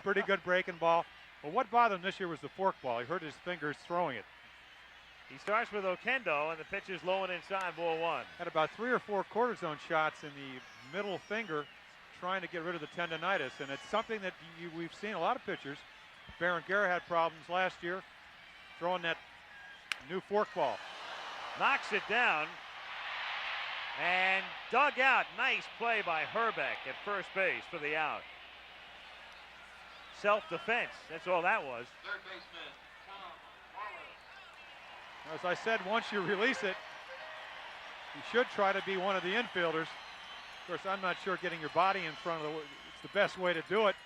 pretty good breaking ball. But what bothered him this year was the fork ball. He hurt his fingers throwing it. He starts with Oquendo, and the pitch is low and inside, ball 1. Had about 3 or 4 quarter zone shots in the middle finger, trying to get rid of the tendonitis, and it's something that we've seen a lot of pitchers. Baron Guerra had problems last year throwing that new fork ball. Knocks it down and dug out. Nice play by Herbeck at first base for the out. Self-defense, that's all that was. Third baseman, Tom Lawless. As I said, once you release it, You should try to be one of the infielders. Of course, I'm not sure getting your body in front of it's the best way to do it.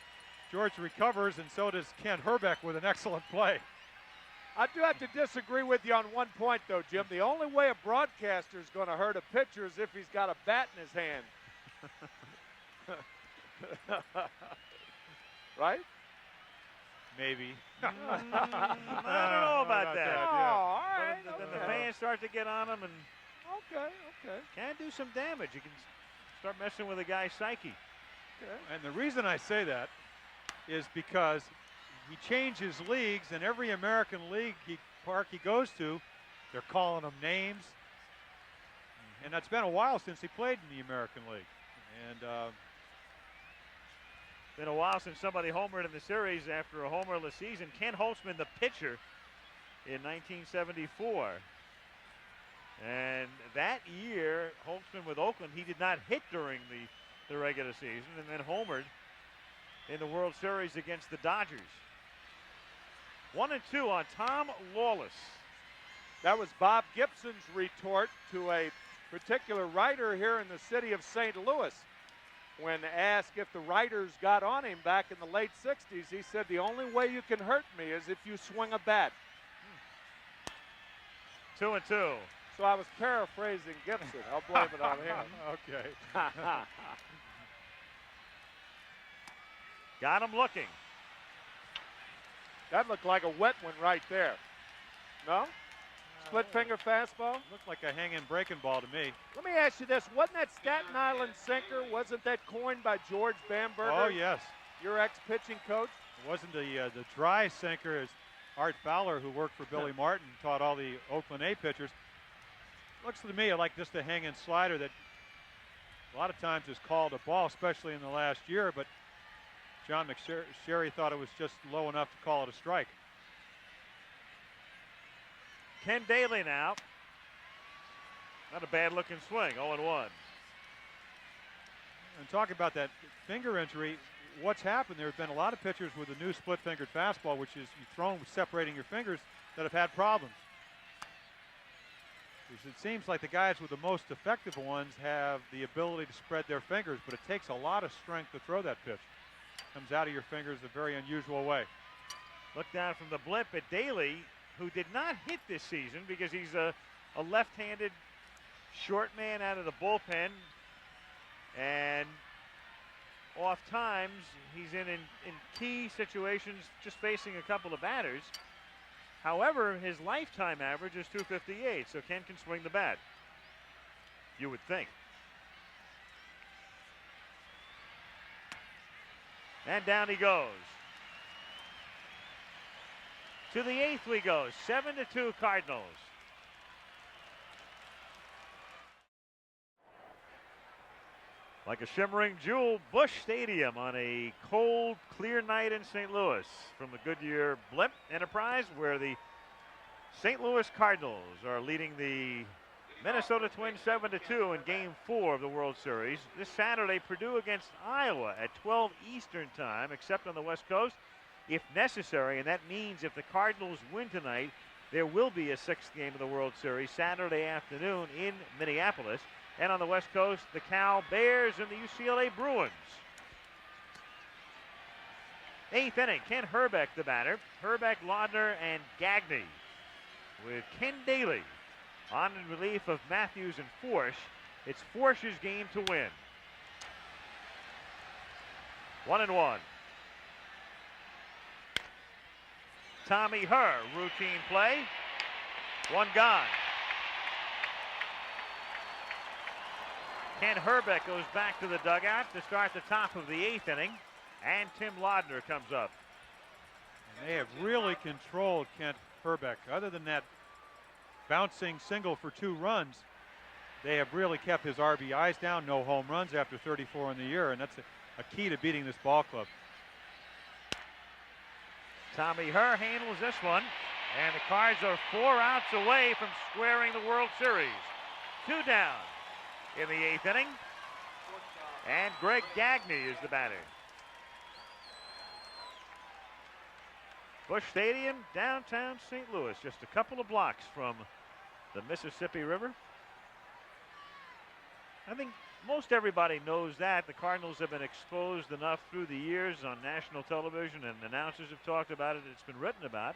George recovers, and so does Kent Herbeck with an excellent play. I do have to disagree with you on one point, though, Jim. The only way a broadcaster is going to hurt a pitcher is if he's got a bat in his hand. Right? Maybe. I don't know about that. Oh, all right. Then the fans start to get on him, and okay. can do some damage. You can start messing with a guy's psyche. Okay. And the reason I say that is because he changes leagues, and every American league park he goes to, they're calling him names. And it's been a while since he played in the American League. And been a while since somebody homered in the series after a homerless season. Ken Holtzman, the pitcher, in 1974. And that year, Holtzman with Oakland, he did not hit during the regular season, and then homered in the World Series against the Dodgers. 1-2 on Tom Lawless. That was Bob Gibson's retort to a particular writer here in the city of St. Louis. When asked if the writers got on him back in the late 60s, he said, the only way you can hurt me is if you swing a bat. 2-2. So I was paraphrasing Gibson. I'll blame it on him. Okay. Got him looking. That looked like a wet one right there. No? Split finger fastball? Looked like a hanging breaking ball to me. Let me ask you this. Wasn't that Staten Island sinker, wasn't that coined by George Bamberger? Oh, yes. Your ex-pitching coach? It wasn't the dry sinker. As Art Fowler, who worked for Billy Martin, taught all the Oakland A pitchers. Looks to me like just a hanging slider that a lot of times is called a ball, especially in the last year, but John McSherry thought it was just low enough to call it a strike. Ken Dayley now. Not a bad looking swing, 0-1. And talking about that finger injury, what's happened, there have been a lot of pitchers with a new split-fingered fastball, which is you throw them separating your fingers, that have had problems. Because it seems like the guys with the most effective ones have the ability to spread their fingers, but it takes a lot of strength to throw that pitch. Comes out of your fingers a very unusual way. Look down from the blimp at Dayley, who did not hit this season because he's a left-handed short man out of the bullpen. And off times, he's in key situations just facing a couple of batters. However, his lifetime average is .258, so Ken can swing the bat. You would think. And down he goes. To the eighth we go, 7-2 Cardinals. Like a shimmering jewel, Busch Stadium on a cold, clear night in St. Louis from the Goodyear Blimp Enterprise, where the St. Louis Cardinals are leading the Minnesota Twins 7-2 in Game 4 of the World Series. This Saturday, Purdue against Iowa at 12 Eastern Time, except on the West Coast, if necessary, and that means if the Cardinals win tonight, there will be a sixth game of the World Series Saturday afternoon in Minneapolis. And on the West Coast, the Cal Bears and the UCLA Bruins. Eighth inning, Ken Herbeck the batter. Herbeck, Laudner, and Gagne, with Ken Dayley on in relief of Mathews and Forsch. It's Forsch's game to win. 1-1. Tommy Herr, routine play. One gone. Ken Herbeck goes back to the dugout to start the top of the eighth inning, and Tim Laudner comes up. And they have really controlled Kent Herbeck. Other than that bouncing single for 2 runs, they have really kept his RBIs down. No home runs after 34 in the year, and that's a key to beating this ball club. Tommy Herr handles this one, and the Cards are 4 outs away from squaring the World Series. 2 down in the eighth inning, and Greg Gagne is the batter. Busch Stadium, downtown St. Louis, just a couple of blocks from the Mississippi River. I think most everybody knows that. The Cardinals have been exposed enough through the years on national television, and announcers have talked about it. It's been written about.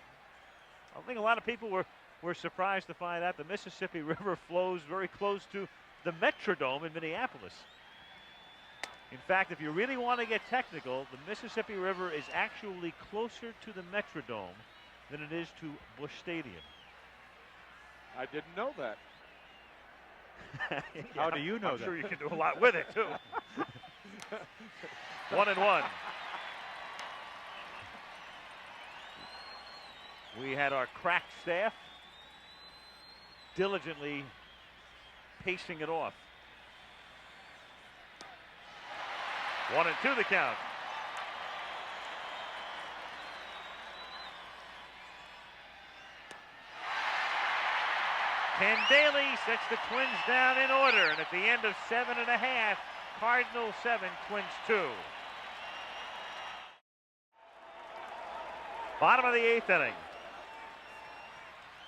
I think a lot of people were surprised to find out the Mississippi River flows very close to the Metrodome in Minneapolis. In fact, if you really want to get technical, the Mississippi River is actually closer to the Metrodome than it is to Busch Stadium. I didn't know that. How do you know I'm that? sure you can do a lot with it, too. 1-1. We had our crack staff diligently pacing it off. 1-2 the count. Ken Dayley sets the Twins down in order, and at the end of 7.5, Cardinals 7, Twins 2. Bottom of the 8th inning.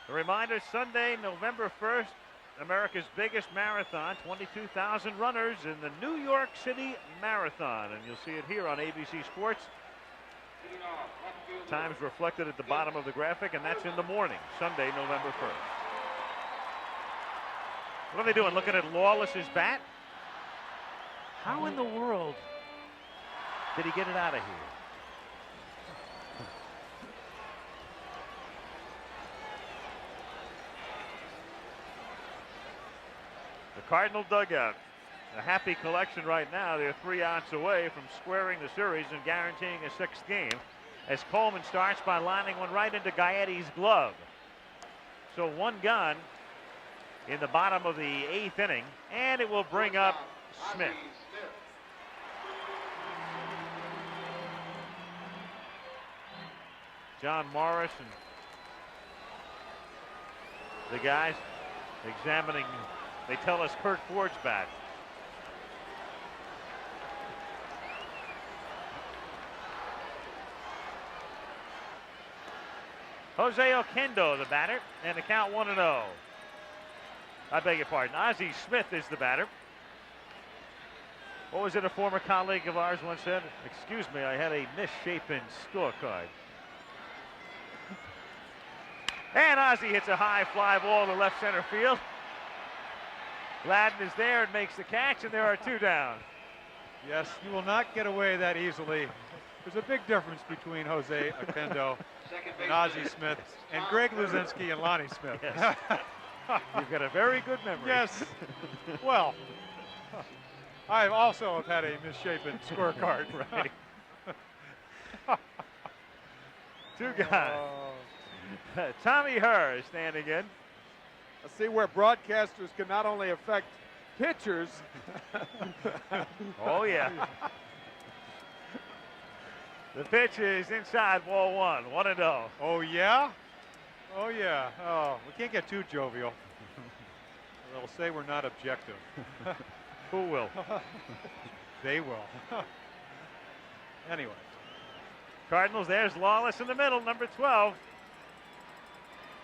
A reminder, Sunday, November 1st, America's biggest marathon, 22,000 runners in the New York City Marathon, and you'll see it here on ABC Sports. Times reflected at the bottom of the graphic, and that's in the morning, Sunday, November 1st. What are they doing? Looking at Lawless's bat? How in the world did he get it out of here? The Cardinal dugout, a happy collection right now. They're 3 outs away from squaring the series and guaranteeing a 6th game, as Coleman starts by lining one right into Gaetti's glove. So 1 gone in the bottom of the 8th inning, and it will bring up Smith. John Morris and the guys examining, they tell us, Kurt Ford's bat. Jose Oquendo, the batter, and the count 1-0. I beg your pardon. Ozzie Smith is the batter. What was it a former colleague of ours once said? Excuse me, I had a misshapen scorecard. And Ozzie hits a high fly ball to left center field. Gladden is there and makes the catch, and there are 2 down. Yes, you will not get away that easily. There's a big difference between Jose Oquendo and Ozzie Smith and Greg Luzinski and Lonnie Smith. Yes. You've got a very good memory. Yes. Well, I also have had a misshapen scorecard. Right. 2 guys. Tommy Herr is standing in. Let's see where broadcasters can not only affect pitchers. Oh, yeah. The pitch is inside, ball 1, 1-0. Oh, yeah? Oh, yeah. Oh, we can't get too jovial. They'll say we're not objective. Who will? They will. Anyway. Cardinals, there's Lawless in the middle, number 12.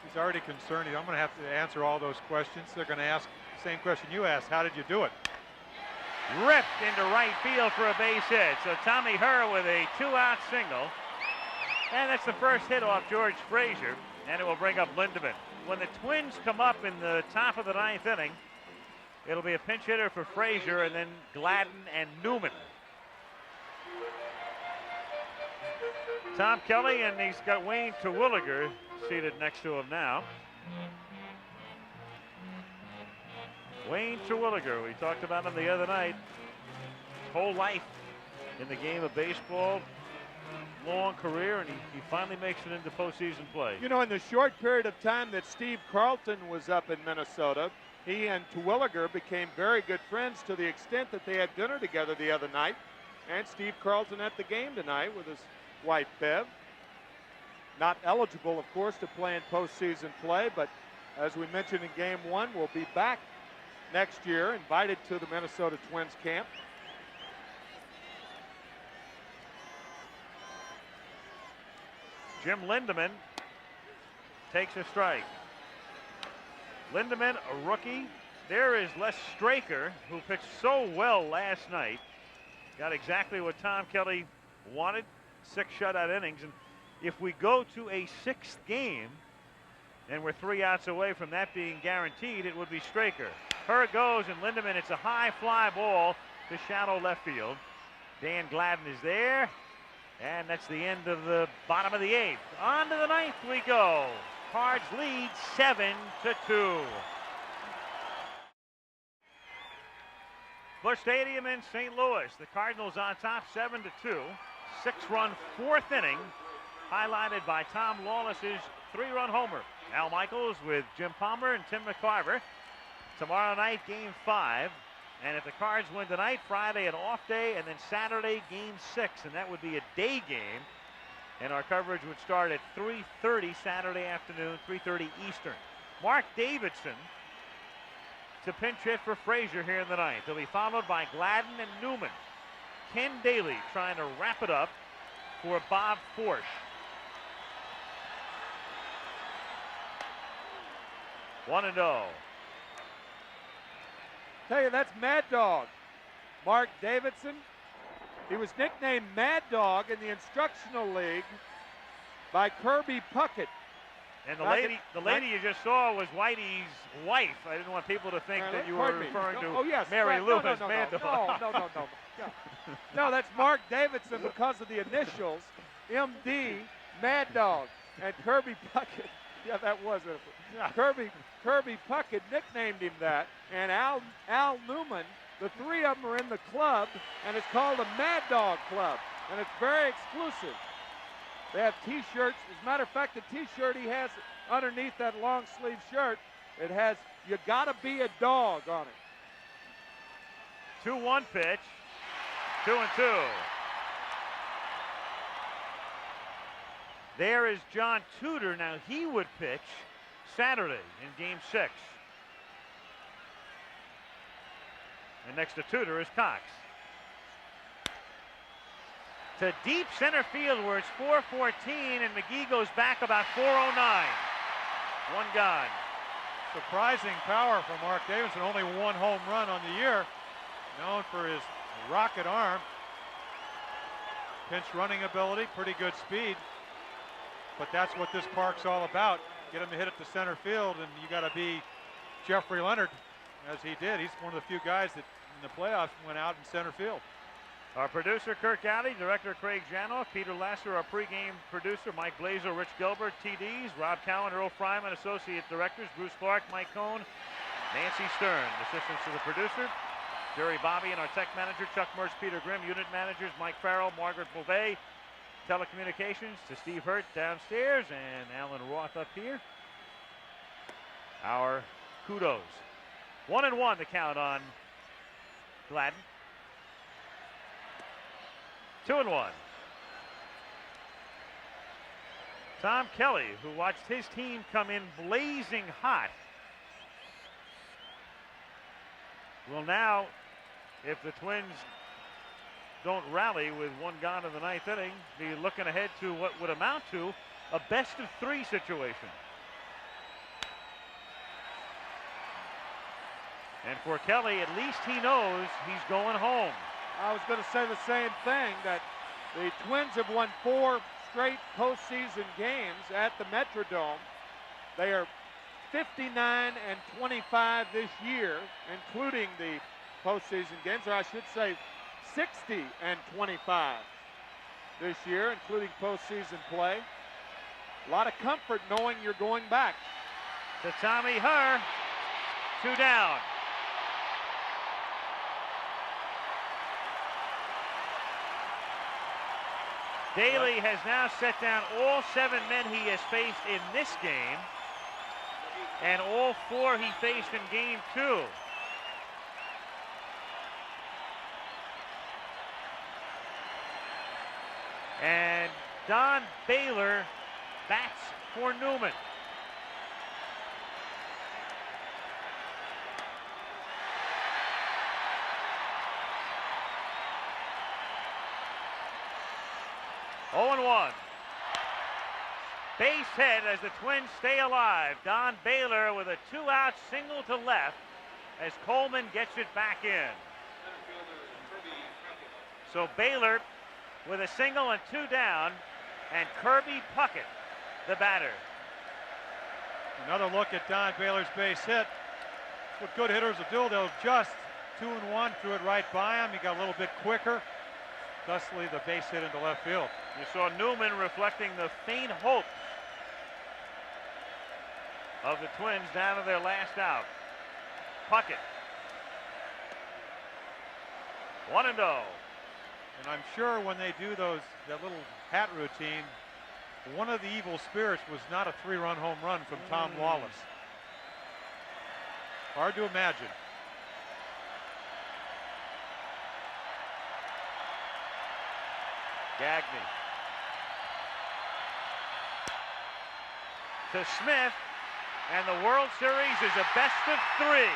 He's already concerned. I'm going to have to answer all those questions. They're going to ask the same question you asked. How did you do it? Ripped into right field for a base hit. So Tommy Herr with a 2-out single. And that's the first hit off George Frazier. And it will bring up Lindemann. When the Twins come up in the top of the 9th inning, it'll be a pinch hitter for Frazier and then Gladden and Newman. Tom Kelly, and he's got Wayne Terwilliger seated next to him now. Wayne Terwilliger, we talked about him the other night. His whole life in the game of baseball, long career, and he finally makes it into postseason play. You know, in the short period of time that Steve Carlton was up in Minnesota, he and Terwilliger became very good friends to the extent that they had dinner together the other night. And Steve Carlton at the game tonight with his wife, Bev. Not eligible, of course, to play in postseason play, but as we mentioned in Game 1, will be back next year, invited to the Minnesota Twins camp. Jim Lindemann takes a strike. Lindemann, a rookie, there is Les Straker, who pitched so well last night. Got exactly what Tom Kelly wanted, 6 shutout innings. And if we go to a 6th game, and we're 3 outs away from that being guaranteed, it would be Straker. Her it goes, and Lindemann, it's a high fly ball to shallow left field. Dan Gladden is there, and that's the end of the bottom of the 8th. On to the 9th we go. Cards lead 7-2. Busch Stadium in St. Louis. The Cardinals on top 7-2. 6-run 4th inning, highlighted by Tom Lawless's 3-run homer. Al Michaels with Jim Palmer and Tim McCarver. Tomorrow night, Game 5. And if the Cards win tonight, Friday an off day, and then Saturday, Game 6. And that would be a day game. And our coverage would start at 3:30 Saturday afternoon, 3:30 Eastern. Mark Davidson to pinch hit for Frazier here in the 9th. He'll be followed by Gladden and Newman. Ken Dayley trying to wrap it up for Bob Forsch. One and 0. Tell you, that's Mad Dog. Mark Davidson. He was nicknamed Mad Dog in the instructional league by Kirby Puckett. And the lady you just saw was Whitey's wife. I didn't want people to think that you were referring to Mary Lewis, Mad Dog. No. No, that's Mark Davidson because of the initials, MD, Mad Dog. And Kirby Puckett, yeah, that was it. Kirby Puckett nicknamed him that. And Al Newman, the 3 of them are in the club, and it's called the Mad Dog Club. And it's very exclusive. They have T-shirts. As a matter of fact, the T-shirt he has underneath that long sleeve shirt, it has "You Gotta Be a Dog" on it. 2-1 pitch. 2-2. There is John Tudor. Now he would pitch Saturday in Game 6. And next to Tudor is Cox. To deep center field where it's 4:14, and McGee goes back about 4:09. 1 gone. Surprising power from Mark Davidson. Only 1 home run on the year. Known for his rocket arm. Pinch running ability, pretty good speed. But that's what this park's all about. Get him to hit it to center field, and you got to be Jeffrey Leonard, as he did. He's one of the few guys that in the playoffs went out in center field. Our producer, Kirk Gowdy, director, Craig Janoff, Peter Lasser, our pregame producer, Mike Blazer, Rich Gilbert, TDs, Rob Cowan, Earl Fryman, associate directors, Bruce Clark, Mike Cohn, Nancy Stern, assistants to the producer, Jerry Bobby, and our tech manager, Chuck Mertz, Peter Grimm, unit managers, Mike Farrell, Margaret Beauvais, telecommunications to Steve Hurt downstairs, and Alan Roth up here. Our kudos. 1-1 the count on Gladden. 2-1. Tom Kelly, who watched his team come in blazing hot, will now, if the Twins don't rally with 1 gone in the 9th inning, be looking ahead to what would amount to a best-of-3 situation. And for Kelly, at least he knows he's going home. I was going to say the same thing, that the Twins have won 4 straight postseason games at the Metrodome. They are 59-25 this year, including the postseason games, or I should say 60-25 this year, including postseason play. A lot of comfort knowing you're going back. To Tommy Herr, 2 down. Dayley has now set down all 7 men he has faced in this game, and all 4 he faced in Game 2. And Don Baylor bats for Newman. Oh, 0-1. Base hit as the Twins stay alive. Don Baylor with a 2-out single to left as Coleman gets it back in. So Baylor with a single and 2 down, and Kirby Puckett, the batter. Another look at Don Baylor's base hit. What good hitters will do, they'll adjust. 2-1, threw it right by him. He got a little bit quicker. Thusly, the base hit into left field. You saw Newman reflecting the faint hopes of the Twins down to their last out. Puckett. 1-0. And I'm sure when they do that little hat routine, one of the evil spirits was not a 3-run home run from Tom Lawless. Hard to imagine. Gagne. To Smith, and the World Series is a best of 3.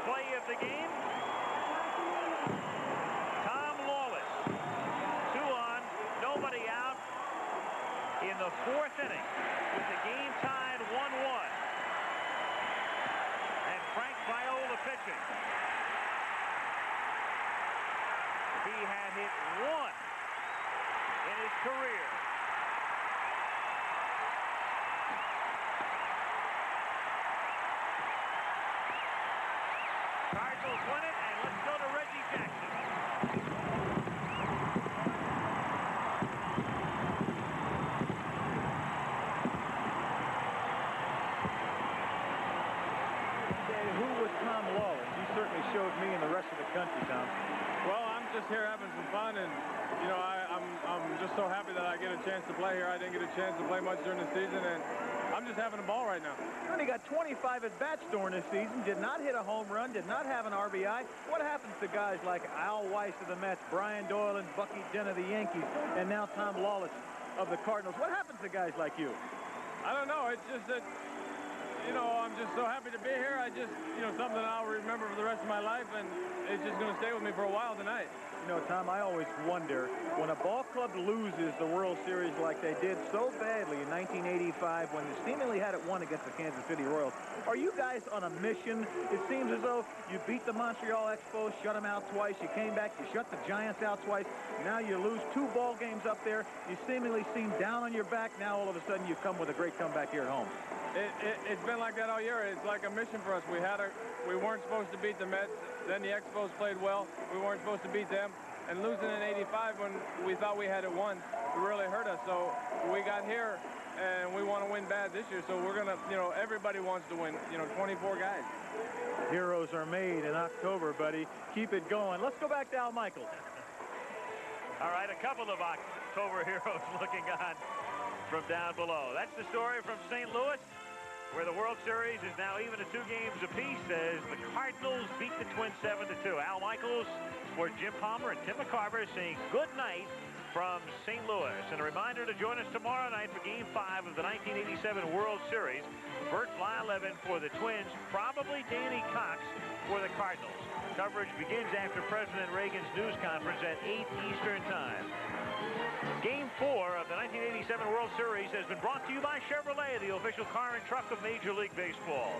Play of the game. Tom Lawless, 2 on, nobody out in the 4th inning with the game tied 1-1. And Frank Viola pitching. He had hit 1 in his career. Cardinals win it, and let's go to Reggie Jackson. Who was Tom Lawless? He certainly showed me and the rest of the country, Tom. Well, I'm just here having some fun, and you know, I'm just so happy that I get a chance to play here. I didn't get a chance to play much during the season, and I'm just having a ball right now. He only got 25 at-bats during this season, did not hit a home run, did not have an RBI. What happens to guys like Al Weiss of the Mets, Brian Doyle and Bucky Dent of the Yankees, and now Tom Lawless of the Cardinals? What happens to guys like you? I don't know. It's just that, you know, I'm just so happy to be here. I just, you know, something I'll remember for the rest of my life, and it's just going to stay with me for a while tonight. You know, Tom, I always wonder, when a ball club loses the World Series like they did so badly in 1985 when they seemingly had it won against the Kansas City Royals, are you guys on a mission? It seems as though you beat the Montreal Expos, shut them out twice, you came back, you shut the Giants out twice, now you lose 2 ball games up there, you seemingly seem down on your back, now all of a sudden you come with a great comeback here at home. It's been like that all year. It's like a mission for us. We weren't supposed to beat the Mets. Then the Expos played well. We weren't supposed to beat them. And losing in '85 when we thought we had it won, it really hurt us. So we got here, and we want to win bad this year. So we're going to, you know, everybody wants to win, you know, 24 guys. Heroes are made in October, buddy. Keep it going. Let's go back to Al Michaels. All right, a couple of October heroes looking on from down below. That's the story from St. Louis, where the World Series is now even at 2 games apiece as the Cardinals beat the Twins 7-2. Al Michaels for Jim Palmer and Tim McCarver saying good night from St. Louis. And a reminder to join us tomorrow night for Game 5 of the 1987 World Series. Bert Blyleven for the Twins, probably Danny Cox for the Cardinals. Coverage begins after President Reagan's news conference at 8 Eastern Time. Game 4 of the 1987 World Series has been brought to you by Chevrolet, the official car and truck of Major League Baseball.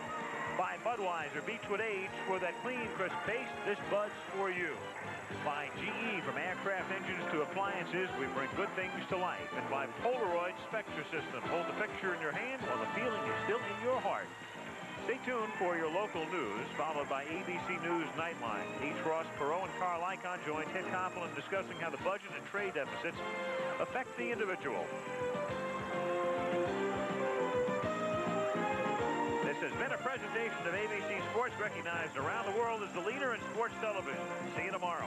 By Budweiser, Beechwood Age, for that clean, crisp taste, this Bud's for you. By GE, from aircraft engines to appliances, we bring good things to life. And by Polaroid Spectra System, hold the picture in your hand while the feeling is still in your heart. Stay tuned for your local news, followed by ABC News Nightline. H. Ross Perot and Carl Icahn join Ted Koppel in discussing how the budget and trade deficits affect the individual. This has been a presentation of ABC Sports, recognized around the world as the leader in sports television. See you tomorrow.